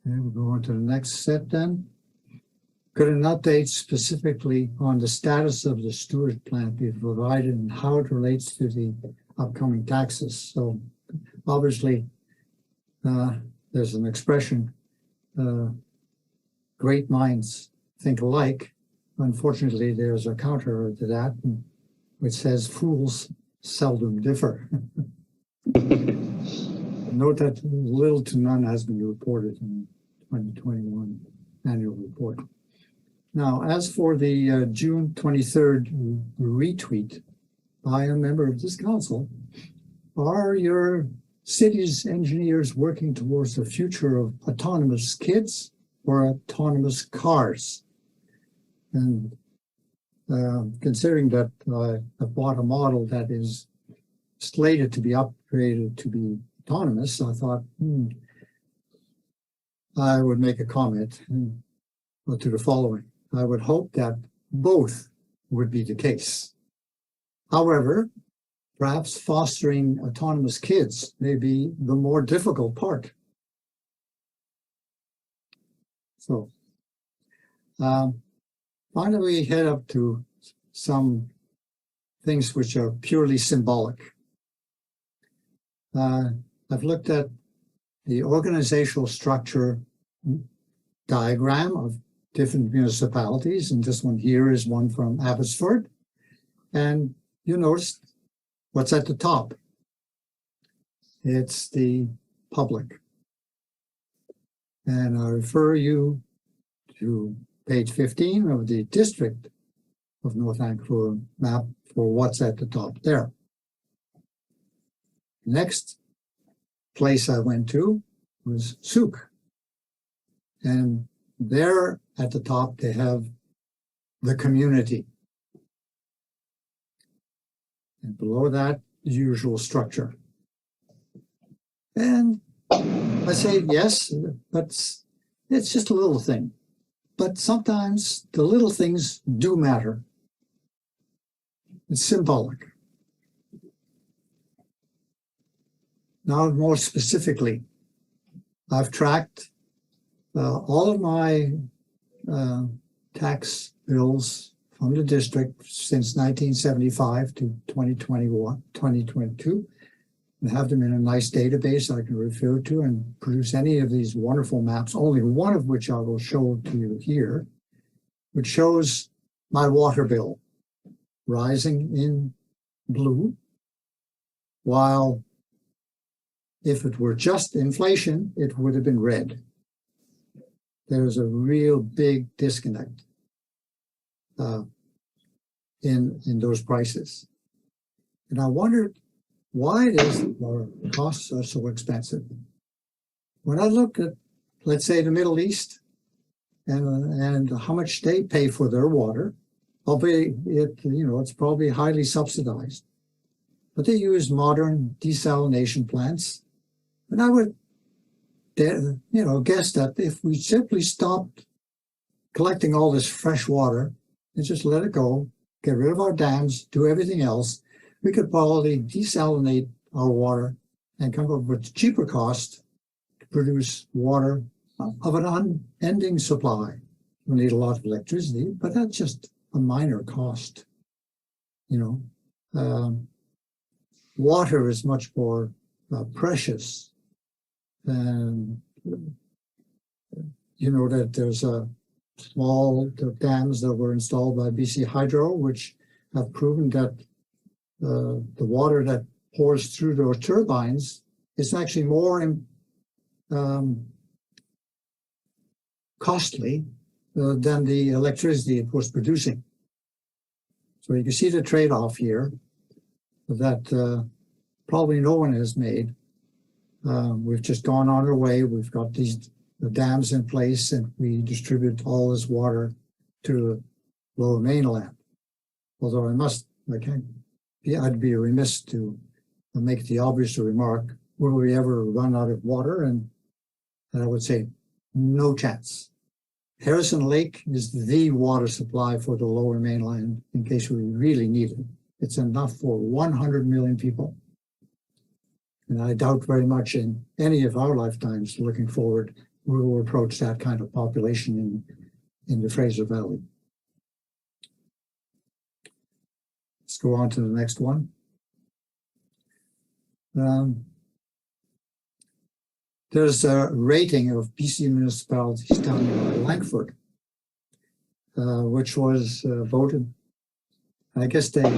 Okay, we'll go on to the next set then. Could an update specifically on the status of the Stewart plant be provided and how it relates to the upcoming taxes? So obviously, there's an expression, great minds think alike. Unfortunately, there's a counter to that, which says fools seldom differ. Note that little to none has been reported in 2021 annual report. Now, as for the June 23rd retweet by a member of this council, are your cities engineers working towards the future of autonomous kids or autonomous cars? And considering that I bought a model that is slated to be upgraded to be autonomous, I thought I would make a comment to the following. I would hope that both would be the case. However, perhaps fostering autonomous kids may be the more difficult part. So, why don't we head up to some things which are purely symbolic? I've looked at the organizational structure diagram of different municipalities, and this one here is one from Abbotsford. And you notice what's at the top. It's the public. And I refer you to page 15 of the District of North Vancouver map for what's at the top there. Next place I went to was Souk. And there at the top, they have the community. And below that, the usual structure. And I say, yes, but it's just a little thing. But sometimes the little things do matter. It's symbolic. Now, more specifically, I've tracked all of my tax bills from the district since 1975 to 2022, and have them in a nice database I can refer to and produce any of these wonderful maps, only one of which I will show to you here, which shows my water bill rising in blue, while if it were just inflation, it would have been red. There's a real big disconnect in those prices. And I wondered why it is that our costs are so expensive. When I look at, let's say, the Middle East and how much they pay for their water, albeit it's probably highly subsidized, but they use modern desalination plants. And I would guess that if we simply stopped collecting all this fresh water and just let it go, get rid of our dams, do everything else, we could probably desalinate our water and come up with cheaper cost to produce water of an unending supply. We need a lot of electricity, but that's just a minor cost. Water is much more precious. And you know that there's a small dams that were installed by BC Hydro, which have proven that the water that pours through those turbines is actually more costly than the electricity it was producing. So you can see the trade-off here that probably no one has made. We've just gone on our way. We've got the dams in place, and we distribute all this water to the Lower Mainland. Although I'd be remiss to make the obvious remark, will we ever run out of water? And I would say, no chance. Harrison Lake is the water supply for the Lower Mainland in case we really need it. It's enough for 100 million people. And I doubt very much in any of our lifetimes looking forward, we will approach that kind of population in the Fraser Valley. Let's go on to the next one. There's a rating of BC municipalities down in Langford, which was voted. I guess they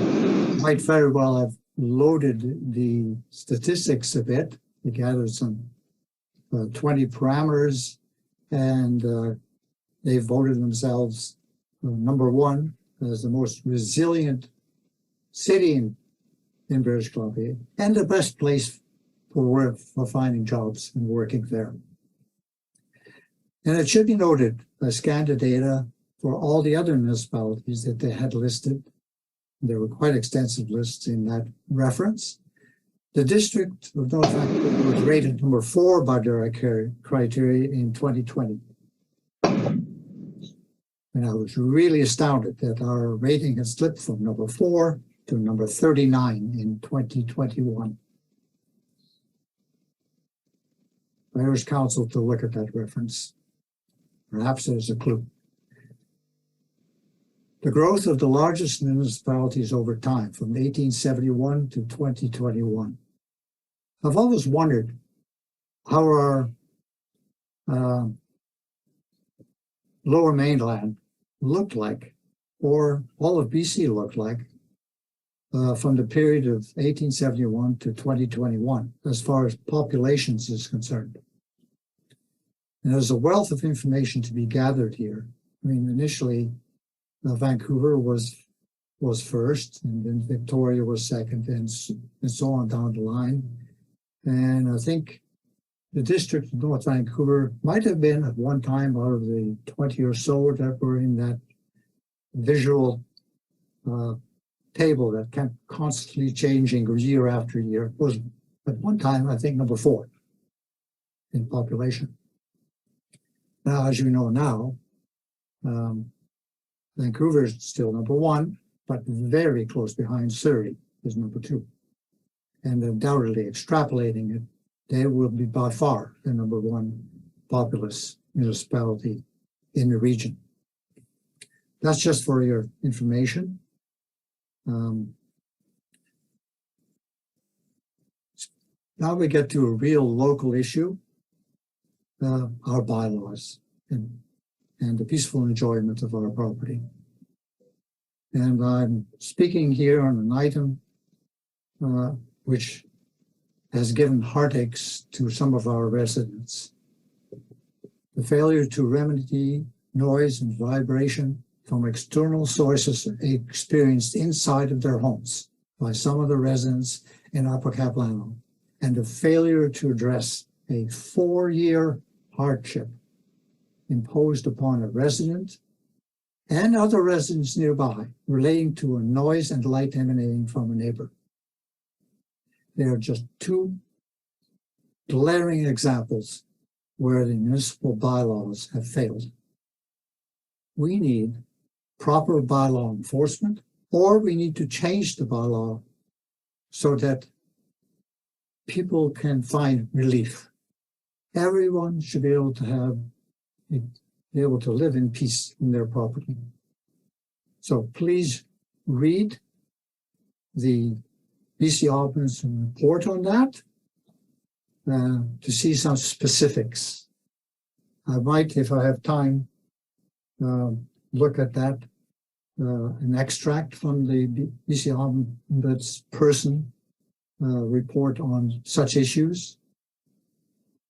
might very well have loaded the statistics a bit. They gathered some 20 parameters, and they voted themselves number one as the most resilient city in British Columbia and the best place for finding jobs and working there. And it should be noted, I scanned the data for all the other municipalities that they had listed. There were quite extensive lists in that reference. The district of North Vancouver was rated number 4 by their criteria in 2020. And I was really astounded that our rating had slipped from number 4 to number 39 in 2021. I urge council to look at that reference. Perhaps there's a clue. The growth of the largest municipalities over time from 1871 to 2021. I've always wondered how our lower mainland looked like, or all of BC looked like, from the period of 1871 to 2021, as far as populations is concerned. And there's a wealth of information to be gathered here. I mean, initially, Vancouver was first, and then Victoria was second, and so on down the line. And I think the district of North Vancouver might have been at one time, out of the 20 or so that were in that visual table that kept constantly changing year after year, was at one time, I think, number 4 in population. Now, as you know now, Vancouver is still number 1, but very close behind Surrey is number 2. And undoubtedly extrapolating it, they will be by far the number 1 populous municipality in the region. That's just for your information. Now we get to a real local issue, our bylaws and the peaceful enjoyment of our property. And I'm speaking here on an item which has given heartaches to some of our residents. The failure to remedy noise and vibration from external sources experienced inside of their homes by some of the residents in Upper Capilano, and the failure to address a 4-year hardship imposed upon a resident and other residents nearby relating to a noise and light emanating from a neighbor. They are just 2 glaring examples where the municipal bylaws have failed. We need proper bylaw enforcement, or we need to change the bylaw so that people can find relief. Everyone should be able to live in peace in their property. So please read the BC Ombudsman report on that to see some specifics. I might, if I have time, look at that, an extract from the BC Ombudsperson report on such issues,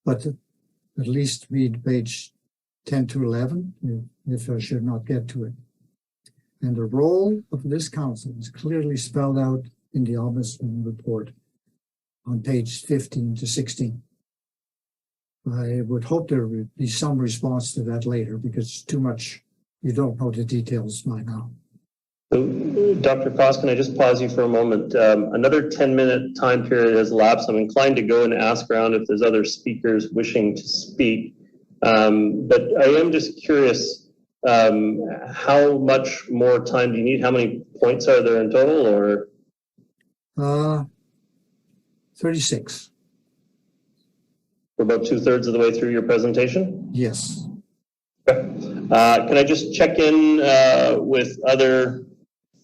but at least read page 10 to 11 if I should not get to it. And the role of this council is clearly spelled out in the Ombudsman report on page 15 to 16. I would hope there would be some response to that later, because it's too much. You don't know the details by now. So, Dr. Koss, can I just pause you for a moment? Another 10-minute time period has elapsed. I'm inclined to go and ask around if there's other speakers wishing to speak. But I am just curious, how much more time do you need? How many points are there in total, or? 36. We're about 2/3 of the way through your presentation? Yes. Okay. Can I just check in with other,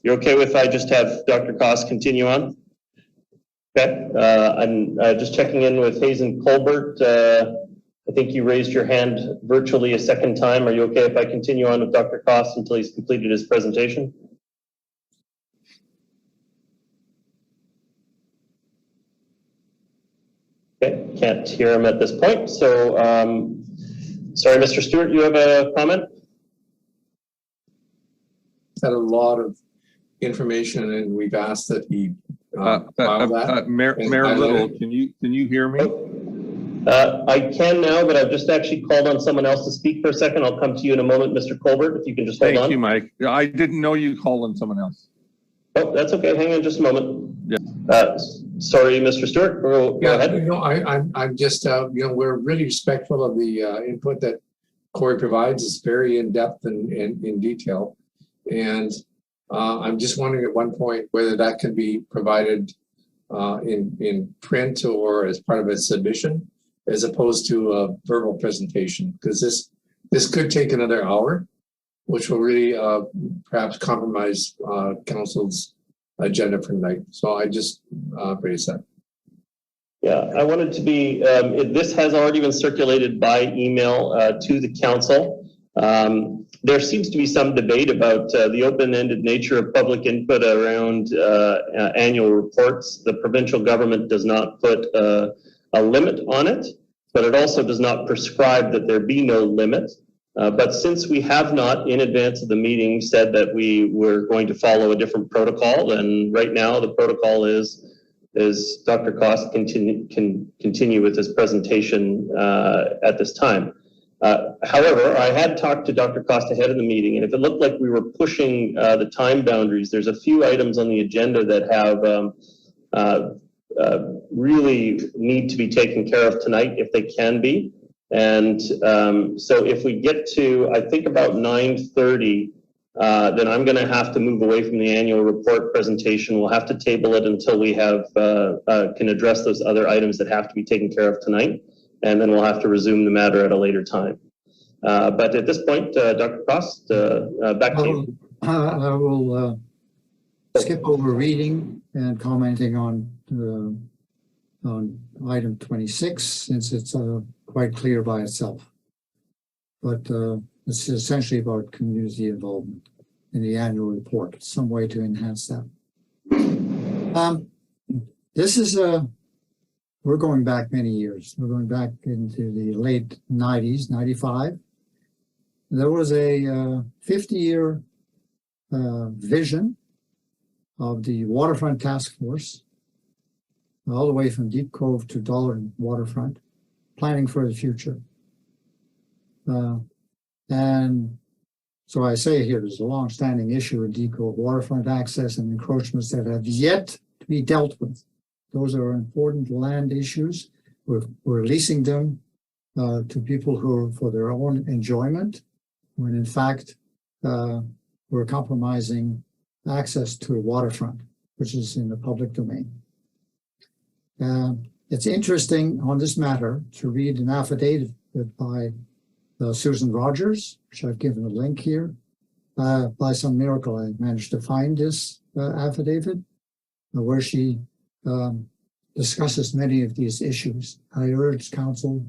you're okay if I just have Dr. Koss continue on? Okay. I'm just checking in with Hazen Colbert. I think you raised your hand virtually a second time. Are you okay if I continue on with Dr. Koss until he's completed his presentation? Okay, can't hear him at this point. So, sorry, Mr. Stewart, you have a comment? Had a lot of information, and we've asked that he file that. Mayor and Mayor highlight Little, it. can you hear me? I can now, but I've just actually called on someone else to speak for a second. I'll come to you in a moment, Mr. Colbert, if you can just hold on. Thank you, Mike. I didn't know you called on someone else. Oh, that's okay. Hang on just a moment. Yeah. Sorry, Mr. Stewart. Go ahead. I'm just, we're really respectful of the input that Corey provides. It's very in-depth and in detail. And I'm just wondering at one point whether that can be provided in print or as part of a submission, as opposed to a verbal presentation, because this could take another hour, which will really perhaps compromise council's agenda for tonight. So I just raise that. Yeah, I wanted to be, this has already been circulated by email to the council. There seems to be some debate about the open-ended nature of public input around annual reports. The provincial government does not put a limit on it, but it also does not prescribe that there be no limit. But since we have not, in advance of the meeting, said that we were going to follow a different protocol, and right now the protocol is Dr. Cost can continue with his presentation at this time. However, I had talked to Dr. Cost ahead of the meeting, and if it looked like we were pushing the time boundaries, there's a few items on the agenda that have really need to be taken care of tonight if they can be. And so if we get to, I think about 9:30, then I'm going to have to move away from the annual report presentation. We'll have to table it until we have can address those other items that have to be taken care of tonight, and then we'll have to resume the matter at a later time. But at this point, Dr. Cost, back to you. I will skip over reading and commenting on item 26, since it's quite clear by itself. But it's essentially about community involvement in the annual report, some way to enhance that. This is we're going back many years. We're going back into the late 90s, 95. There was a 50-year vision of the Waterfront Task Force, all the way from Deep Cove to Dollar Waterfront, planning for the future. And so I say here, there's a long-standing issue in Deep Cove waterfront access and encroachments that have yet to be dealt with. Those are important land issues. We're leasing them to people who are for their own enjoyment, when in fact we're compromising access to a waterfront, which is in the public domain. It's interesting on this matter to read an affidavit by Susan Rogers, which I've given a link here. By some miracle, I managed to find this affidavit where she discusses many of these issues. I urge council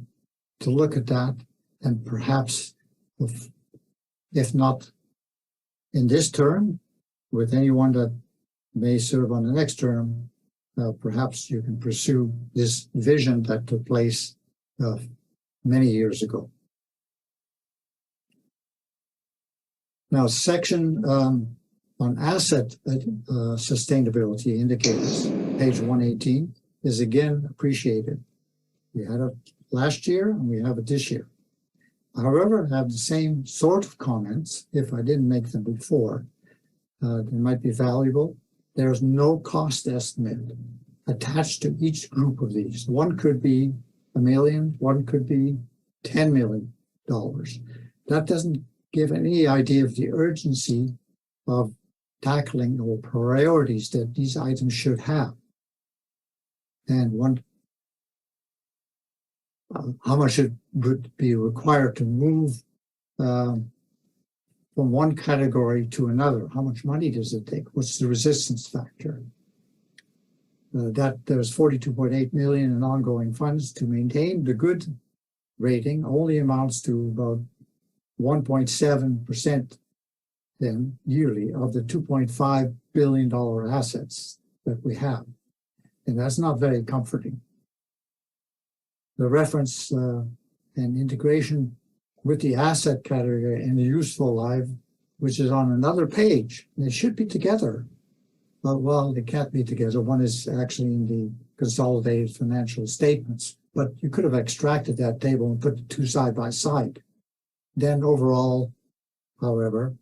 to look at that, and perhaps, if not in this term, with anyone that may serve on the next term, perhaps you can pursue this vision that took place many years ago. Now, section on asset sustainability indicators, page 118, is again appreciated. We had it last year and we have it this year. However, I have the same sort of comments, if I didn't make them before. They might be valuable. There's no cost estimate attached to each group of these. One could be $1 million, one could be $10 million. That doesn't give any idea of the urgency of tackling or priorities that these items should have. And how much it would be required to move from one category to another. How much money does it take? What's the resistance factor? That there's $42.8 million in ongoing funds to maintain the good rating only amounts to about 1.7% then yearly of the $2.5 billion assets that we have. And that's not very comforting. The reference and integration with the asset category and the useful life, which is on another page, they should be together. well, they can't be together. One is actually in the consolidated financial statements, but you could have extracted that table and put the two side by side. Then overall, however,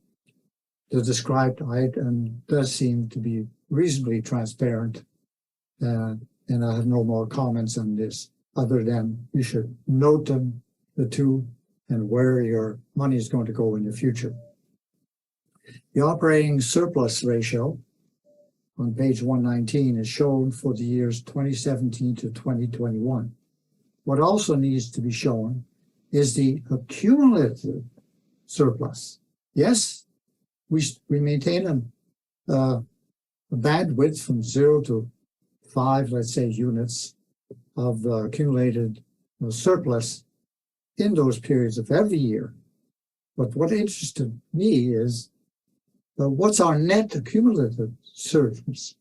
the described item does seem to be reasonably transparent. And I have no more comments on this other than you should note them, the two, and where your money is going to go in the future. The operating surplus ratio on page 119 is shown for the years 2017 to 2021. What also needs to be shown is the accumulative surplus. Yes, we maintain a bandwidth from 0 to 5, let's say, units of accumulated surplus in those periods of every year. But what interested me is what's our net accumulative surplus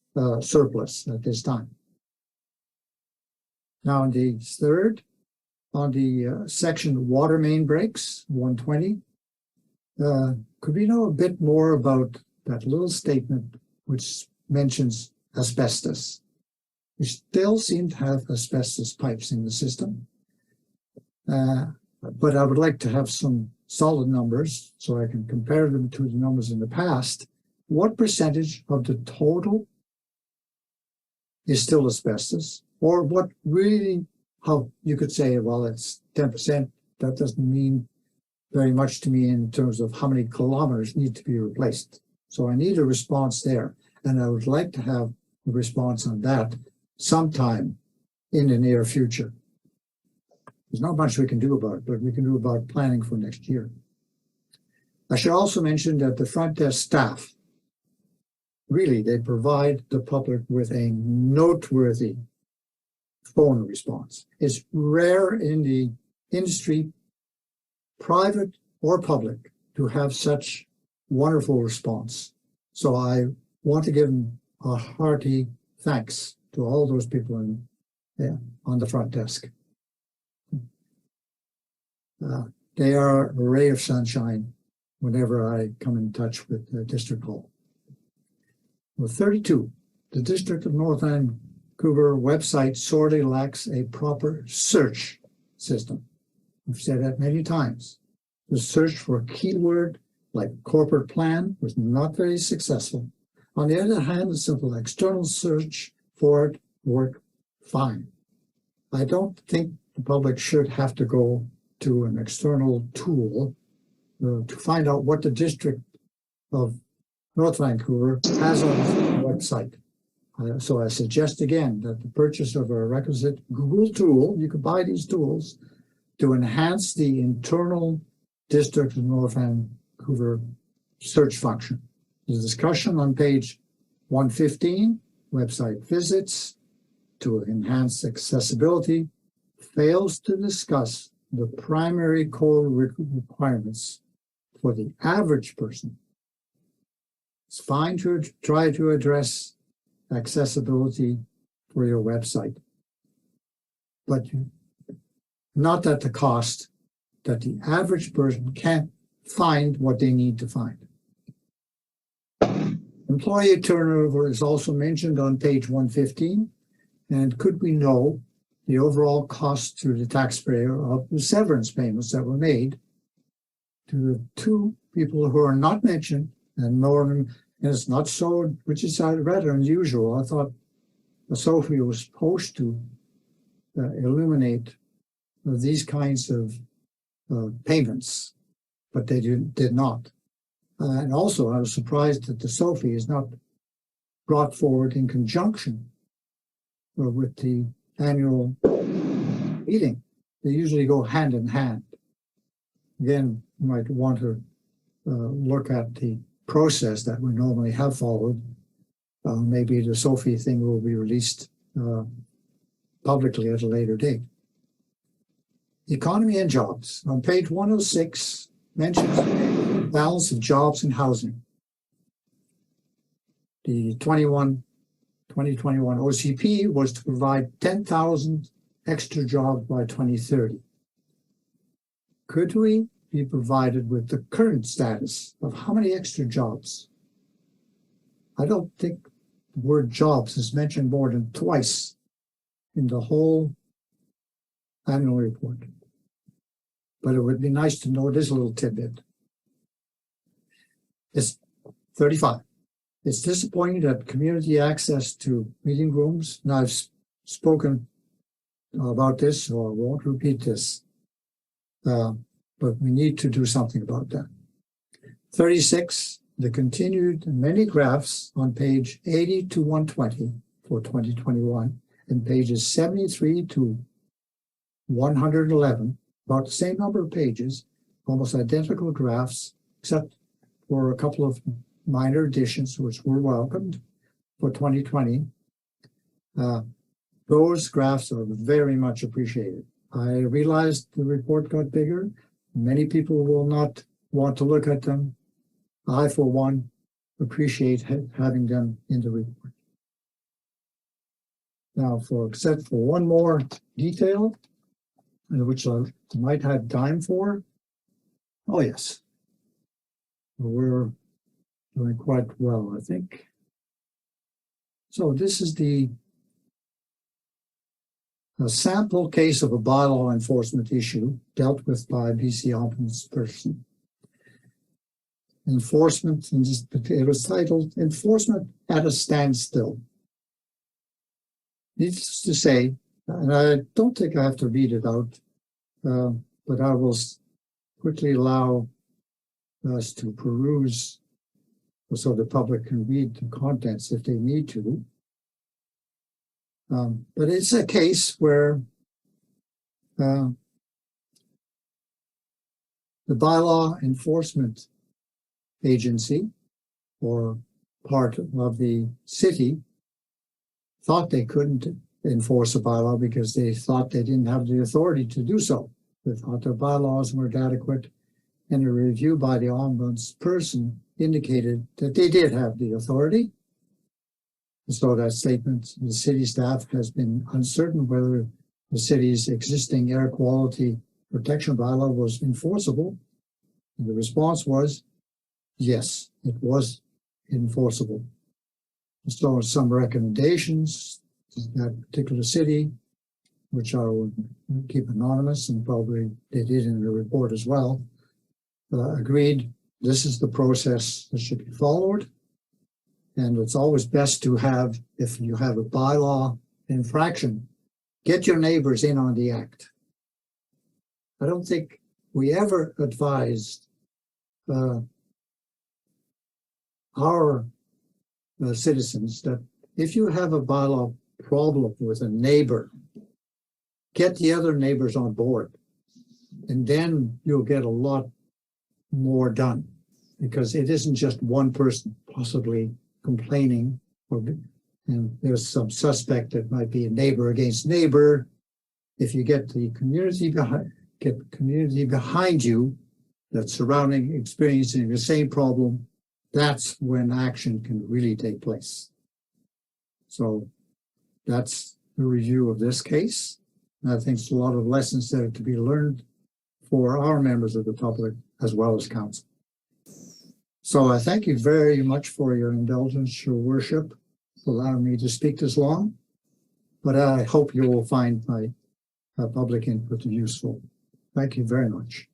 at this time. Now, on the third, on the section water main breaks, 120, could we know a bit more about that little statement which mentions asbestos? We still seem to have asbestos pipes in the system, but I would like to have some solid numbers so I can compare them to the numbers in the past. What percentage of the total is still asbestos? Or what really, how you could say, well, it's 10%. That doesn't mean very much to me in terms of how many kilometers need to be replaced. So I need a response there. And I would like to have a response on that sometime in the near future. There's not much we can do about it, but we can do about planning for next year. I should also mention that the front desk staff, really, they provide the public with a noteworthy phone response. It's rare in the industry, private or public, to have such wonderful response. So I want to give them a hearty thanks to all those people on the front desk. They are a ray of sunshine whenever I come in touch with the district hall. Well, 32, the District of North Vancouver website sorely lacks a proper search system. I've said that many times. The search for a keyword like corporate plan was not very successful. On the other hand, a simple external search for it worked fine. I don't think the public should have to go to an external tool to find out what the District of North Vancouver has on its website. So I suggest again that the purchase of a requisite Google tool, you can buy these tools to enhance the internal District of North Vancouver search function. The discussion on page 115, website visits to enhance accessibility, fails to discuss the primary core requirements for the average person. It's fine to try to address accessibility for your website, but not at the cost that the average person can't find what they need to find. Employee turnover is also mentioned on page 115, and could we know the overall cost to the taxpayer of the severance payments that were made to the two people who are not mentioned, and Norman, and it's not so, which is rather unusual. I thought Sophie was supposed to illuminate these kinds of payments, but they did not. And also, I was surprised that the Sophie is not brought forward in conjunction with the annual meeting. They usually go hand in hand. Again, you might want to look at the process that we normally have followed. Maybe the Sophie thing will be released publicly at a later date. Economy and jobs. On page 106, mentions the balance of jobs and housing. The 2021 OCP was to provide 10,000 extra jobs by 2030. Could we be provided with the current status of how many extra jobs? I don't think the word jobs is mentioned more than twice in the whole annual report. But it would be nice to know this little tidbit. It's 35. It's disappointing that community access to meeting rooms, and I've spoken about this, so I won't repeat this, but we need to do something about that. 36, the continued many graphs on page 80 to 120 for 2021 and pages 73 to 111, about the same number of pages, almost identical graphs, except for a couple of minor additions, which were welcomed for 2020. Those graphs are very much appreciated. I realized the report got bigger. Many people will not want to look at them. I, for one, appreciate having them in the report. Now, except for one more detail, which I might have time for. Oh, yes. We're doing quite well, I think. So this is a sample case of a bylaw enforcement issue dealt with by BC Ombudsperson. Enforcement, and it was titled Enforcement at a Standstill. Needless to say, and I don't think I have to read it out, but I will quickly allow us to peruse so the public can read the contents if they need to. But it's a case where the bylaw enforcement agency or part of the city thought they couldn't enforce a bylaw because they thought they didn't have the authority to do so. They thought their bylaws weren't adequate, and a review by the ombudsperson indicated that they did have the authority. And so that statement, the city staff has been uncertain whether the city's existing air quality protection bylaw was enforceable. And the response was, yes, it was enforceable. So some recommendations to that particular city, which I will keep anonymous, and probably they did in the report as well, agreed this is the process that should be followed. And it's always best to have, if you have a bylaw infraction, get your neighbors in on the act. I don't think we ever advised our citizens that if you have a bylaw problem with a neighbor, get the other neighbors on board, and then you'll get a lot more done, because it isn't just one person possibly complaining, and there's some suspect that might be a neighbor against neighbor. If you get the community behind you that's surrounding experiencing the same problem, that's when action can really take place. So that's the review of this case. And I think there's a lot of lessons that are to be learned for our members of the public as well as council. So I thank you very much for your indulgence, your worship, for allowing me to speak this long. But I hope you will find my public input useful. Thank you very much.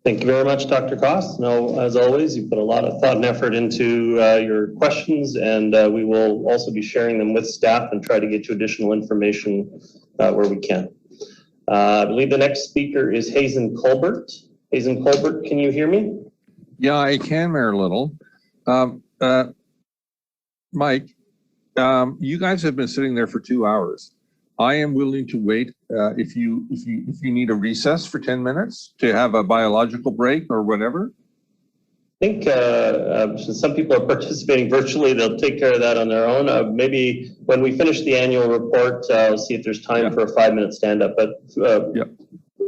Thank you very much, Dr. Koss. No, as always, you put a lot of thought and effort into your questions, and we will also be sharing them with staff and try to get you additional information where we can. I believe the next speaker is Hazen Colbert. Hazen Colbert, can you hear me? Yeah, I can, Mayor Little. Mike, you guys have been sitting there for 2 hours. I am willing to wait if you need a recess for 10 minutes to have a biological break or whatever. I think since some people are participating virtually, they'll take care of that on their own. Maybe when we finish the annual report, I'll see if there's time for a 5-minute stand-up. But yeah.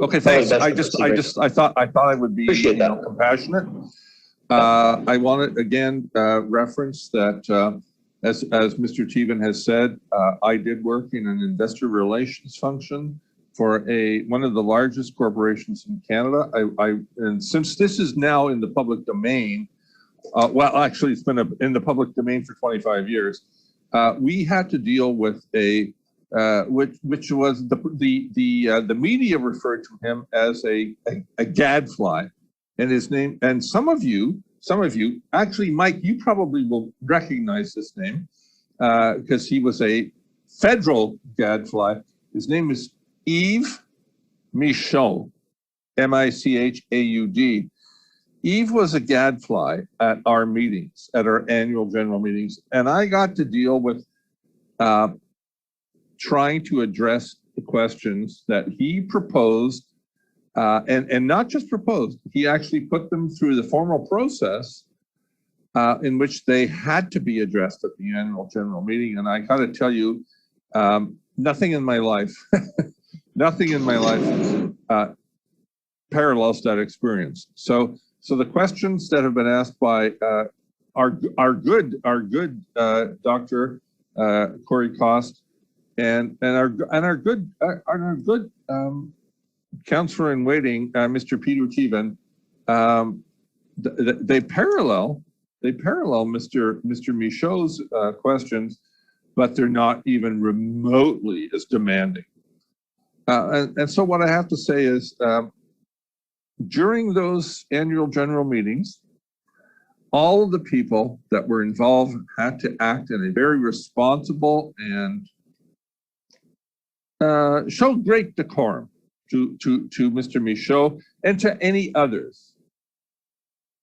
Okay, thanks. I thought I would be compassionate. I want to again reference that as Mr. Teven has said, I did work in an investor relations function for one of the largest corporations in Canada. And since this is now in the public domain, well, actually it's been in the public domain for 25 years. we had to deal with which was the media referred to him as a gadfly, and his name, and some of you, actually, Mike, you probably will recognize this name because he was a federal gadfly. His name is Yves Michaud, Michaud. Yves was a gadfly at our meetings, at our annual general meetings, and I got to deal with trying to address the questions that he proposed, and not just proposed, he actually put them through the formal process in which they had to be addressed at the annual general meeting. And I got to tell you, nothing in my life, parallels that experience. So the questions that have been asked by our good Dr. Corey Cost and our good counselor in waiting, Mr. Peter Teban, they parallel Mr. Michaud's questions, but they're not even remotely as demanding. And so what I have to say is, during those annual general meetings, all of the people that were involved had to act in a very responsible and show great decorum to Mr. Michaud and to any others.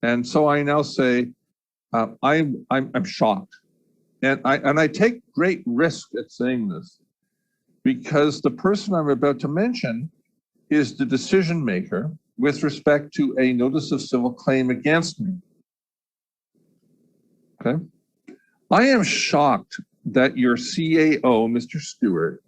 And so I now say, I'm shocked, and I take great risk at saying this, because the person I'm about to mention is the decision maker with respect to a notice of civil claim against me. Okay, I am shocked that your CAO, Mr. Stewart,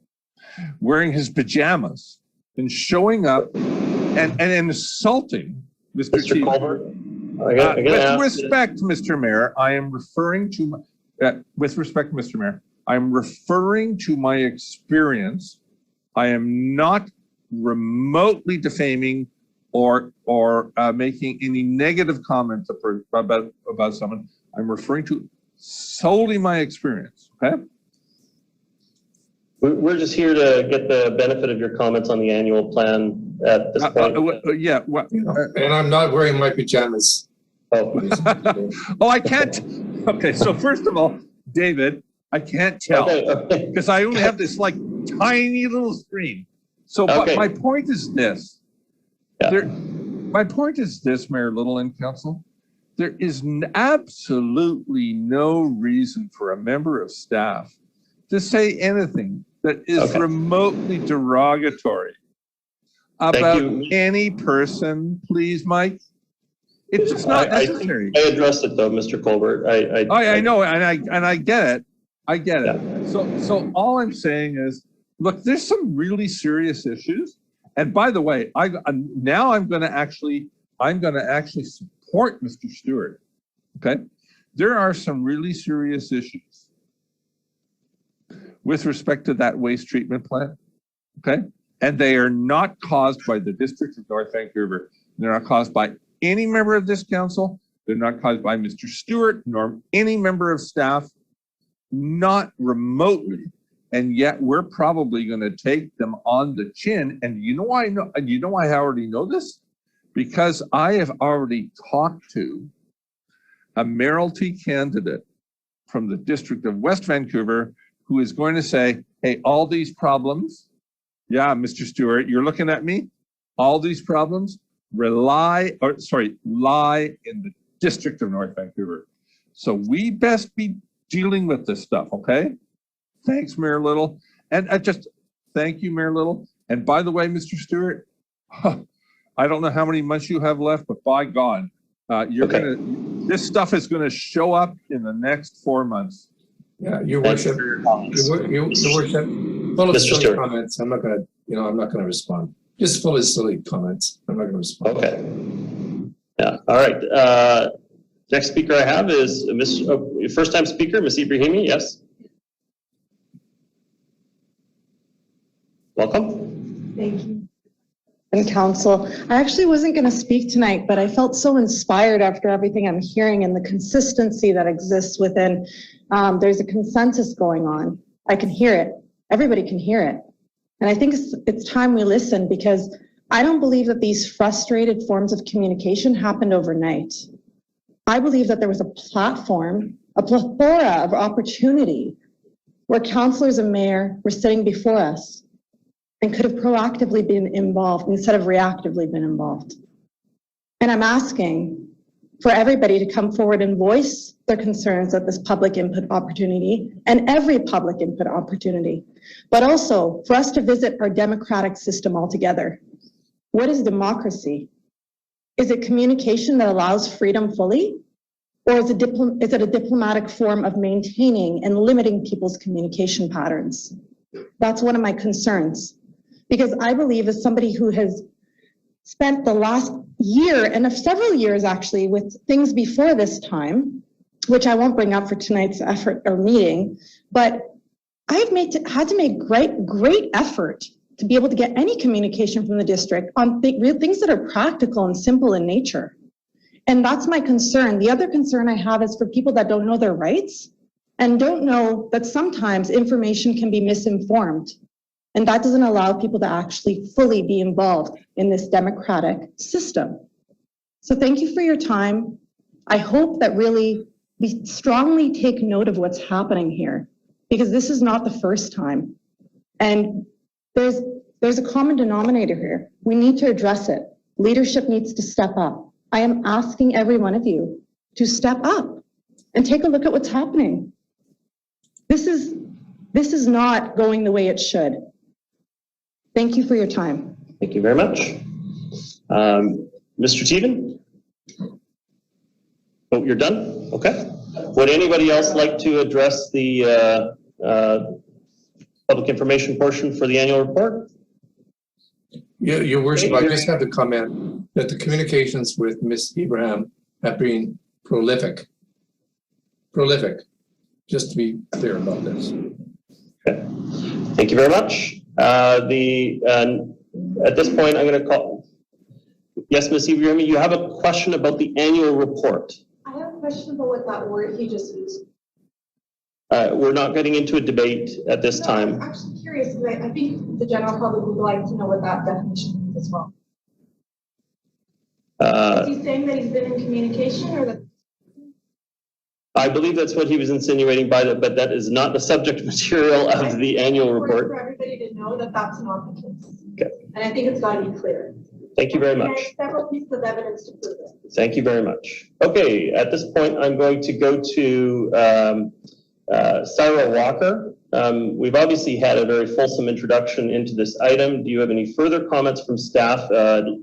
wearing his pajamas and showing up and insulting Mr. Colbert. With respect, Mr. Mayor, I am referring to, with respect, Mr. Mayor, I'm referring to my experience. I am not remotely defaming or making any negative comments about someone. I'm referring to solely my experience, okay? We're just here to get the benefit of your comments on the annual plan at this point. Yeah. And I'm not wearing my pajamas. Oh. Oh, I can't. Okay, so first of all, David, I can't tell because I only have this like tiny little screen. So but my point is this. Yeah. My point is this, Mayor Little and Council. There is absolutely no reason for a member of staff to say anything that is remotely derogatory about any person, please, Mike. It's just not necessary. I addressed it though, Mr. Colbert. I know, and I get it. I get it. So all I'm saying is, look, there's some really serious issues. And by the way, now I'm going to actually support Mr. Stewart. Okay, there are some really serious issues with respect to that waste treatment plant. Okay, and they are not caused by the District of North Vancouver. They're not caused by any member of this council. They're not caused by Mr. Stewart nor any member of staff, not remotely. And yet we're probably going to take them on the chin. And you know why I know, and you know why I already know this? Because I have already talked to a mayoralty candidate from the District of West Vancouver who is going to say, hey, all these problems, yeah, Mr. Stewart, you're looking at me, all these problems lie in the District of North Vancouver. So we best be dealing with this stuff, okay? Thanks, Mayor Little. And thank you, Mayor Little. And by the way, Mr. Stewart, I don't know how many months you have left, but by God, this stuff is gonna show up in the next 4 months. Yeah, Your Worship, Your Worship, full of silly comments. I'm not gonna respond. Just full of silly comments. I'm not gonna respond. Okay. Yeah, all right. Next speaker I have is first time speaker, Ms. Ibrahimi, yes. Welcome. Thank you. and council. I actually wasn't going to speak tonight, but I felt so inspired after everything I'm hearing and the consistency that exists within. There's a consensus going on. I can hear it. Everybody can hear it. And I think it's time we listen, because I don't believe that these frustrated forms of communication happened overnight. I believe that there was a platform, a plethora of opportunity where councillors and mayor were sitting before us and could have proactively been involved instead of reactively been involved. And I'm asking for everybody to come forward and voice their concerns at this public input opportunity and every public input opportunity, but also for us to visit our democratic system altogether. What is democracy? Is it communication that allows freedom fully? Or is it a diplomatic form of maintaining and limiting people's communication patterns? That's one of my concerns. Because I believe, as somebody who has spent the last year and several years actually with things before this time, which I won't bring up for tonight's effort or meeting, but I've had to make great effort to be able to get any communication from the district on things that are practical and simple in nature. And that's my concern. The other concern I have is for people that don't know their rights and don't know that sometimes information can be misinformed. And that doesn't allow people to actually fully be involved in this democratic system. So thank you for your time. I hope that really we strongly take note of what's happening here, because this is not the first time. And there's a common denominator here. We need to address it. Leadership needs to step up. I am asking every one of you to step up and take a look at what's happening. This is not going the way it should. Thank you for your time. Thank you very much. Mr. Teven? Oh, you're done? Okay. Would anybody else like to address the public information portion for the annual report? Yeah, Your Worship, I just have to comment that the communications with Ms. Abraham have been prolific. Prolific, just to be clear about this. Okay. Thank you very much. At this point, I'm going to call. Yes, Ms. Ibrahim, you have a question about the annual report. I have a question about what that word he just used. We're not getting into a debate at this time. I'm actually curious, because I think the general public would like to know what that definition means as well. Is he saying that he's been in communication, or that? I believe that's what he was insinuating by that, but that is not the subject material of the annual report. For everybody to know that that's not the case. Okay. And I think it's got to be clear. Thank you very much. And I have several pieces of evidence to prove it. Thank you very much. Okay, at this point, I'm going to go to Sarah Walker. We've obviously had a very fulsome introduction into this item. Do you have any further comments from staff?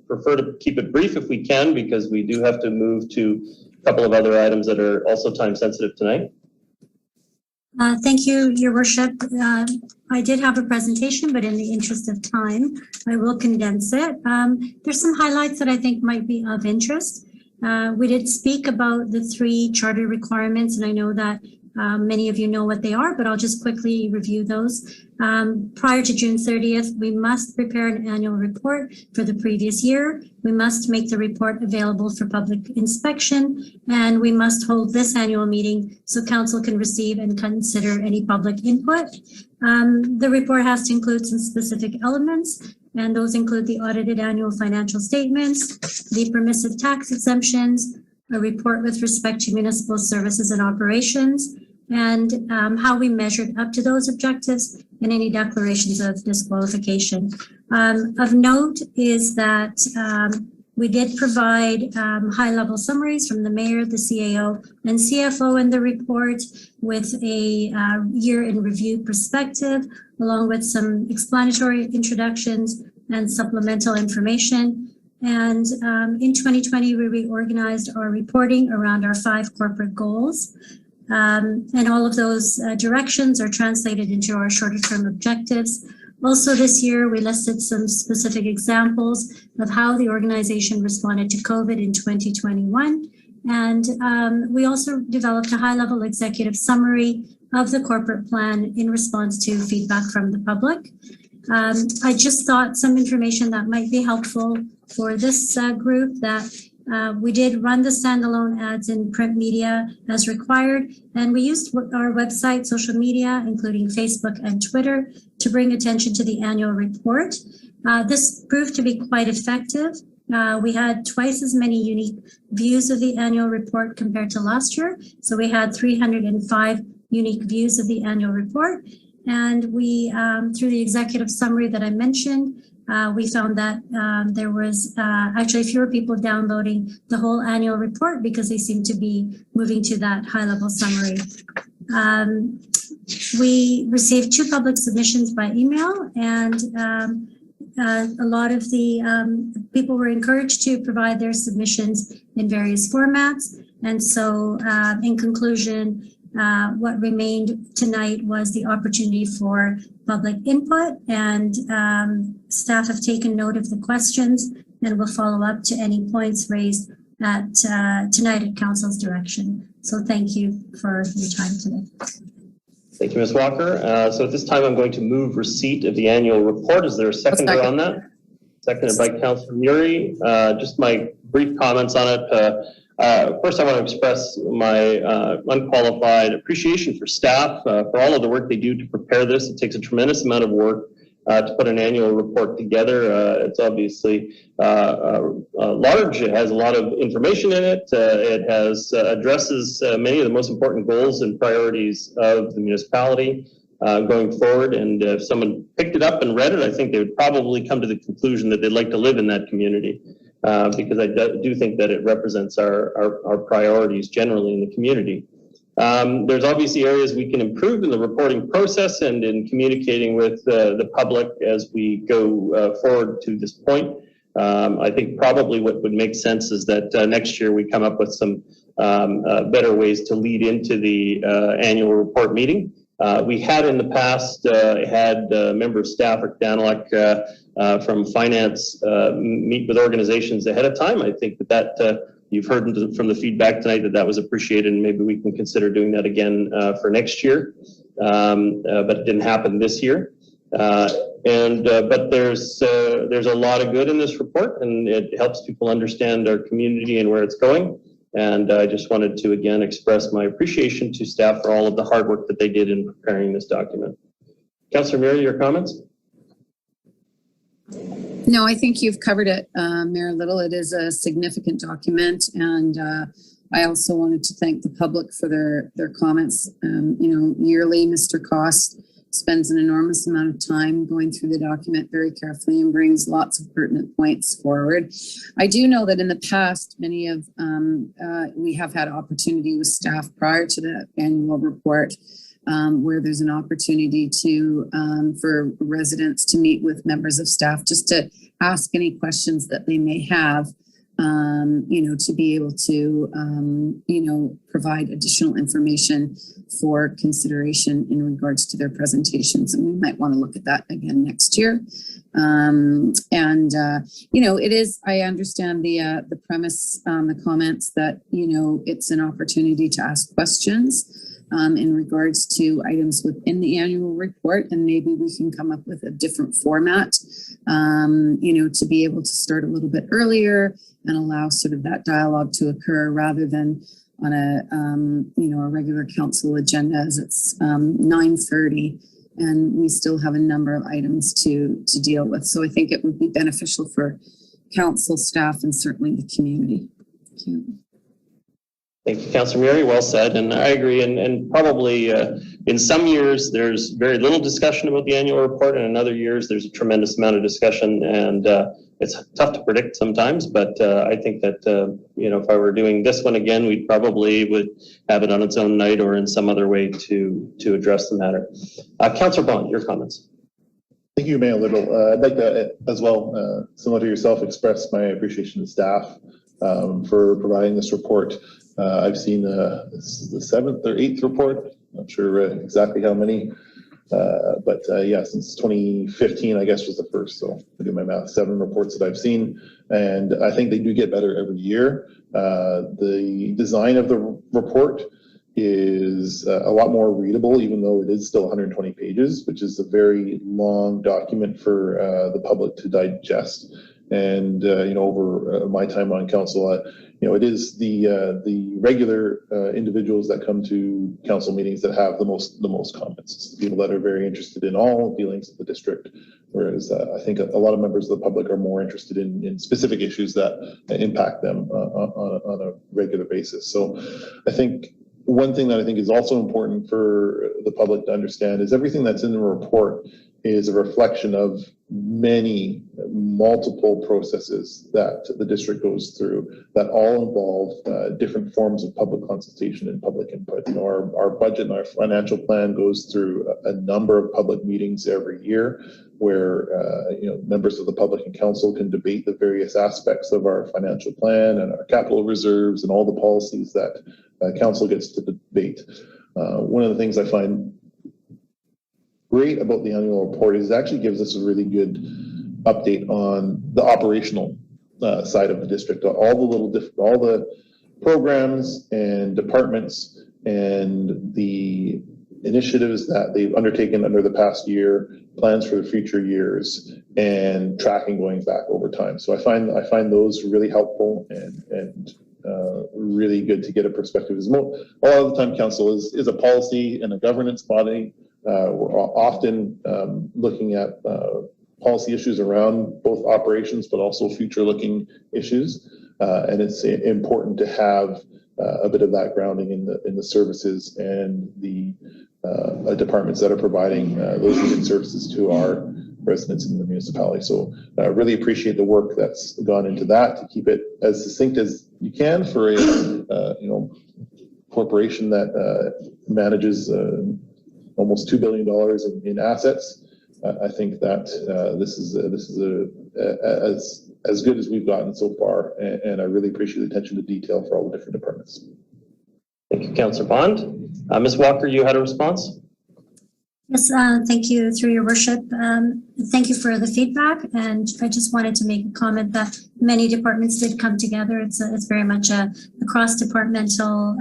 Prefer to keep it brief if we can, because we do have to move to a couple of other items that are also time sensitive tonight. Thank you, Your Worship. I did have a presentation, but in the interest of time, I will condense it. There's some highlights that I think might be of interest. We did speak about the 3 charter requirements, and I know that many of you know what they are, but I'll just quickly review those. Prior to June 30th, we must prepare an annual report for the previous year. We must make the report available for public inspection, and we must hold this annual meeting so council can receive and consider any public input. The report has to include some specific elements, and those include the audited annual financial statements, the permissive tax exemptions, a report with respect to municipal services and operations, and how we measured up to those objectives, and any declarations of disqualification. Of note is that we did provide high-level summaries from the mayor, the CAO, and CFO in the report with a year in review perspective, along with some explanatory introductions and supplemental information. And in 2020, we reorganized our reporting around our 5 corporate goals. And all of those directions are translated into our shorter term objectives. Also this year, we listed some specific examples of how the organization responded to COVID in 2021. And we also developed a high-level executive summary of the corporate plan in response to feedback from the public. I just thought some information that might be helpful for this group that we did run the standalone ads in print media as required, and we used our website, social media, including Facebook and Twitter, to bring attention to the annual report. This proved to be quite effective. We had twice as many unique views of the annual report compared to last year. So we had 305 unique views of the annual report. And we, through the executive summary that I mentioned, we found that there was actually fewer people downloading the whole annual report because they seem to be moving to that high-level summary. We received 2 public submissions by email, and a lot of the people were encouraged to provide their submissions in various formats. And so in conclusion, what remained tonight was the opportunity for public input, and staff have taken note of the questions and will follow up to any points raised at tonight at council's direction. So thank you for your time today. Thank you, Ms. Walker. So at this time, I'm going to move receipt of the annual report. Is there a seconder on that? Seconded by Councillor Muri. Just my brief comments on it. First, I want to express my unqualified appreciation for staff for all of the work they do to prepare this. It takes a tremendous amount of work to put an annual report together. It's obviously large. It has a lot of information in it. It has addresses many of the most important goals and priorities of the municipality going forward. And if someone picked it up and read it, I think they would probably come to the conclusion that they'd like to live in that community. Because I do think that it represents our priorities generally in the community. There's obviously areas we can improve in the reporting process and in communicating with the public as we go forward to this point. I think probably what would make sense is that next year we come up with some better ways to lead into the annual report meeting. We had in the past had member of staff, Rick Daniluk, from finance meet with organizations ahead of time. I think that you've heard from the feedback tonight that was appreciated, and maybe we can consider doing that again for next year. But it didn't happen this year. But there's a lot of good in this report, and it helps people understand our community and where it's going. And I just wanted to again express my appreciation to staff for all of the hard work that they did in preparing this document. Councillor Muri, your comments? No, I think you've covered it, Mayor Little. It is a significant document, and I also wanted to thank the public for their comments. Yearly, Mr. Cost spends an enormous amount of time going through the document very carefully and brings lots of pertinent points forward. I do know that in the past, many of we have had opportunity with staff prior to the annual report where there's an opportunity to for residents to meet with members of staff just to ask any questions that they may have, to be able to, provide additional information for consideration in regards to their presentations. And we might want to look at that again next year. It is, I understand the premise, the comments that, it's an opportunity to ask questions in regards to items within the annual report, and maybe we can come up with a different format, to be able to start a little bit earlier and allow sort of that dialogue to occur rather than on a regular council agenda as it's 9:30 and we still have a number of items to deal with. So I think it would be beneficial for council staff and certainly the community. Thank you. Thank you, Councillor Muri. Well said, and I agree. And probably in some years there's very little discussion about the annual report, and in other years there's a tremendous amount of discussion, and it's tough to predict sometimes. But I think that if I were doing this one again, we probably would have it on its own night or in some other way to address the matter. Councillor Bond, your comments. Thank you, Mayor Little. I'd like to, as well, similar to yourself, express my appreciation to staff for providing this report. I've seen this is the 7th or 8th report. I'm not sure exactly how many, but since 2015, I guess was the first. So I do my math, 7 reports that I've seen, and I think they do get better every year. The design of the report is a lot more readable, even though it is still 120 pages, which is a very long document for the public to digest. And over my time on council, it is the regular individuals that come to council meetings that have the most comments. It's the people that are very interested in all dealings of the district, whereas I think a lot of members of the public are more interested in specific issues that impact them on a regular basis. So I think one thing that I think is also important for the public to understand is everything that's in the report is a reflection of multiple processes that the district goes through that all involve different forms of public consultation and public input. Our budget and our financial plan goes through a number of public meetings every year where members of the public and council can debate the various aspects of our financial plan and our capital reserves and all the policies that council gets to debate. One of the things I find great about the annual report is it actually gives us a really good update on the operational side of the district, all the programs and departments and the initiatives that they've undertaken under the past year, plans for the future years, and tracking going back over time. So I find those really helpful and really good to get a perspective. A lot of the time, council is a policy and a governance body. We're often looking at policy issues around both operations, but also future-looking issues. And it's important to have a bit of that grounding in the services and the departments that are providing those needed services to our residents in the municipality. So I really appreciate the work that's gone into that to keep it as succinct as you can for a corporation that manages almost $2 billion in assets. I think that this is as good as we've gotten so far, and I really appreciate the attention to detail for all the different departments. Thank you, Councillor Bond. Ms. Walker, you had a response? Yes, thank you, through your worship. Thank you for the feedback, and I just wanted to make a comment that many departments did come together. It's very much a cross-departmental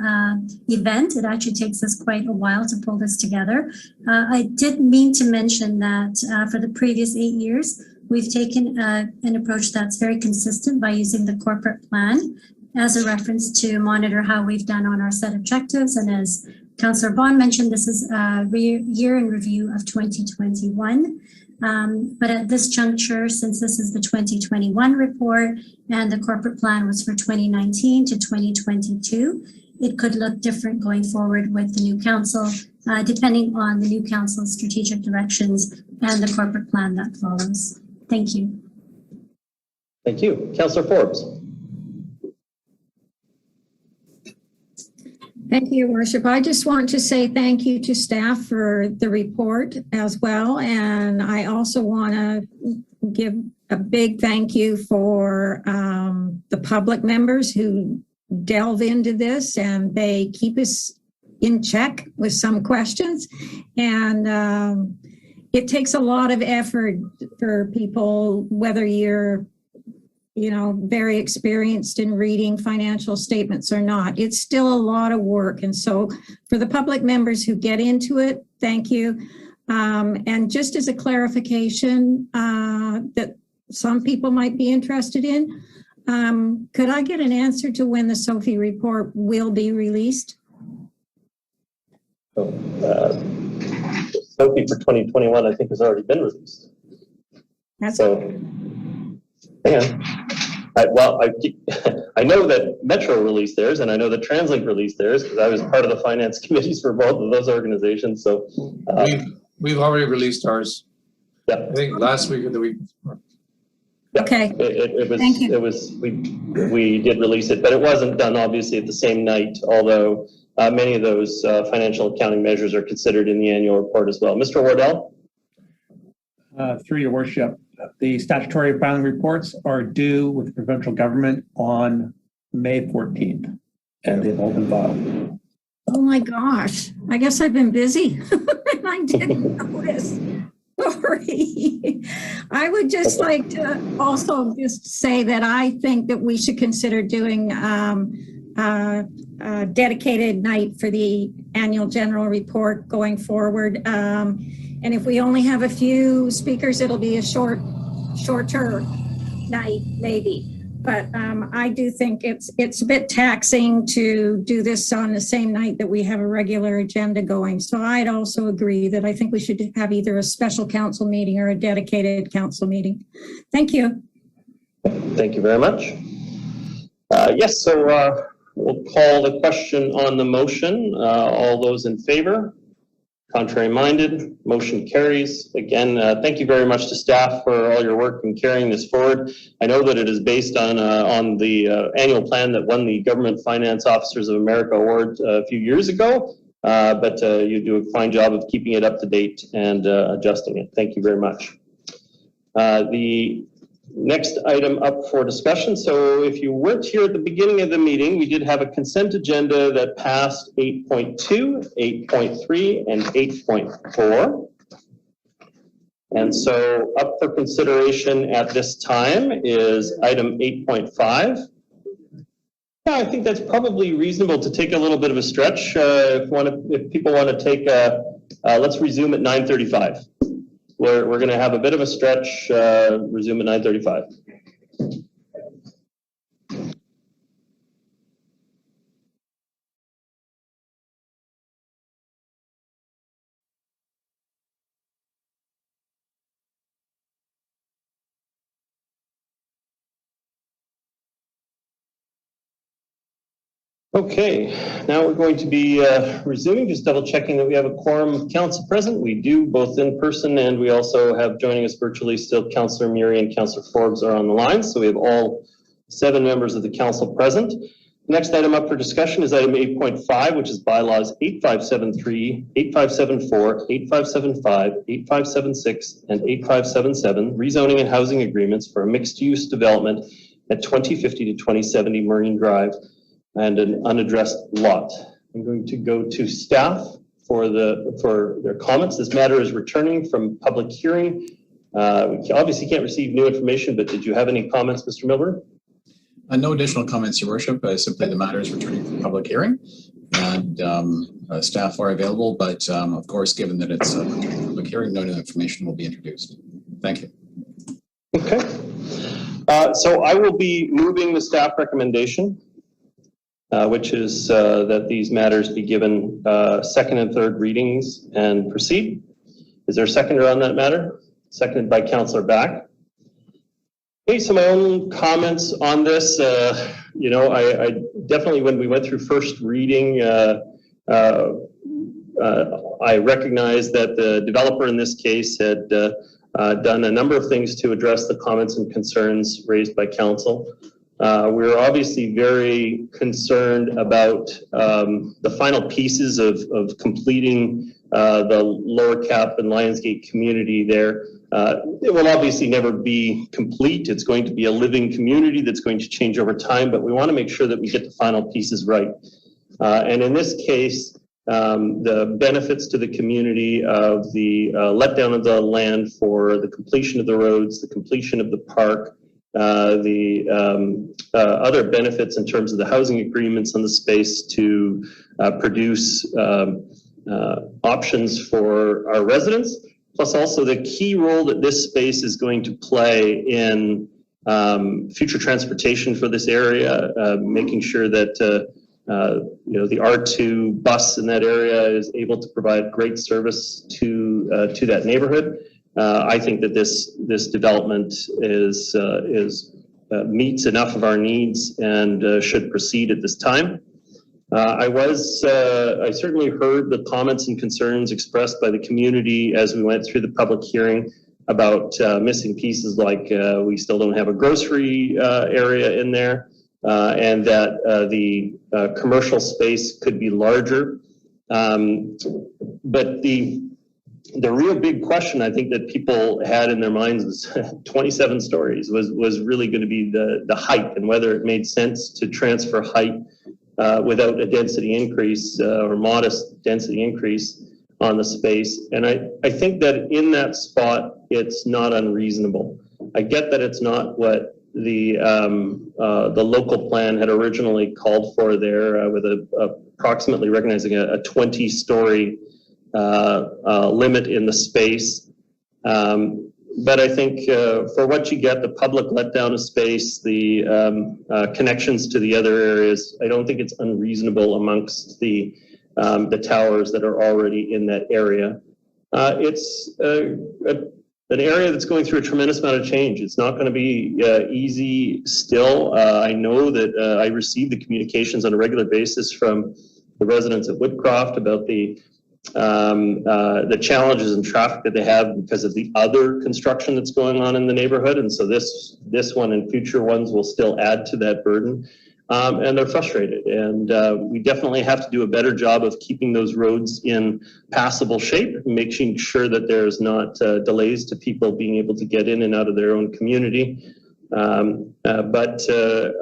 event. It actually takes us quite a while to pull this together. I did mean to mention that for the previous 8 years, we've taken an approach that's very consistent by using the corporate plan as a reference to monitor how we've done on our set objectives. And as Councillor Bond mentioned, this is a year in review of 2021. But at this juncture, since this is the 2021 report and the corporate plan was for 2019 to 2022, it could look different going forward with the new council, depending on the new council's strategic directions and the corporate plan that follows. Thank you. Thank you. Councillor Forbes. Thank you, Your Worship. I just want to say thank you to staff for the report as well. And I also want to give a big thank you for the public members who delve into this and they keep us in check with some questions. And it takes a lot of effort for people, whether you're very experienced in reading financial statements or not. It's still a lot of work. And so for the public members who get into it, thank you. And just as a clarification that some people might be interested in, could I get an answer to when the Sophie report will be released? Sophie for 2021, I think, has already been released. Hang on. I know that Metro released theirs, and I know that TransLink released theirs because I was part of the finance committees for both of those organizations. So we've already released ours. Yeah, I think last week or the week before. Yeah, okay. Thank you. We did release it, but it wasn't done obviously at the same night. Although many of those financial accounting measures are considered in the annual report as well. Mr. Wardell. Through your worship, the statutory filing reports are due with the provincial government on May 14th, and they've all been filed. Oh my gosh, I guess I've been busy and I didn't notice. Sorry. I would just like to also just say that I think that we should consider doing dedicated night for the annual general report going forward. And if we only have a few speakers, it'll be a shorter night, maybe. But I do think it's a bit taxing to do this on the same night that we have a regular agenda going. So I'd also agree that I think we should have either a special council meeting or a dedicated council meeting. Thank you. Thank you very much. Yes, so we'll call the question on the motion. All those in favor? Contrary minded, motion carries. Again, thank you very much to staff for all your work in carrying this forward. I know that it is based on the annual plan that won the Government Finance Officers of America Award a few years ago, but you do a fine job of keeping it up to date and adjusting it. Thank you very much. The next item up for discussion. So if you weren't here at the beginning of the meeting, we did have a consent agenda that passed 8.2, 8.3, and 8.4. And so up for consideration at this time is item 8.5. Yeah, I think that's probably reasonable to take a little bit of a stretch. If people want to take let's resume at 9:35. We're going to have a bit of a stretch, resume at 9:35. Okay, now we're going to be resuming, just double checking that we have a quorum of council present. We do, both in person, and we also have joining us virtually still Councillor Murray and Councillor Forbes are on the line. So we have all 7 members of the council present. The next item up for discussion is item 8.5, which is bylaws 8573, 8574, 8575, 8576, and 8577, rezoning and housing agreements for a mixed-use development at 2050 to 2070 Marine Drive and an unaddressed lot. I'm going to go to staff for their comments. This matter is returning from public hearing. We obviously can't receive new information, but did you have any comments, Mr. Milburn? No additional comments, Your Worship. Simply the matter is returning from public hearing, and staff are available. But of course, given that it's a public hearing, no new information will be introduced. Thank you. Okay. So I will be moving the staff recommendation, which is that these matters be given second and third readings and proceed. Is there a seconder on that matter? Seconded by Councillor Back. Okay, so my own comments on this, you know, I definitely, when we went through first reading, I recognized that the developer in this case had done a number of things to address the comments and concerns raised by council. We're obviously very concerned about the final pieces of completing the Lower Cap and Lionsgate community there. It will obviously never be complete. It's going to be a living community that's going to change over time, but we want to make sure that we get the final pieces right. And in this case, the benefits to the community of the letdown of the land for the completion of the roads, the completion of the park, the other benefits in terms of the housing agreements on the space to produce options for our residents, plus also the key role that this space is going to play in future transportation for this area, making sure that you know, the R2 bus in that area is able to provide great service to that neighborhood. I think that this development meets enough of our needs and should proceed at this time. I certainly heard the comments and concerns expressed by the community as we went through the public hearing about missing pieces like we still don't have a grocery area in there, and that the commercial space could be larger. But the real big question I think that people had in their minds was 27 stories was really going to be the height and whether it made sense to transfer height without a density increase or modest density increase on the space. And I think that in that spot, it's not unreasonable. I get that it's not what the local plan had originally called for there with approximately recognizing a 20-story limit in the space. But I think for what you get, the public letdown of space, the connections to the other areas, I don't think it's unreasonable amongst the towers that are already in that area. It's an area that's going through a tremendous amount of change. It's not going to be easy still. I know that I receive the communications on a regular basis from the residents at Woodcroft about the challenges and traffic that they have because of the other construction that's going on in the neighborhood. And so this one and future ones will still add to that burden. And they're frustrated. And we definitely have to do a better job of keeping those roads in passable shape, making sure that there's not delays to people being able to get in and out of their own community. But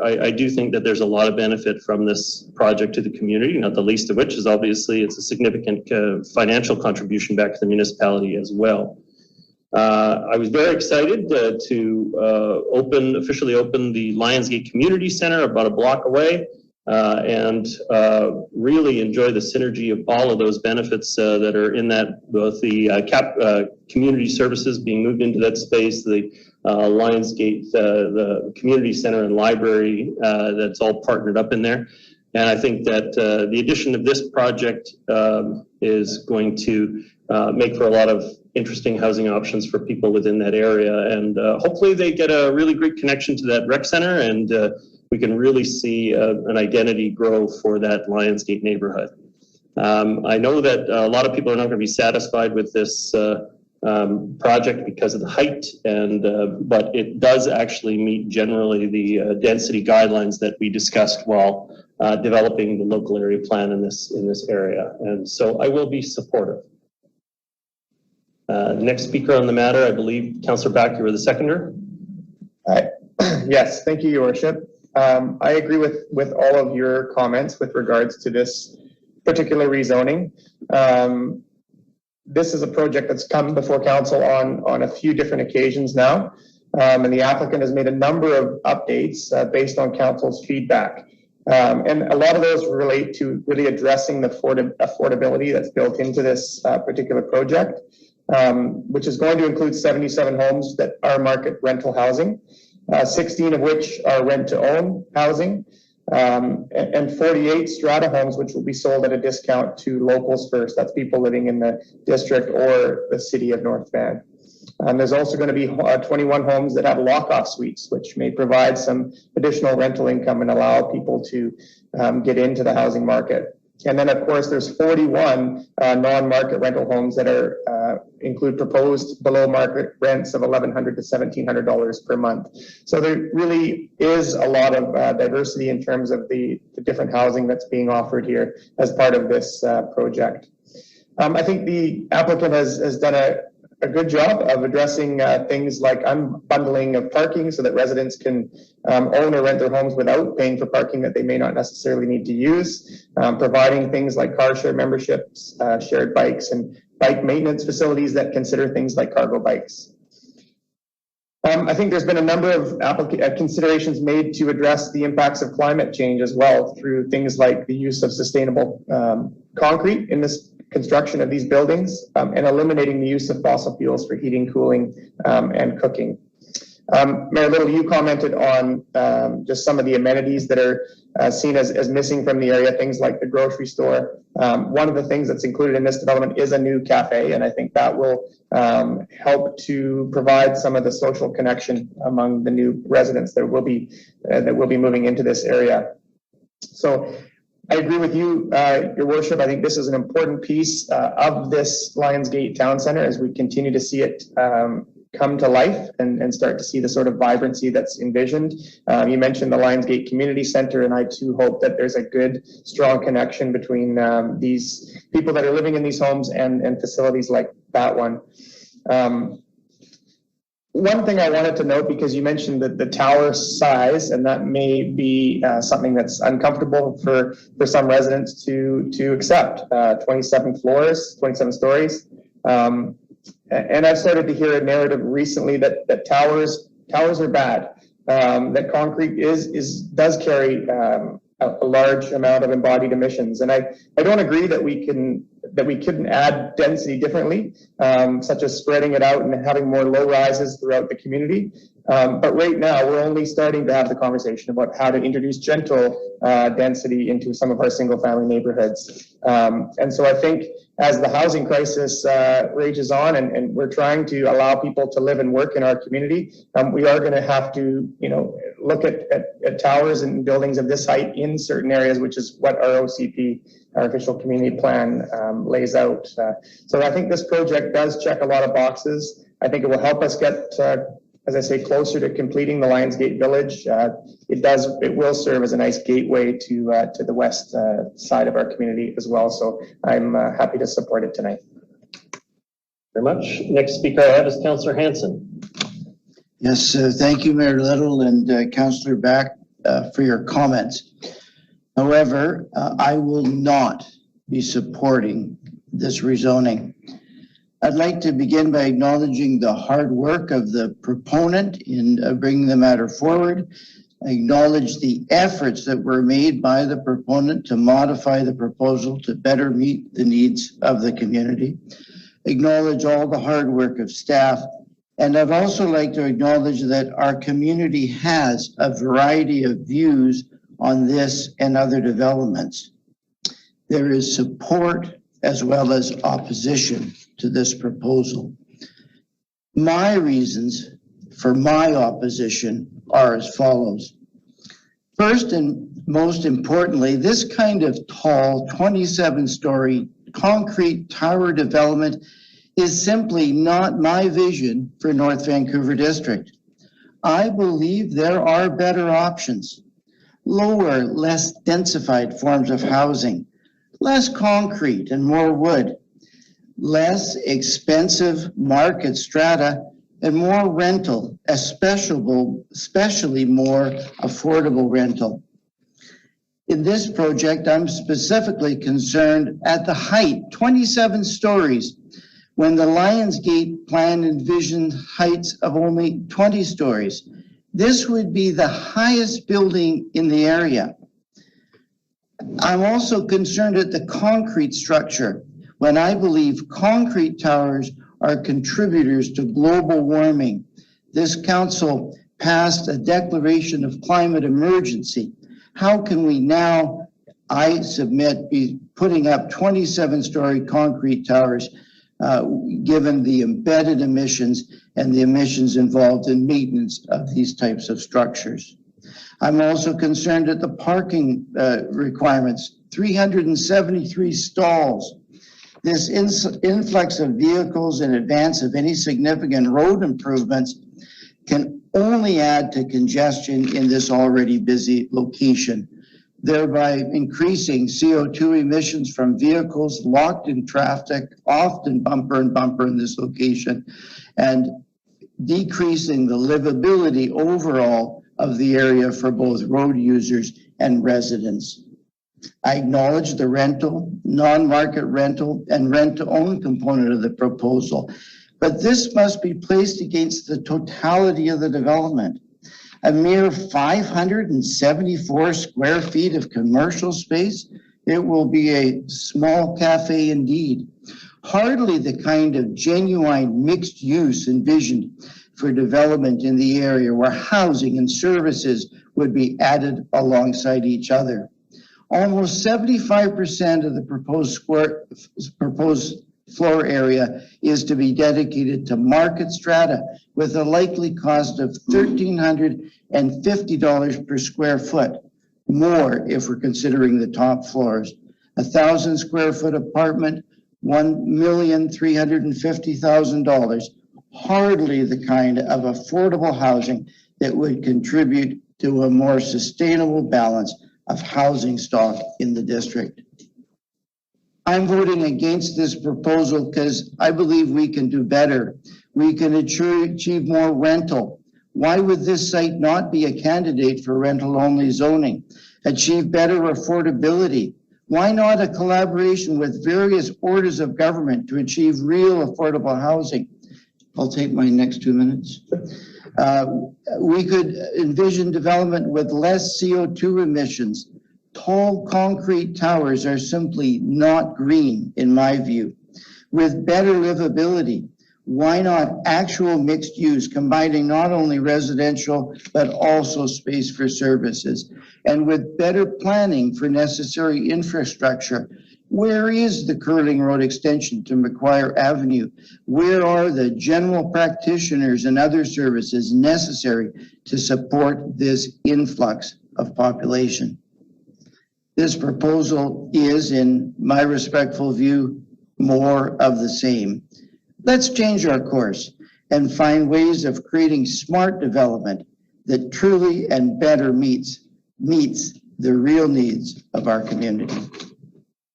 I do think that there's a lot of benefit from this project to the community, not the least of which is obviously it's a significant financial contribution back to the municipality as well. I was very excited to officially open the Lionsgate Community Center about a block away and really enjoy the synergy of all of those benefits that are in that, both the community services being moved into that space, the Lionsgate, the community center and library that's all partnered up in there. And I think that the addition of this project is going to make for a lot of interesting housing options for people within that area. And hopefully they get a really great connection to that rec center and we can really see an identity grow for that Lionsgate neighborhood. I know that a lot of people are not going to be satisfied with this project because of the height, but it does actually meet generally the density guidelines that we discussed while developing the local area plan in this area. And so I will be supportive. Next speaker on the matter, I believe, Councillor Back, you were the seconder. Yes, thank you, Your Worship. I agree with all of your comments with regards to this particular rezoning. This is a project that's come before council on a few different occasions now, and the applicant has made a number of updates based on council's feedback. And a lot of those relate to really addressing the affordability that's built into this particular project, which is going to include 77 homes that are market rental housing, 16 of which are rent-to-own housing, and 48 strata homes, which will be sold at a discount to locals first. That's people living in the district or the city of North Van. There's also going to be 21 homes that have lock-off suites, which may provide some additional rental income and allow people to get into the housing market. And then, of course, there's 41 non-market rental homes that include proposed below-market rents of $1,100 to $1,700 per month. So there really is a lot of diversity in terms of the different housing that's being offered here as part of this project. I think the applicant has done a good job of addressing things like unbundling of parking so that residents can own or rent their homes without paying for parking that they may not necessarily need to use, providing things like car share memberships, shared bikes, and bike maintenance facilities that consider things like cargo bikes. I think there's been a number of considerations made to address the impacts of climate change as well through things like the use of sustainable concrete in this construction of these buildings and eliminating the use of fossil fuels for heating, cooling, and cooking. Mayor Little, you commented on just some of the amenities that are seen as missing from the area, things like the grocery store. One of the things that's included in this development is a new cafe, and I think that will help to provide some of the social connection among the new residents that will be moving into this area. So I agree with you, Your Worship. I think this is an important piece of this Lionsgate Town Center as we continue to see it come to life and start to see the sort of vibrancy that's envisioned. You mentioned the Lionsgate Community Center, and I too hope that there's a good, strong connection between these people that are living in these homes and facilities like that one. One thing I wanted to note, because you mentioned that the tower size, and that may be something that's uncomfortable for some residents to accept, 27 floors, 27 stories. And I've started to hear a narrative recently that towers are bad. that concrete does carry a large amount of embodied emissions. And I don't agree that we couldn't add density differently, such as spreading it out and having more low rises throughout the community. But right now, we're only starting to have the conversation about how to introduce gentle density into some of our single family neighborhoods. And so I think as the housing crisis rages on and we're trying to allow people to live and work in our community, we are going to have to, look at towers and buildings of this height in certain areas, which is what our OCP, our official community plan, lays out. So I think this project does check a lot of boxes. I think it will help us get, as I say, closer to completing the Lionsgate Village. It will serve as a nice gateway to the west side of our community as well. So I'm happy to support it tonight. Very much. Next speaker I have is Councillor Hanson. Yes, thank you, Mayor Little and Councillor Back for your comments. However, I will not be supporting this rezoning. I'd like to begin by acknowledging the hard work of the proponent in bringing the matter forward. I acknowledge the efforts that were made by the proponent to modify the proposal to better meet the needs of the community. Acknowledge all the hard work of staff. And I'd also like to acknowledge that our community has a variety of views on this and other developments. There is support as well as opposition to this proposal. My reasons for my opposition are as follows. First and most importantly, this kind of tall 27-story concrete tower development is simply not my vision for North Vancouver District. I believe there are better options. Lower, less densified forms of housing, less concrete and more wood, less expensive market strata, and more rental, especially more affordable rental. In this project, I'm specifically concerned at the height, 27 stories, when the Lionsgate plan envisioned heights of only 20 stories. This would be the highest building in the area. I'm also concerned at the concrete structure, when I believe concrete towers are contributors to global warming. This council passed a declaration of climate emergency. How can we now, I submit, be putting up 27-story concrete towers given the embedded emissions and the emissions involved in maintenance of these types of structures? I'm also concerned at the parking requirements, 373 stalls. This influx of vehicles in advance of any significant road improvements can only add to congestion in this already busy location, thereby increasing CO2 emissions from vehicles locked in traffic, often bumper and bumper in this location, and decreasing the livability overall of the area for both road users and residents. I acknowledge the rental, non-market rental, and rent-to-own component of the proposal, but this must be placed against the totality of the development. A mere 574 square feet of commercial space, it will be a small cafe indeed. Hardly the kind of genuine mixed use envisioned for development in the area where housing and services would be added alongside each other. Almost 75% of the proposed floor area is to be dedicated to market strata with a likely cost of $1,350 per square foot, more if we're considering the top floors. 1,000 square foot apartment, $1,350,000, hardly the kind of affordable housing that would contribute to a more sustainable balance of housing stock in the district. I'm voting against this proposal because I believe we can do better. We can achieve more rental. Why would this site not be a candidate for rental-only zoning? Achieve better affordability. Why not a collaboration with various orders of government to achieve real affordable housing? I'll take my next 2 minutes. We could envision development with less CO2 emissions. Tall concrete towers are simply not green, in my view. With better livability, why not actual mixed use, combining not only residential, but also space for services? And with better planning for necessary infrastructure, where is the Curling Road extension to Macquarie Avenue? Where are the general practitioners and other services necessary to support this influx of population? This proposal is, in my respectful view, more of the same. Let's change our course and find ways of creating smart development that truly and better meets the real needs of our community.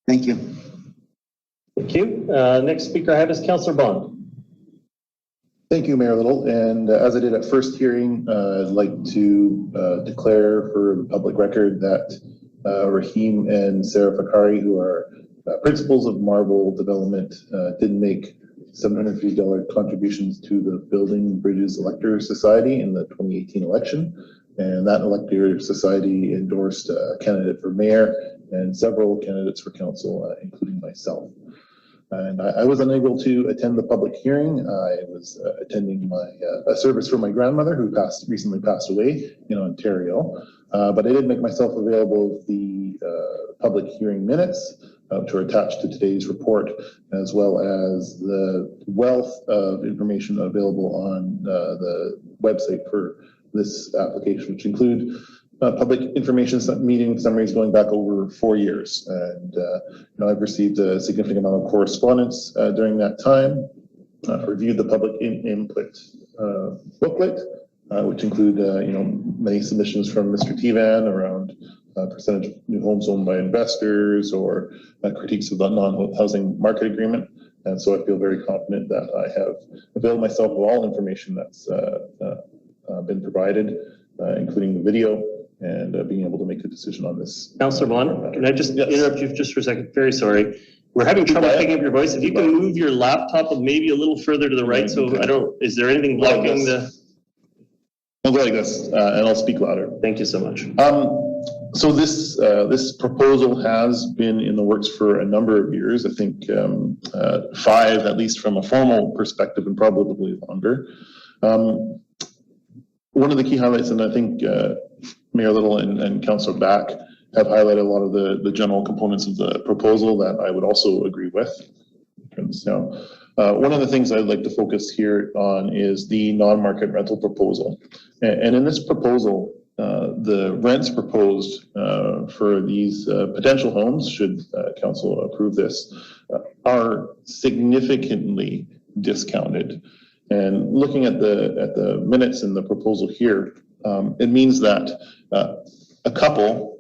Thank you. Thank you. Next speaker I have is Councillor Bond. Thank you, Mayor Little. And as I did at first hearing, I'd like to declare for the public record that Rahim and Sarah Fakari, who are principals of Marble Development, did make $750 contributions to the Building Bridges Elector Society in the 2018 election. And that elector society endorsed a candidate for mayor and several candidates for council, including myself. And I was unable to attend the public hearing. I was attending a service for my grandmother, who recently passed away in Ontario. But I did make myself available the public hearing minutes, which are attached to today's report, as well as the wealth of information available on the website for this application, which include public information meeting summaries going back over 4 years. And I've received a significant amount of correspondence during that time, reviewed the public input booklet, which include many submissions from Mr. Tivan around percentage of new homes owned by investors, or critiques of the non-housing market agreement. And so I feel very confident that I have availed myself of all information that's been provided, including the video, and being able to make a decision on this. Councillor Bond, can I just interrupt you just for a second? Very sorry. We're having trouble picking up your voice. If you can move your laptop maybe a little further to the right, so is there anything blocking the? I'll go like this, and I'll speak louder. Thank you so much. So this proposal has been in the works for a number of years. I think 5, at least from a formal perspective, and probably longer. One of the key highlights, and I think Mayor Little and Councillor Back have highlighted a lot of the general components of the proposal that I would also agree with. Now, one of the things I'd like to focus here on is the non-market rental proposal. And in this proposal, the rents proposed for these potential homes, should council approve this, are significantly discounted. And looking at the minutes in the proposal here, it means that a couple,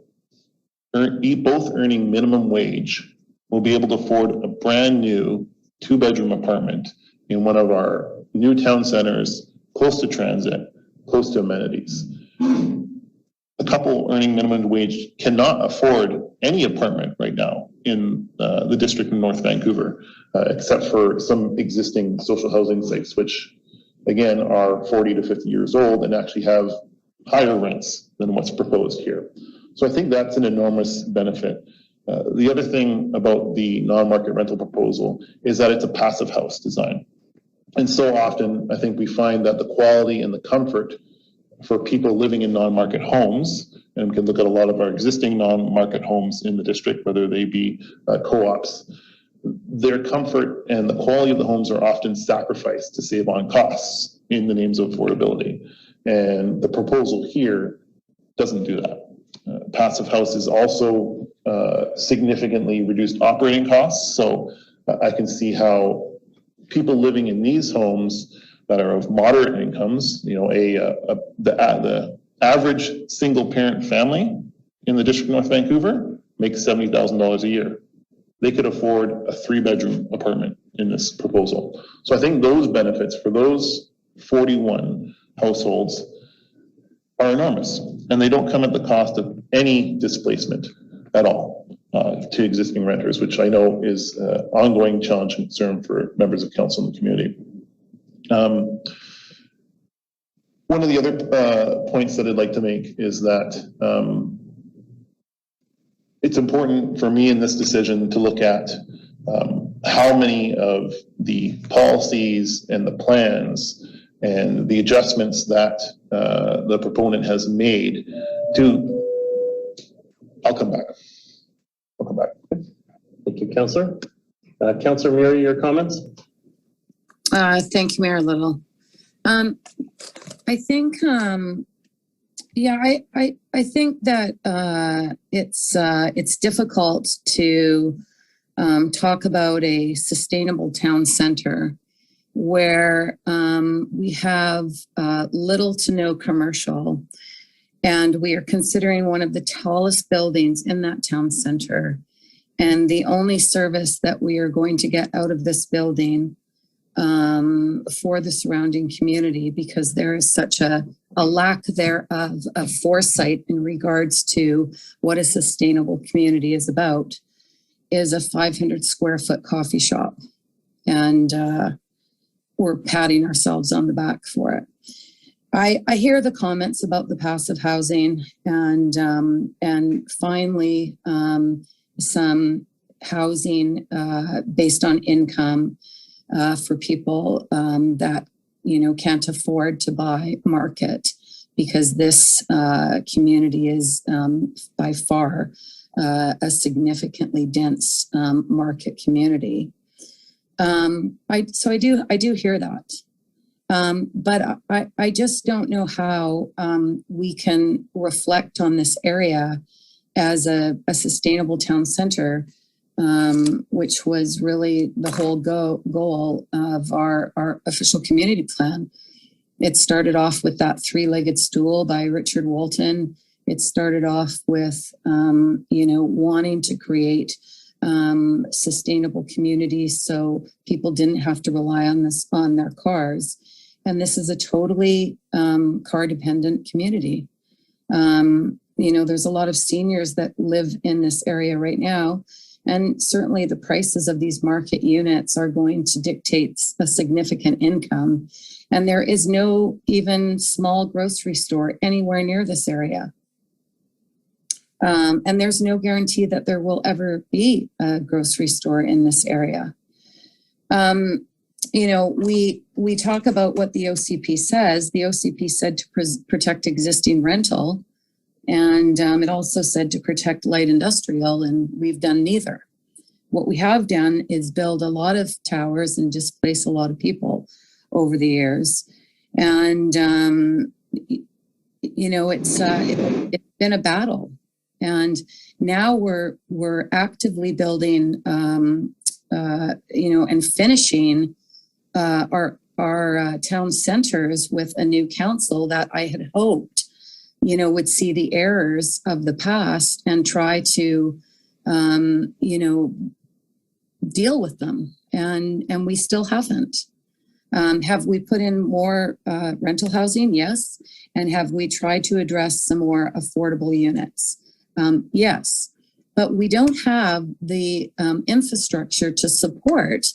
both earning minimum wage, will be able to afford a brand new 2-bedroom apartment in one of our new town centers, close to transit, close to amenities. A couple earning minimum wage cannot afford any apartment right now in the district in North Vancouver, except for some existing social housing sites, which again are 40 to 50 years old and actually have higher rents than what's proposed here. So I think that's an enormous benefit. The other thing about the non-market rental proposal is that it's a passive house design. And so often I think we find that the quality and the comfort for people living in non-market homes, and we can look at a lot of our existing non-market homes in the district, whether they be co-ops, their comfort and the quality of the homes are often sacrificed to save on costs in the names of affordability. And the proposal here doesn't do that. Passive houses also significantly reduced operating costs. So I can see how people living in these homes that are of moderate incomes, the average single parent family in the district of North Vancouver makes $70,000 a year. They could afford a 3-bedroom apartment in this proposal. So I think those benefits for those 41 households are enormous, and they don't come at the cost of any displacement at all to existing renters, which I know is an ongoing challenge and concern for members of council and the community. One of the other points that I'd like to make is that it's important for me in this decision to look at how many of the policies and the plans and the adjustments that the proponent has made to. I'll come back. Thank you, Councillor. Councillor Murray, your comments? Thank you, Mayor Little. I think, I think that it's difficult to talk about a sustainable town center where we have little to no commercial, and we are considering one of the tallest buildings in that town center. And the only service that we are going to get out of this building for the surrounding community, because there is such a lack thereof of foresight in regards to what a sustainable community is about, is a 500 square foot coffee shop. And we're patting ourselves on the back for it. I hear the comments about the passive housing and finally some housing based on income for people that, you know, can't afford to buy market, because this community is by far a significantly dense market community. So I do hear that. But I just don't know how we can reflect on this area as a sustainable town center, which was really the whole goal of our official community plan. It started off with that three-legged stool by Richard Walton. It started off with, wanting to create sustainable communities so people didn't have to rely on their cars. And this is a totally car-dependent community. There's a lot of seniors that live in this area right now. And certainly the prices of these market units are going to dictate a significant income. And there is no even small grocery store anywhere near this area. And there's no guarantee that there will ever be a grocery store in this area. We talk about what the OCP says. The OCP said to protect existing rental, and it also said to protect light industrial, and we've done neither. What we have done is build a lot of towers and displace a lot of people over the years. And, it's been a battle. And now we're actively building, and finishing our town centers with a new council that I had hoped, would see the errors of the past and try to, deal with them. And we still haven't. Have we put in more rental housing? Yes. And have we tried to address some more affordable units? Yes. But we don't have the infrastructure to support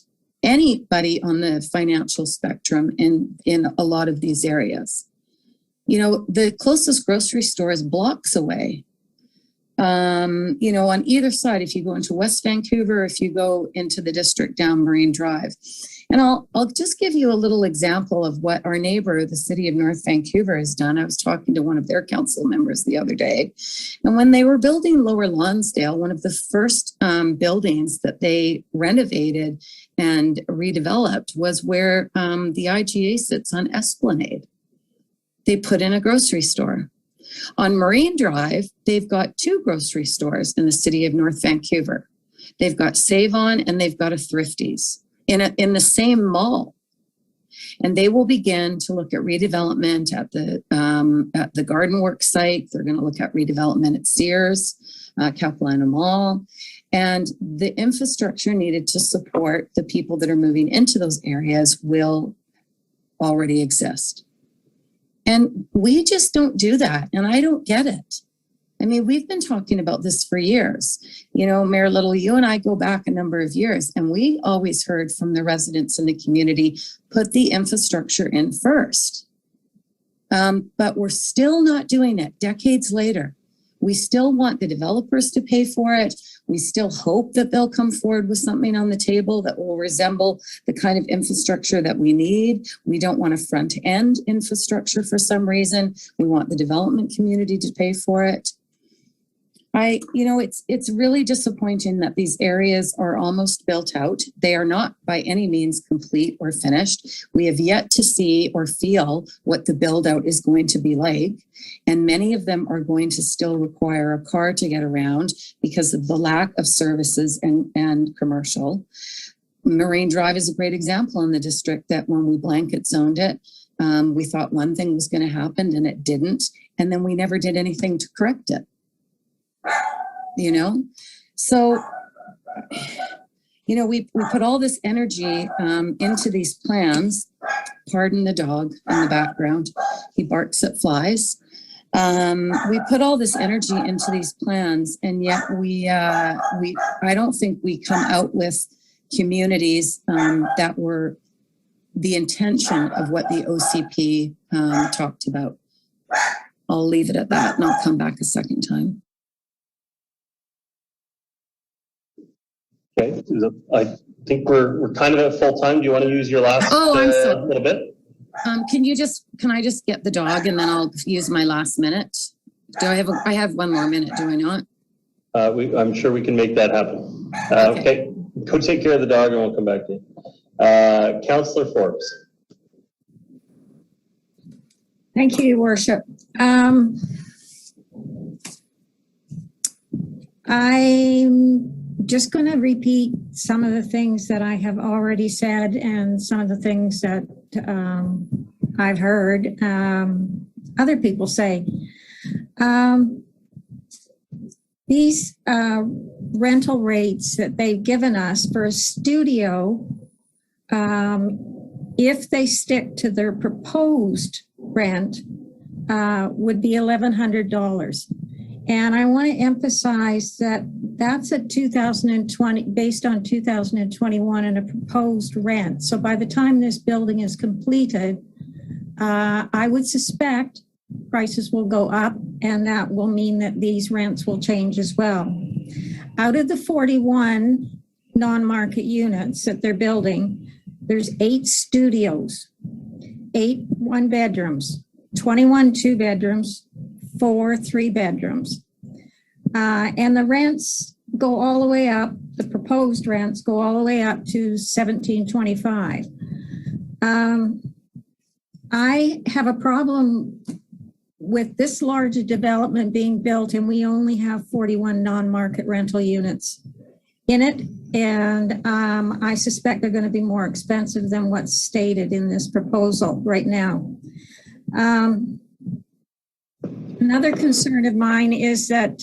anybody on the financial spectrum in a lot of these areas. The closest grocery store is blocks away. On either side, if you go into West Vancouver, if you go into the district down Marine Drive. And I'll just give you a little example of what our neighbor, the city of North Vancouver, has done. I was talking to one of their council members the other day. And when they were building Lower Lonsdale, one of the first buildings that they renovated and redeveloped was where the IGA sits on Esplanade. They put in a grocery store. On Marine Drive, they've got two grocery stores in the city of North Vancouver. They've got Save On and they've got a Thrifties in the same mall. And they will begin to look at redevelopment at the Garden Works site. They're going to look at redevelopment at Sears, Capilano Mall. And the infrastructure needed to support the people that are moving into those areas will already exist. And we just don't do that. And I don't get it. I mean, we've been talking about this for years. You know, Mayor Little, you and I go back a number of years, and we always heard from the residents in the community, put the infrastructure in first. But we're still not doing it decades later. We still want the developers to pay for it. We still hope that they'll come forward with something on the table that will resemble the kind of infrastructure that we need. We don't want a front-end infrastructure for some reason. We want the development community to pay for it. It's really disappointing that these areas are almost built out. They are not by any means complete or finished. We have yet to see or feel what the build out is going to be like. And many of them are going to still require a car to get around because of the lack of services and commercial. Marine Drive is a great example in the district that when we blanket zoned it, we thought one thing was going to happen and it didn't. And then we never did anything to correct it. So we put all this energy into these plans. Pardon the dog in the background. He barks at flies. We put all this energy into these plans, and yet I don't think we come out with communities that were the intention of what the OCP talked about. I'll leave it at that, and I'll come back a second time. Okay, I think we're kind of at full time. Do you want to use your last little bit? Can I just get the dog and then I'll use my last minute? I have one more minute, do I not? I'm sure we can make that happen. Okay, go take care of the dog and we'll come back to you. Councillor Forbes. Thank you, Your Worship. I'm just going to repeat some of the things that I have already said and some of the things that I've heard other people say. These rental rates that they've given us for a studio, if they stick to their proposed rent, would be $1,100. And I want to emphasize that that's at 2020, based on 2021 and a proposed rent. So by the time this building is completed, I would suspect prices will go up, and that will mean that these rents will change as well. Out of the 41 non-market units that they're building, there's 8 studios, 8 one-bedrooms, 21 two-bedrooms, 4 3-bedrooms. And the rents go all the way up, the proposed rents go all the way up to $1,725. I have a problem with this large a development being built, and we only have 41 non-market rental units in it. And I suspect they're going to be more expensive than what's stated in this proposal right now. Another concern of mine is that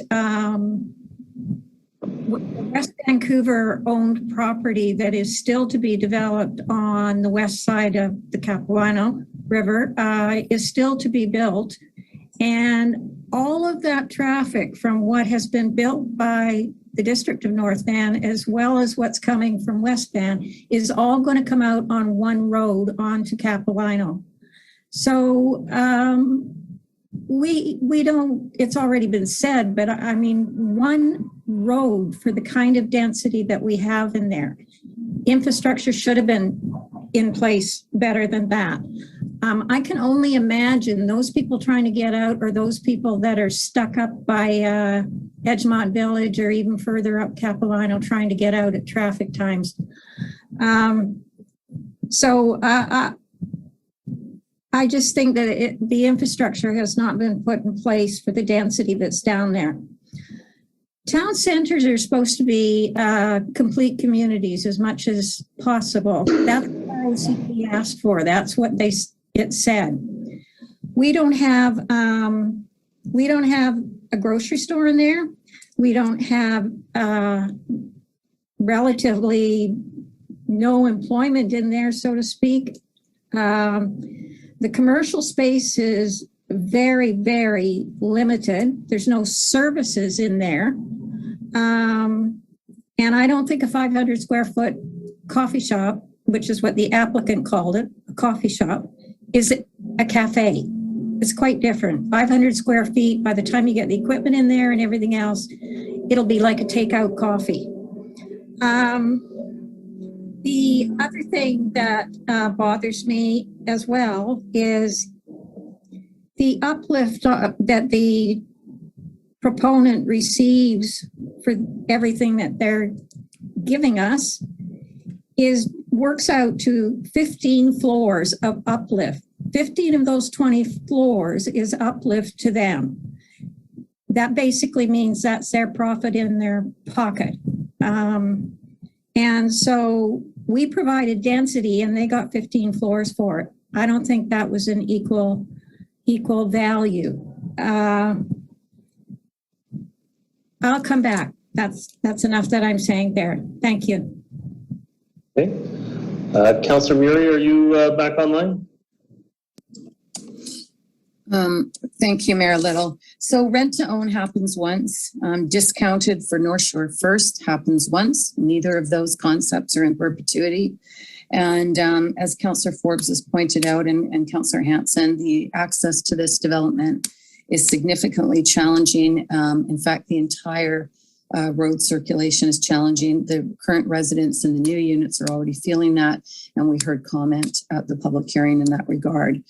West Vancouver owned property that is still to be developed on the west side of the Capilano River is still to be built. And all of that traffic from what has been built by the District of North Van, as well as what's coming from West Van, is all going to come out on one road onto Capilano. So we don't, it's already been said, but I mean, one road for the kind of density that we have in there, infrastructure should have been in place better than that. I can only imagine those people trying to get out, or those people that are stuck up by Edgemont Village or even further up Capilano trying to get out at traffic times. I just think that the infrastructure has not been put in place for the density that's down there. Town centers are supposed to be complete communities as much as possible. That's what OCP asked for. That's what it said. We don't have a grocery store in there. We don't have relatively no employment in there, so to speak. The commercial space is very, very limited. There's no services in there. And I don't think a 500 square foot coffee shop, which is what the applicant called it, a coffee shop, is a cafe. It's quite different. 500 square feet, by the time you get the equipment in there and everything else, it'll be like a takeout coffee. The other thing that bothers me as well is the uplift that the proponent receives for everything that they're giving us works out to 15 floors of uplift. 15 of those 20 floors is uplift to them. That basically means that's their profit in their pocket. And so we provided density and they got 15 floors for it. I don't think that was an equal value. I'll come back. That's enough that I'm saying there. Thank you. Okay. Councillor Murray, are you back online? Thank you, Mayor Little. So rent to own happens once. Discounted for North Shore First happens once. Neither of those concepts are in perpetuity. And as Councillor Forbes has pointed out and Councillor Hanson, the access to this development is significantly challenging. In fact, the entire road circulation is challenging. The current residents in the new units are already feeling that, and we heard comment at the public hearing in that regard.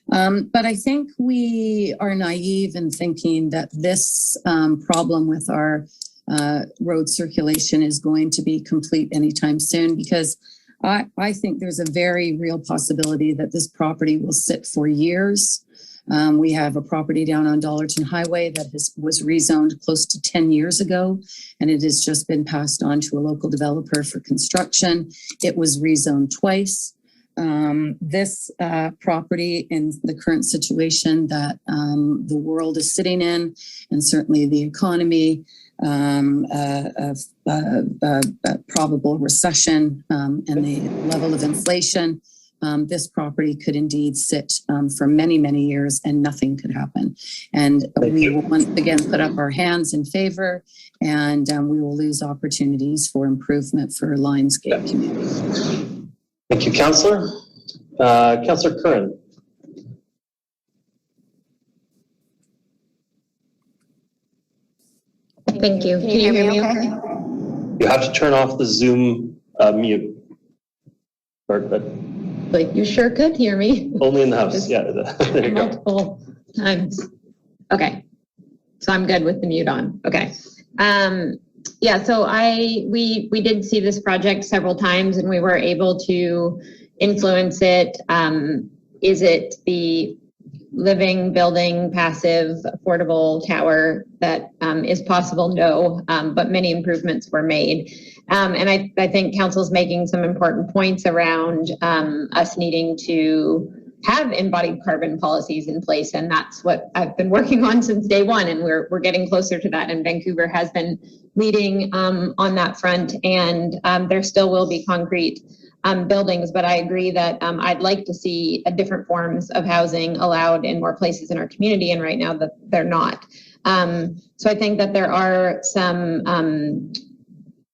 But I think we are naive in thinking that this problem with our road circulation is going to be complete anytime soon, because I think there's a very real possibility that this property will sit for years. We have a property down on Dollarton Highway that was rezoned close to 10 years ago, and it has just been passed on to a local developer for construction. It was rezoned twice. This property in the current situation that the world is sitting in, and certainly the economy, probable recession, and the level of inflation, this property could indeed sit for many, many years and nothing could happen. And we will once again put up our hands in favor, and we will lose opportunities for improvement for Lionsgate community. Thank you, Councillor. Councillor Curran. Thank you. Can you hear me okay? You have to turn off the Zoom mute. Like, you sure could hear me. Only in the house, yeah. There you go. Multiple times. Okay, so I'm good with the mute on. Okay. Yeah, so we did see this project several times and we were able to influence it. Is it the living, building, passive, affordable tower that is possible? No, but many improvements were made. And I think council's making some important points around us needing to have embodied carbon policies in place. And that's what I've been working on since day one. And we're getting closer to that. And Vancouver has been leading on that front. And there still will be concrete buildings, but I agree that I'd like to see different forms of housing allowed in more places in our community. And right now that they're not. So I think that there are some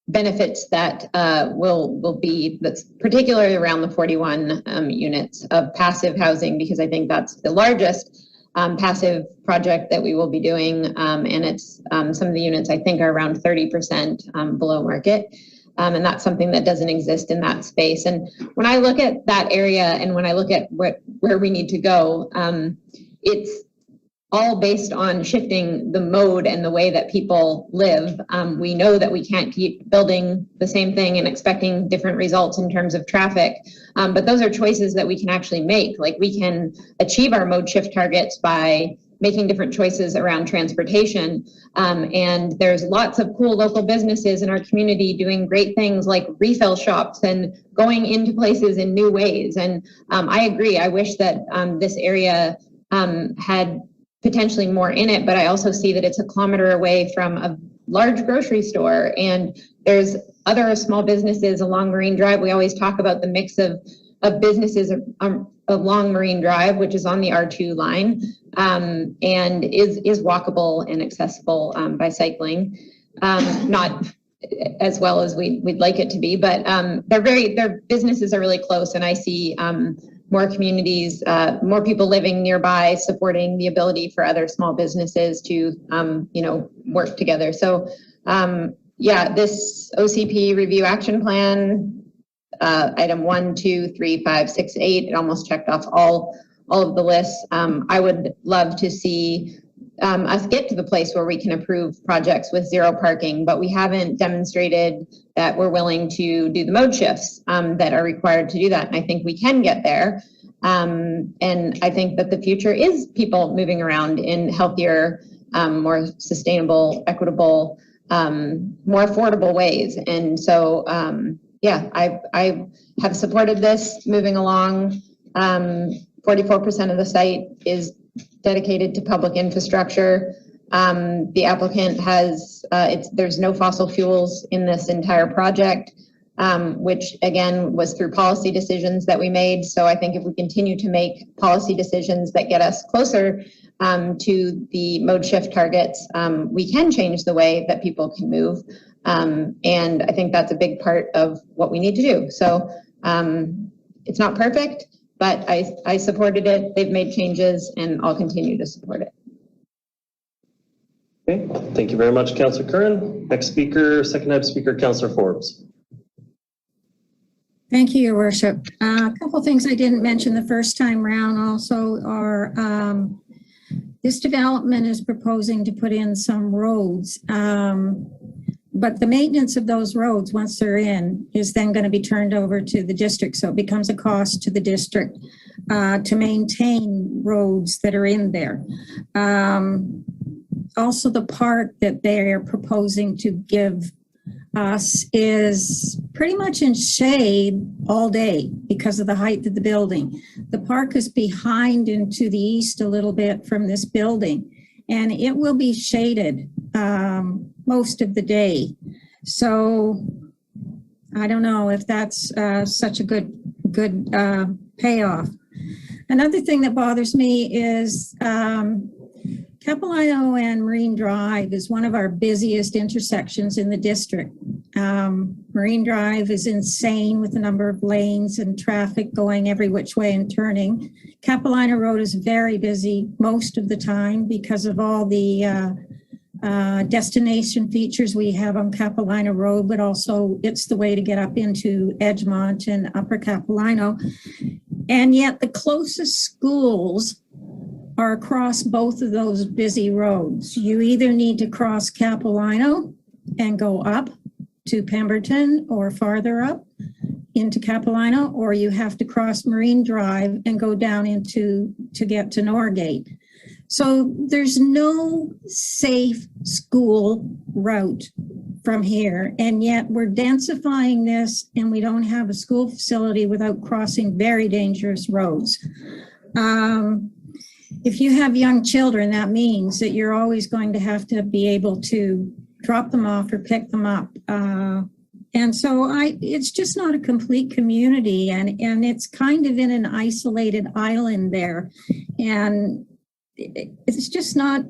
benefits that will be, that's particularly around the 41 units of passive housing, because I think that's the largest passive project that we will be doing. And it's some of the units I think are around 30% below market. And that's something that doesn't exist in that space. And when I look at that area and when I look at where we need to go, it's all based on shifting the mode and the way that people live. We know that we can't keep building the same thing and expecting different results in terms of traffic, but those are choices that we can actually make. Like, we can achieve our mode shift targets by making different choices around transportation. And there's lots of cool local businesses in our community doing great things like refill shops and going into places in new ways. And I agree, I wish that this area had potentially more in it, but I also see that it's a kilometer away from a large grocery store, and there's other small businesses along Marine Drive. We always talk about the mix of businesses along Marine Drive, which is on the R2 line, and is walkable and accessible by cycling. Not as well as we'd like it to be, but their businesses are really close, and I see more communities, more people living nearby, supporting the ability for other small businesses to work together. So yeah, this OCP review action plan, item 1, 2, 3, 5, 6, 8, it almost checked off all of the lists. I would love to see us get to the place where we can approve projects with zero parking, but we haven't demonstrated that we're willing to do the mode shifts that are required to do that. And I think we can get there. And I think that the future is people moving around in healthier, more sustainable, equitable, more affordable ways. And so, yeah, I have supported this moving along. 44% of the site is dedicated to public infrastructure. The applicant has, there's no fossil fuels in this entire project, which again was through policy decisions that we made. So I think if we continue to make policy decisions that get us closer to the mode shift targets, we can change the way that people can move. And I think that's a big part of what we need to do. So it's not perfect, but I supported it. They've made changes, and I'll continue to support it. Okay, thank you very much, Councillor Curran. Next speaker, second speaker, Councillor Forbes. Thank you, Your Worship. A couple things I didn't mention the first time round also are this development is proposing to put in some roads, but the maintenance of those roads, once they're in, is then going to be turned over to the district. So it becomes a cost to the district to maintain roads that are in there. Also, the park that they're proposing to give us is pretty much in shade all day because of the height of the building. The park is behind and to the east a little bit from this building, and it will be shaded most of the day. So I don't know if that's such a good payoff. Another thing that bothers me is Capilano and Marine Drive is one of our busiest intersections in the district. Marine Drive is insane with the number of lanes and traffic going every which way and turning. Capilano Road is very busy most of the time because of all the destination features we have on Capilano Road, but also it's the way to get up into Edgemont and Upper Capilano. And yet the closest schools are across both of those busy roads. You either need to cross Capilano and go up to Pemberton or farther up into Capilano, or you have to cross Marine Drive and go down to get to Norgate. So there's no safe school route from here, and yet we're densifying this and we don't have a school facility without crossing very dangerous roads. If you have young children, that means that you're always going to have to be able to drop them off or pick them up. And so it's just not a complete community, and it's kind of in an isolated island there. And it's just not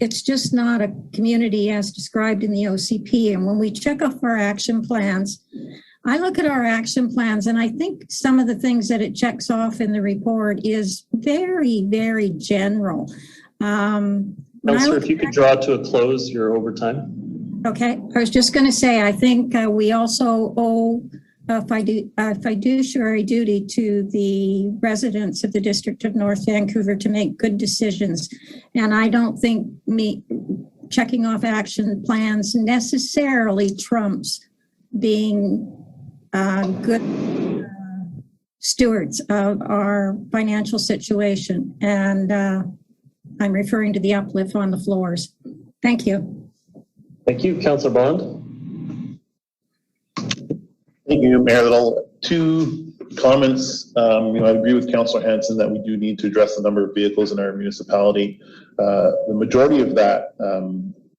a community as described in the OCP. And when we check off our action plans, I look at our action plans and I think some of the things that it checks off in the report is very, very general. Councillor, if you could draw to a close your overtime. Okay, I was just going to say, I think we also owe a fiduciary duty to the residents of the District of North Vancouver to make good decisions. And I don't think checking off action plans necessarily trumps being good stewards of our financial situation. And I'm referring to the uplift on the floors. Thank you. Thank you. Councillor Bond. Thank you, Mayor Little. Two comments. I agree with Councillor Hanson that we do need to address the number of vehicles in our municipality. The majority of that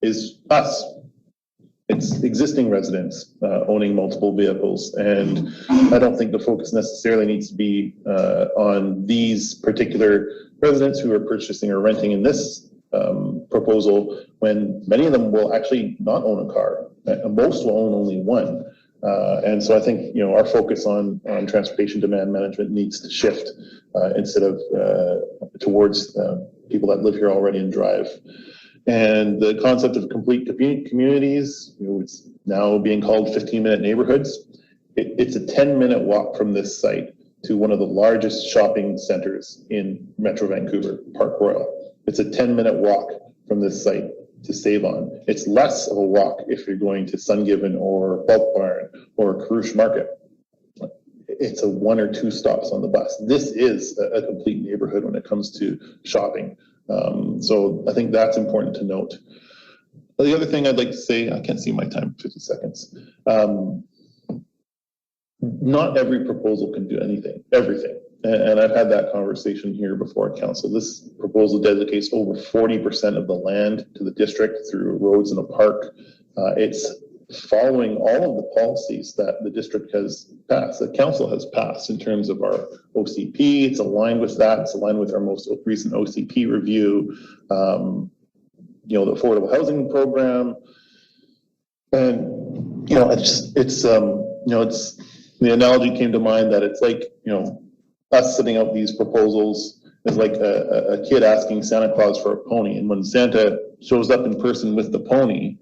is us. it's existing residents owning multiple vehicles. And I don't think the focus necessarily needs to be on these particular residents who are purchasing or renting in this proposal, when many of them will actually not own a car. Most will own only one. And so I think, our focus on transportation demand management needs to shift instead of towards people that live here already and drive. And the concept of complete communities, it's now being called 15-minute neighborhoods. It's a 10-minute walk from this site to one of the largest shopping centers in Metro Vancouver, Park Royal. It's a 10-minute walk from this site to Save-On. It's less of a walk if you're going to Sungiven or Bulk Barn or Carouche Market. It's a 1 or 2 stops on the bus. This is a complete neighborhood when it comes to shopping. So I think that's important to note. The other thing I'd like to say, I can't see my time, 50 seconds. Not every proposal can do everything. And I've had that conversation here before council. This proposal dedicates over 40% of the land to the district through roads and a park. It's following all of the policies that the district has passed, that council has passed in terms of our OCP. It's aligned with that. It's aligned with our most recent OCP review, the affordable housing program. And, the analogy came to mind that it's like, us sitting out these proposals is like a kid asking Santa Claus for a pony. And when Santa shows up in person with the pony,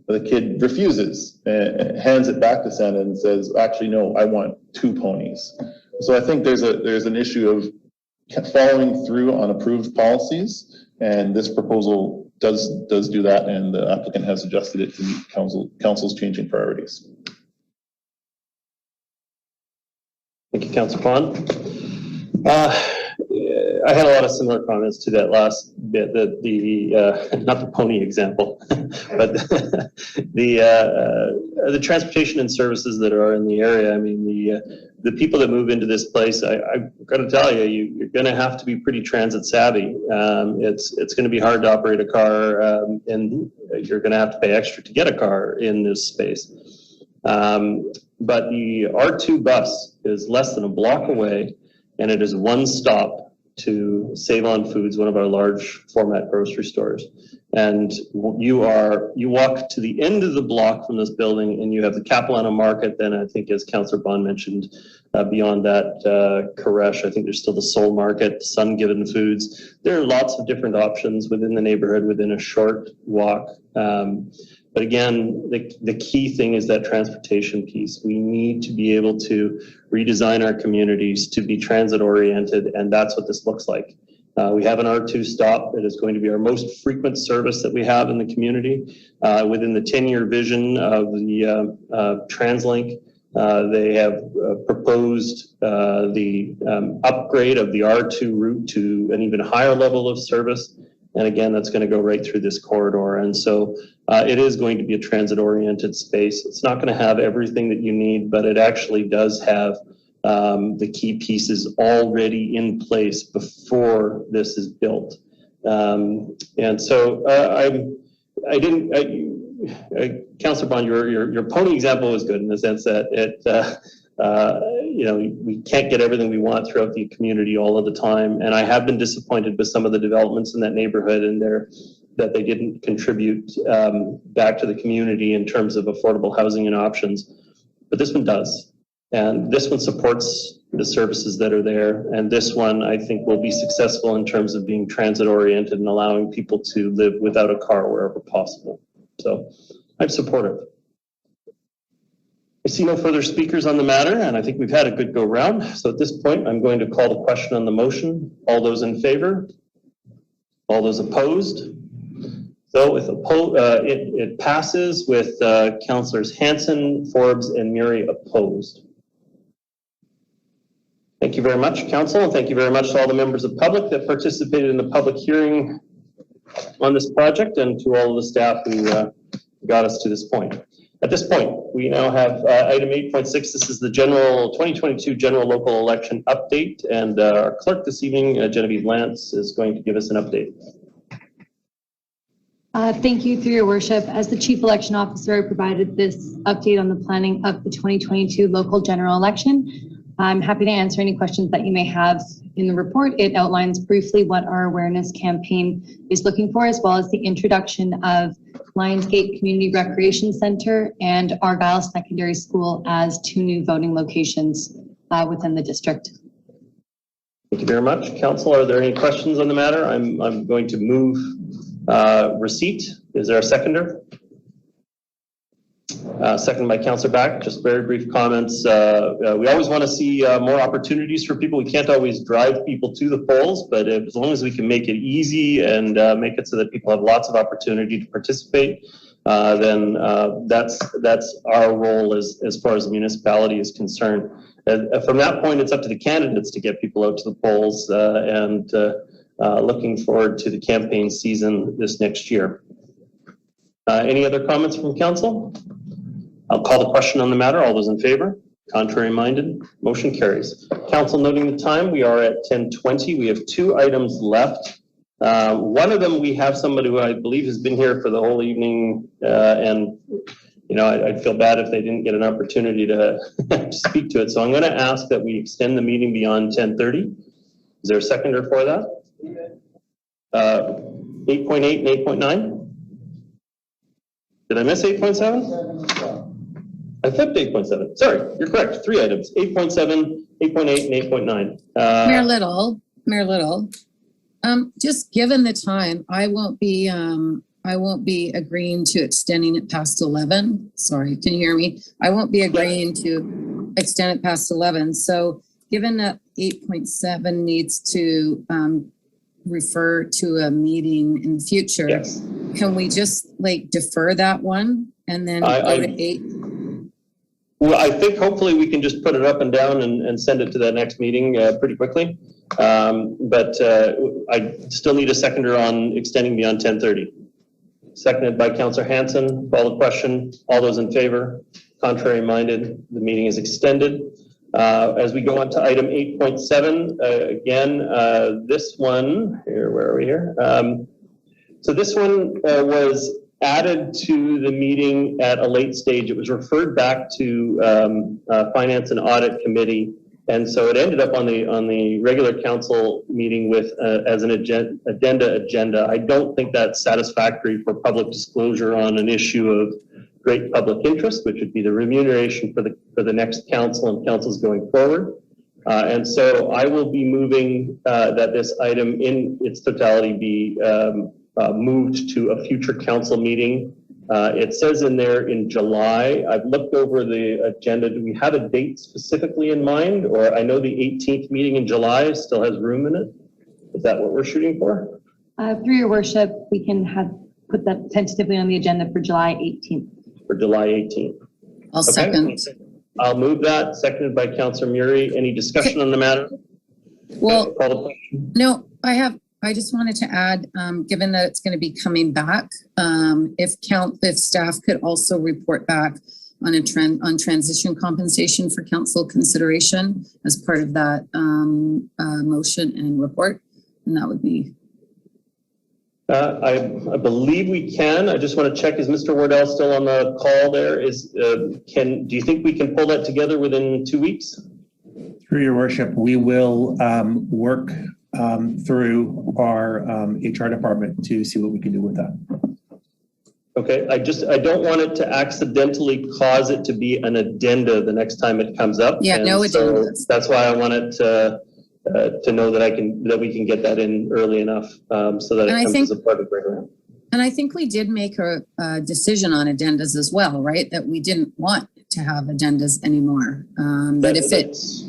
the kid refuses and hands it back to Santa and says, actually, no, I want 2 ponies. So I think there's an issue of following through on approved policies. And this proposal does do that. And the applicant has adjusted it to meet council's changing priorities. Thank you, Councillor Pond. I had a lot of similar comments to that last bit, not the pony example, but the transportation and services that are in the area. I mean, the people that move into this place, I've got to tell you, you're going to have to be pretty transit savvy. It's going to be hard to operate a car, and you're going to have to pay extra to get a car in this space. But the R2 bus is less than a block away, and it is one stop to Save-On Foods, one of our large format grocery stores. And you walk to the end of the block from this building, and you have the Capilano Market. Then I think, as Councillor Bond mentioned, beyond that, Koresh, I think there's still the Soul Market, Sungiven Foods. There are lots of different options within the neighborhood within a short walk. But again, the key thing is that transportation piece. We need to be able to redesign our communities to be transit oriented, and that's what this looks like. We have an R2 stop that is going to be our most frequent service that we have in the community. Within the 10-year vision of the TransLink, they have proposed the upgrade of the R2 route to an even higher level of service. And again, that's going to go right through this corridor. And so it is going to be a transit-oriented space. It's not going to have everything that you need, but it actually does have the key pieces already in place before this is built. And so Councillor Bond, your pony example was good in the sense that we can't get everything we want throughout the community all of the time. And I have been disappointed with some of the developments in that neighborhood and that they didn't contribute back to the community in terms of affordable housing and options. But this one does. And this one supports the services that are there. And this one, I think, will be successful in terms of being transit oriented and allowing people to live without a car wherever possible. So I'm supportive. I see no further speakers on the matter, and I think we've had a good go round. So at this point, I'm going to call the question on the motion. All those in favor? All those opposed? So with it passes with Councillors Hanson, Forbes, and Murray opposed. Thank you very much, Council, and thank you very much to all the members of the public that participated in the public hearing on this project, and to all of the staff who got us to this point. At this point, we now have item 8.6. This is the 2022 general local election update, and our clerk this evening, Genevieve Lance, is going to give us an update. Thank you, through your worship. As the chief election officer, I provided this update on the planning of the 2022 local general election. I'm happy to answer any questions that you may have in the report. It outlines briefly what our awareness campaign is looking for, as well as the introduction of Lionsgate Community Recreation Center and Argyle Secondary School as 2 new voting locations within the district. Thank you very much. Council, are there any questions on the matter? I'm going to move receipt. Is there a seconder? Second by Councillor Back. Just very brief comments. We always want to see more opportunities for people. We can't always drive people to the polls, but as long as we can make it easy and make it so that people have lots of opportunity to participate, then that's our role as far as the municipality is concerned. From that point, it's up to the candidates to get people out to the polls and looking forward to the campaign season this next year. Any other comments from council? I'll call the question on the matter. All those in favor? Contrary minded? Motion carries. Council, noting the time, we are at 10:20. We have 2 items left. One of them, we have somebody who I believe has been here for the whole evening, and you know, I'd feel bad if they didn't get an opportunity to speak to it. So I'm going to ask that we extend the meeting beyond 10:30. Is there a seconder for that? 8.8 and 8.9? Did I miss 8.7? I flipped 8.7. Sorry, you're correct. 3 items: 8.7, 8.8, and 8.9. Mayor Little. Just given the time, I won't be agreeing to extending it past 11. Sorry, can you hear me? I won't be agreeing to extend it past 11. So given that 8.7 needs to refer to a meeting in the future, yes, can we just like defer that one and then go to 8? Well, I think hopefully we can just put it up and down and send it to that next meeting pretty quickly. But I still need a seconder on extending beyond 10:30. Seconded by Councillor Hanson. Call the question. All those in favor? Contrary minded? The meeting is extended. As we go on to item 8.7, again, this one here, where are we here? So this one was added to the meeting at a late stage. It was referred back to Finance and Audit Committee, and so it ended up on the regular council meeting with as an agenda. I don't think that's satisfactory for public disclosure on an issue of great public interest, which would be the remuneration for the next council and councils going forward. And so I will be moving that this item in its totality be moved to a future council meeting. It says in there in July. I've looked over the agenda. Do we have a date specifically in mind? Or I know the 18th meeting in July still has room in it. Is that what we're shooting for? Through your worship, we can put that tentatively on the agenda for July 18th. For July 18th. I'll second. I'll move that. Seconded by Councillor Murray. Any discussion on the matter? Well, no, I just wanted to add, given that it's going to be coming back, if staff could also report back on transition compensation for council consideration as part of that motion and report, and that would be. I believe we can. I just want to check, is Mr. Wardell still on the call there? Do you think we can pull that together within 2 weeks? Through your worship, we will work through our HR department to see what we can do with that. Okay, I don't want it to accidentally cause it to be an addenda the next time it comes up. Yeah, no addenda. So that's why I want it to know that we can get that in early enough so that it comes as a part of the program. And I think we did make a decision on addendas as well, right? That we didn't want to have addendas anymore. But if it's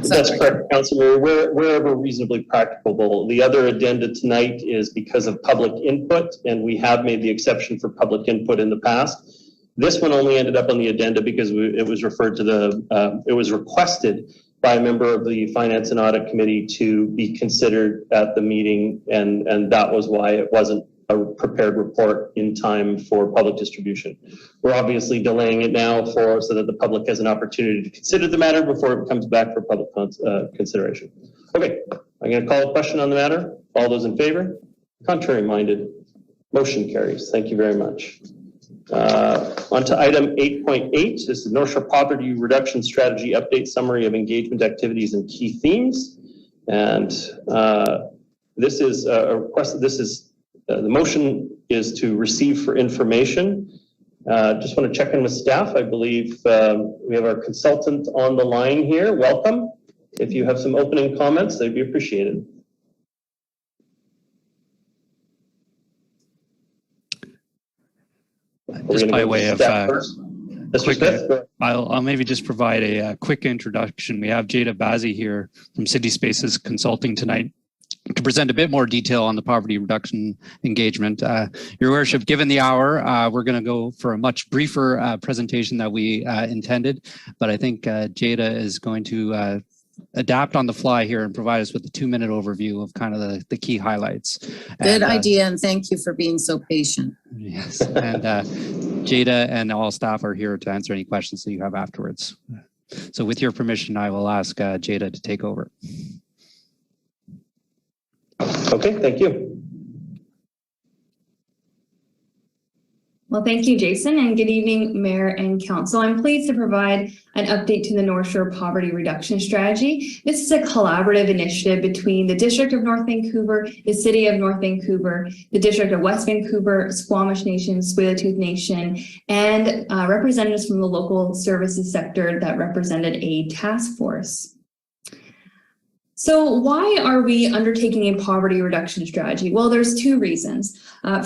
That's correct, Councillor. Wherever reasonably practicable. The other addenda tonight is because of public input, and we have made the exception for public input in the past. This one only ended up on the addenda because it was referred to it was requested by a member of the Finance and Audit Committee to be considered at the meeting, and that was why it wasn't a prepared report in time for public distribution. We're obviously delaying it now so that the public has an opportunity to consider the matter before it comes back for public consideration. Okay, I'm going to call a question on the matter. All those in favor? Contrary minded? Motion carries. Thank you very much. On to item 8.8 is the North Shore Poverty Reduction Strategy Update Summary of Engagement Activities and Key Themes. And this is a request. The motion is to receive for information. Just want to check in with staff. I believe we have our consultant on the line here. Welcome. If you have some opening comments, they'd be appreciated. Just by way of I'll maybe just provide a quick introduction. We have Jada Bazzi here from City Spaces Consulting tonight to present a bit more detail on the poverty reduction engagement. Your Worship, given the hour, we're going to go for a much briefer presentation that we intended, but I think Jada is going to adapt on the fly here and provide us with a 2-minute overview of kind of the key highlights. Good idea, and thank you for being so patient. Yes, and Jada and all staff are here to answer any questions that you have afterwards. So with your permission, I will ask Jada to take over. Okay, thank you. Well, thank you, Jason, and good evening, Mayor and Council. I'm pleased to provide an update to the North Shore Poverty Reduction Strategy. This is a collaborative initiative between the District of North Vancouver, the City of North Vancouver, the District of West Vancouver, Squamish Nation, Tsleil-Waututh Nation, and representatives from the local services sector that represented a task force. So why are we undertaking a poverty reduction strategy? Well, there's 2 reasons.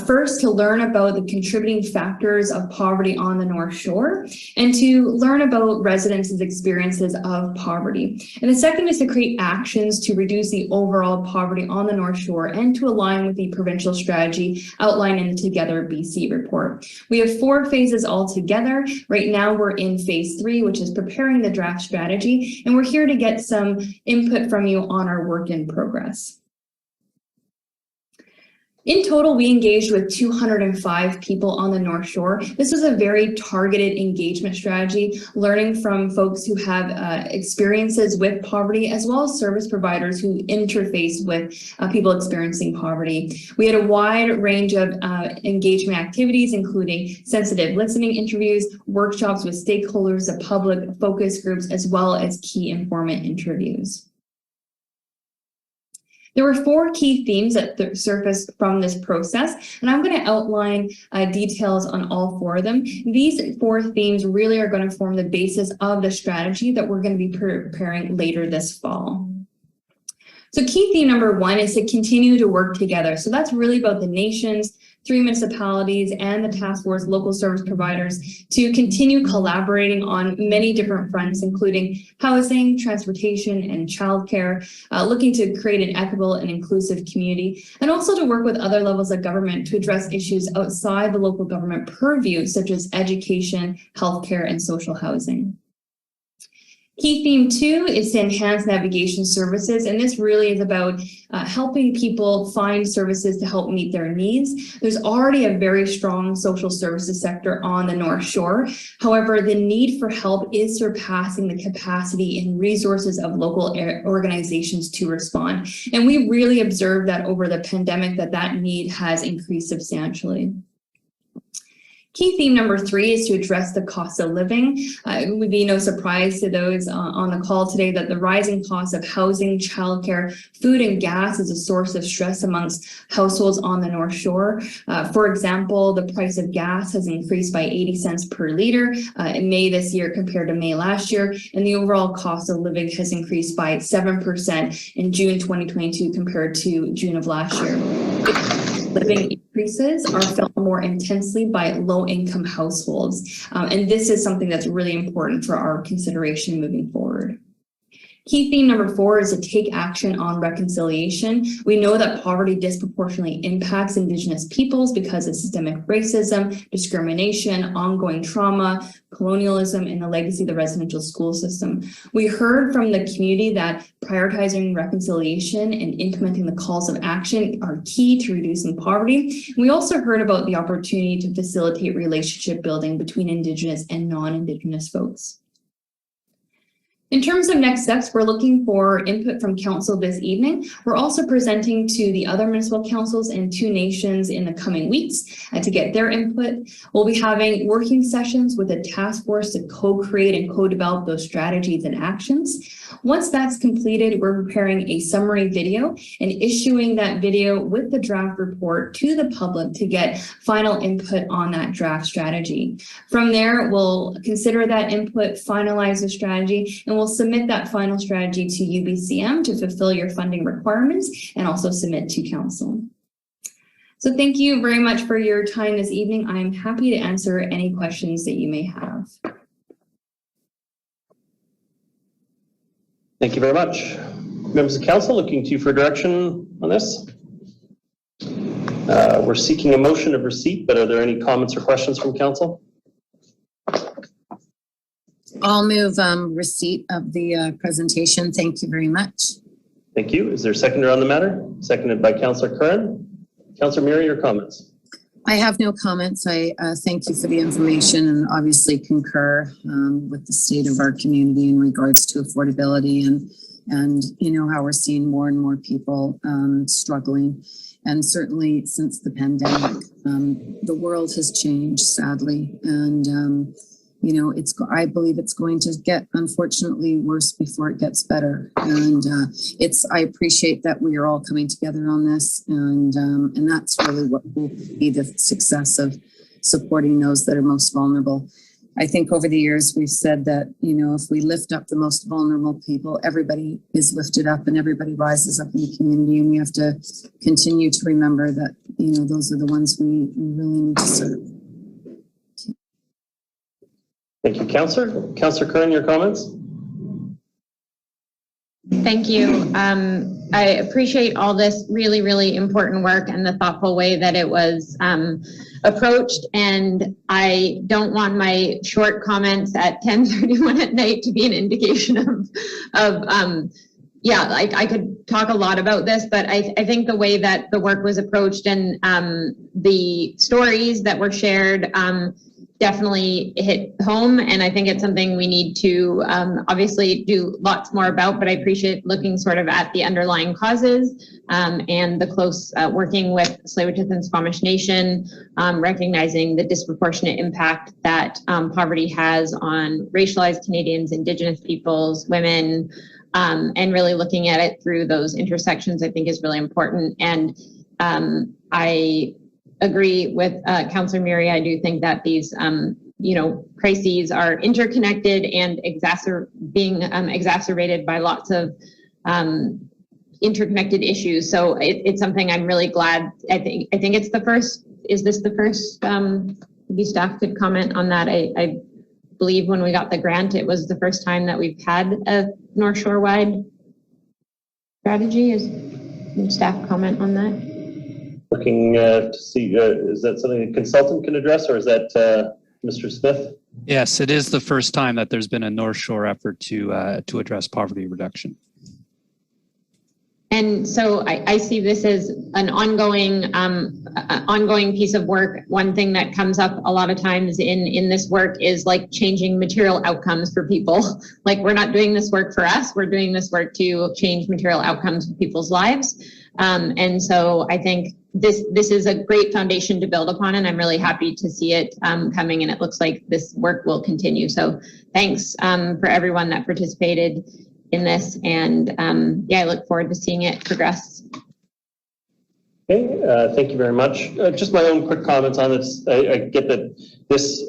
First, to learn about the contributing factors of poverty on the North Shore, and to learn about residents' experiences of poverty. And the second is to create actions to reduce the overall poverty on the North Shore and to align with the provincial strategy outlined in the Together BC report. We have 4 phases altogether. Right now, we're in phase 3, which is preparing the draft strategy, and we're here to get some input from you on our work in progress. In total, we engaged with 205 people on the North Shore. This was a very targeted engagement strategy, learning from folks who have experiences with poverty, as well as service providers who interface with people experiencing poverty. We had a wide range of engagement activities, including sensitive listening interviews, workshops with stakeholders, the public, focus groups, as well as key informant interviews. There were 4 key themes that surfaced from this process, and I'm going to outline details on all 4 of them. These 4 themes really are going to form the basis of the strategy that we're going to be preparing later this fall. So key theme number 1 is to continue to work together. So that's really about the nation's 3 municipalities and the task force local service providers to continue collaborating on many different fronts, including housing, transportation, and childcare, looking to create an equitable and inclusive community, and also to work with other levels of government to address issues outside the local government purview, such as education, healthcare, and social housing. Key theme 2 is to enhance navigation services, and this really is about helping people find services to help meet their needs. There's already a very strong social services sector on the North Shore. However, the need for help is surpassing the capacity and resources of local organizations to respond. And we really observed that over the pandemic that need has increased substantially. Key theme number 3 is to address the cost of living. It would be no surprise to those on the call today that the rising cost of housing, childcare, food, and gas is a source of stress amongst households on the North Shore. For example, the price of gas has increased by 80 cents per liter in May this year compared to May last year, and the overall cost of living has increased by 7% in June 2022 compared to June of last year. Living increases are felt more intensely by low-income households, and this is something that's really important for our consideration moving forward. Key theme number 4 is to take action on reconciliation. We know that poverty disproportionately impacts Indigenous peoples because of systemic racism, discrimination, ongoing trauma, colonialism, and the legacy of the residential school system. We heard from the community that prioritizing reconciliation and implementing the calls of action are key to reducing poverty. We also heard about the opportunity to facilitate relationship building between Indigenous and non-Indigenous folks. In terms of next steps, we're looking for input from council this evening. We're also presenting to the other municipal councils and 2 nations in the coming weeks to get their input. We'll be having working sessions with a task force to co-create and co-develop those strategies and actions. Once that's completed, we're preparing a summary video and issuing that video with the draft report to the public to get final input on that draft strategy. From there, we'll consider that input, finalize the strategy, and we'll submit that final strategy to UBCM to fulfill your funding requirements and also submit to council. So thank you very much for your time this evening. I'm happy to answer any questions that you may have. Thank you very much. Members of council, looking to you for direction on this. We're seeking a motion of receipt, but are there any comments or questions from council? I'll move receipt of the presentation. Thank you very much. Thank you. Is there a seconder on the matter? Seconded by Councillor Curran. Councillor Murray, your comments? I have no comments. I thank you for the information and obviously concur with the state of our community in regards to affordability and you know how we're seeing more and more people struggling. And certainly since the pandemic, the world has changed sadly. And you know, I believe it's going to get unfortunately worse before it gets better. And I appreciate that we are all coming together on this, and that's really what will be the success of supporting those that are most vulnerable. I think over the years we've said that, you know, if we lift up the most vulnerable people, everybody is lifted up and everybody rises up in the community, and we have to continue to remember that, you know, those are the ones we really need to serve. Thank you, Councillor. Councillor Curran, your comments? Thank you. I appreciate all this really, really important work and the thoughtful way that it was approached. And I don't want my short comments at 10:31 at night to be an indication yeah, I could talk a lot about this, but I think the way that the work was approached and the stories that were shared definitely hit home, and I think it's something we need to obviously do lots more about, but I appreciate looking sort of at the underlying causes and the close working with Tsleil-Waututh and Squamish Nation, recognizing the disproportionate impact that poverty has on racialized Canadians, Indigenous peoples, women, and really looking at it through those intersections I think is really important. And I agree with Councillor Murray. I do think that these, you know, crises are interconnected and being exacerbated by lots of interconnected issues. So it's something I'm really glad. I think it's the first. Is this the first? Maybe staff could comment on that. I believe when we got the grant, it was the first time that we've had a North Shore wide strategy. Can staff comment on that? Looking to see, is that something a consultant can address, or is that Mr. Smith? Yes, it is the first time that there's been a North Shore effort to address poverty reduction. And so I see this as an ongoing piece of work. One thing that comes up a lot of times in this work is like changing material outcomes for people. Like, we're not doing this work for us, we're doing this work to change material outcomes for people's lives. And so I think this is a great foundation to build upon, and I'm really happy to see it coming, and it looks like this work will continue. So thanks for everyone that participated in this, and yeah, I look forward to seeing it progress. Okay, thank you very much. Just my own quick comments on this. I get that this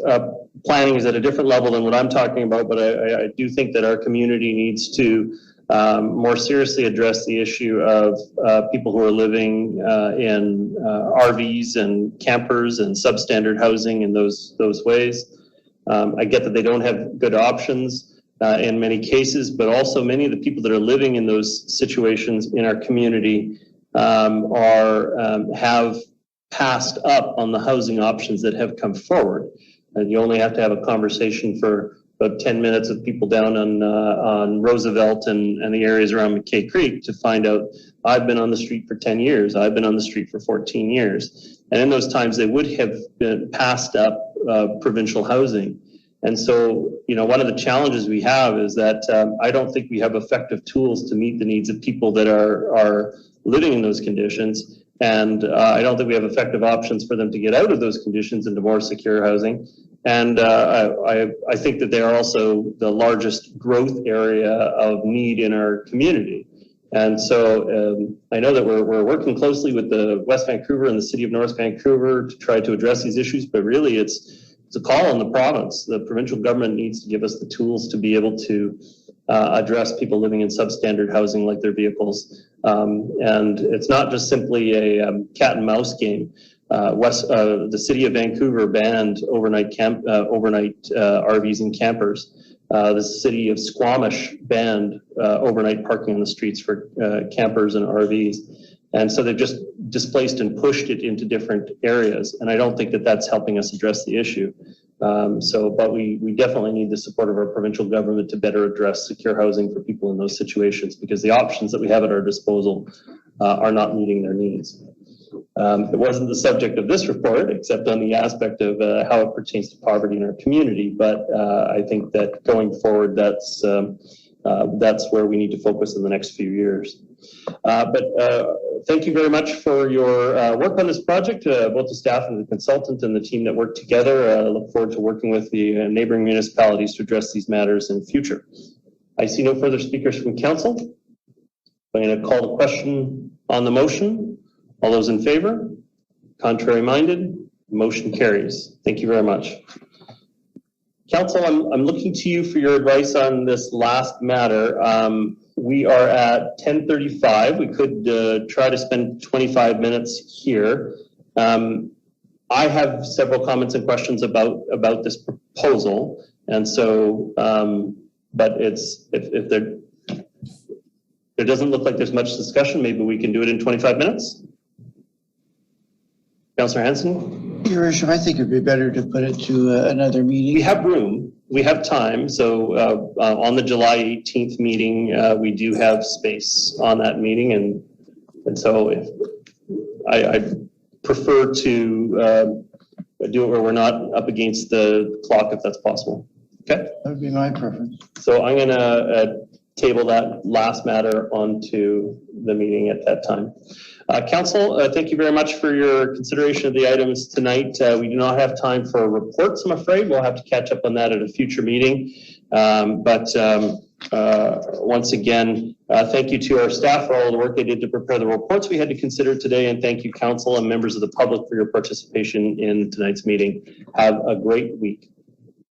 planning is at a different level than what I'm talking about, but I do think that our community needs to more seriously address the issue of people who are living in RVs and campers and substandard housing in those ways. I get that they don't have good options in many cases, but also many of the people that are living in those situations in our community have passed up on the housing options that have come forward. And you only have to have a conversation for about 10 minutes with people down on Roosevelt and the areas around McKay Creek to find out, I've been on the street for 10 years, I've been on the street for 14 years. And in those times, they would have been passed up provincial housing. And so, one of the challenges we have is that I don't think we have effective tools to meet the needs of people that are living in those conditions. And I don't think we have effective options for them to get out of those conditions into more secure housing. And I think that they are also the largest growth area of need in our community. And so I know that we're working closely with the West Vancouver and the City of North Vancouver to try to address these issues, but really it's a call on the province. The provincial government needs to give us the tools to be able to address people living in substandard housing like their vehicles. And it's not just simply a cat and mouse game. The City of Vancouver banned overnight RVs and campers. The City of Squamish banned overnight parking on the streets for campers and RVs. And so they've just displaced and pushed it into different areas. And I don't think that that's helping us address the issue. But we definitely need the support of our provincial government to better address secure housing for people in those situations, because the options that we have at our disposal are not meeting their needs. It wasn't the subject of this report, except on the aspect of how it pertains to poverty in our community. But I think that going forward, that's where we need to focus in the next few years. But thank you very much for your work on this project, both the staff and the consultant and the team that worked together. I look forward to working with the neighboring municipalities to address these matters in future. I see no further speakers from council. I'm going to call the question on the motion. All those in favor? Contrary minded? Motion carries. Thank you very much. Council, I'm looking to you for your advice on this last matter. We are at 10:35. We could try to spend 25 minutes here. I have several comments and questions about this proposal, and so, but if there doesn't look like there's much discussion, maybe we can do it in 25 minutes. Councillor Hanson? Your Worship, I think it'd be better to put it to another meeting. We have room. We have time. So on the July 18th meeting, we do have space on that meeting. And so if I prefer to do it where we're not up against the clock, if that's possible. Okay? That would be my preference. So I'm going to table that last matter onto the meeting at that time. Council, thank you very much for your consideration of the items tonight. We do not have time for reports, I'm afraid. We'll have to catch up on that at a future meeting. Once again, thank you to our staff for all the work they did to prepare the reports we had to consider today, and thank you, Council and members of the public, for your participation in tonight's meeting. Have a great week.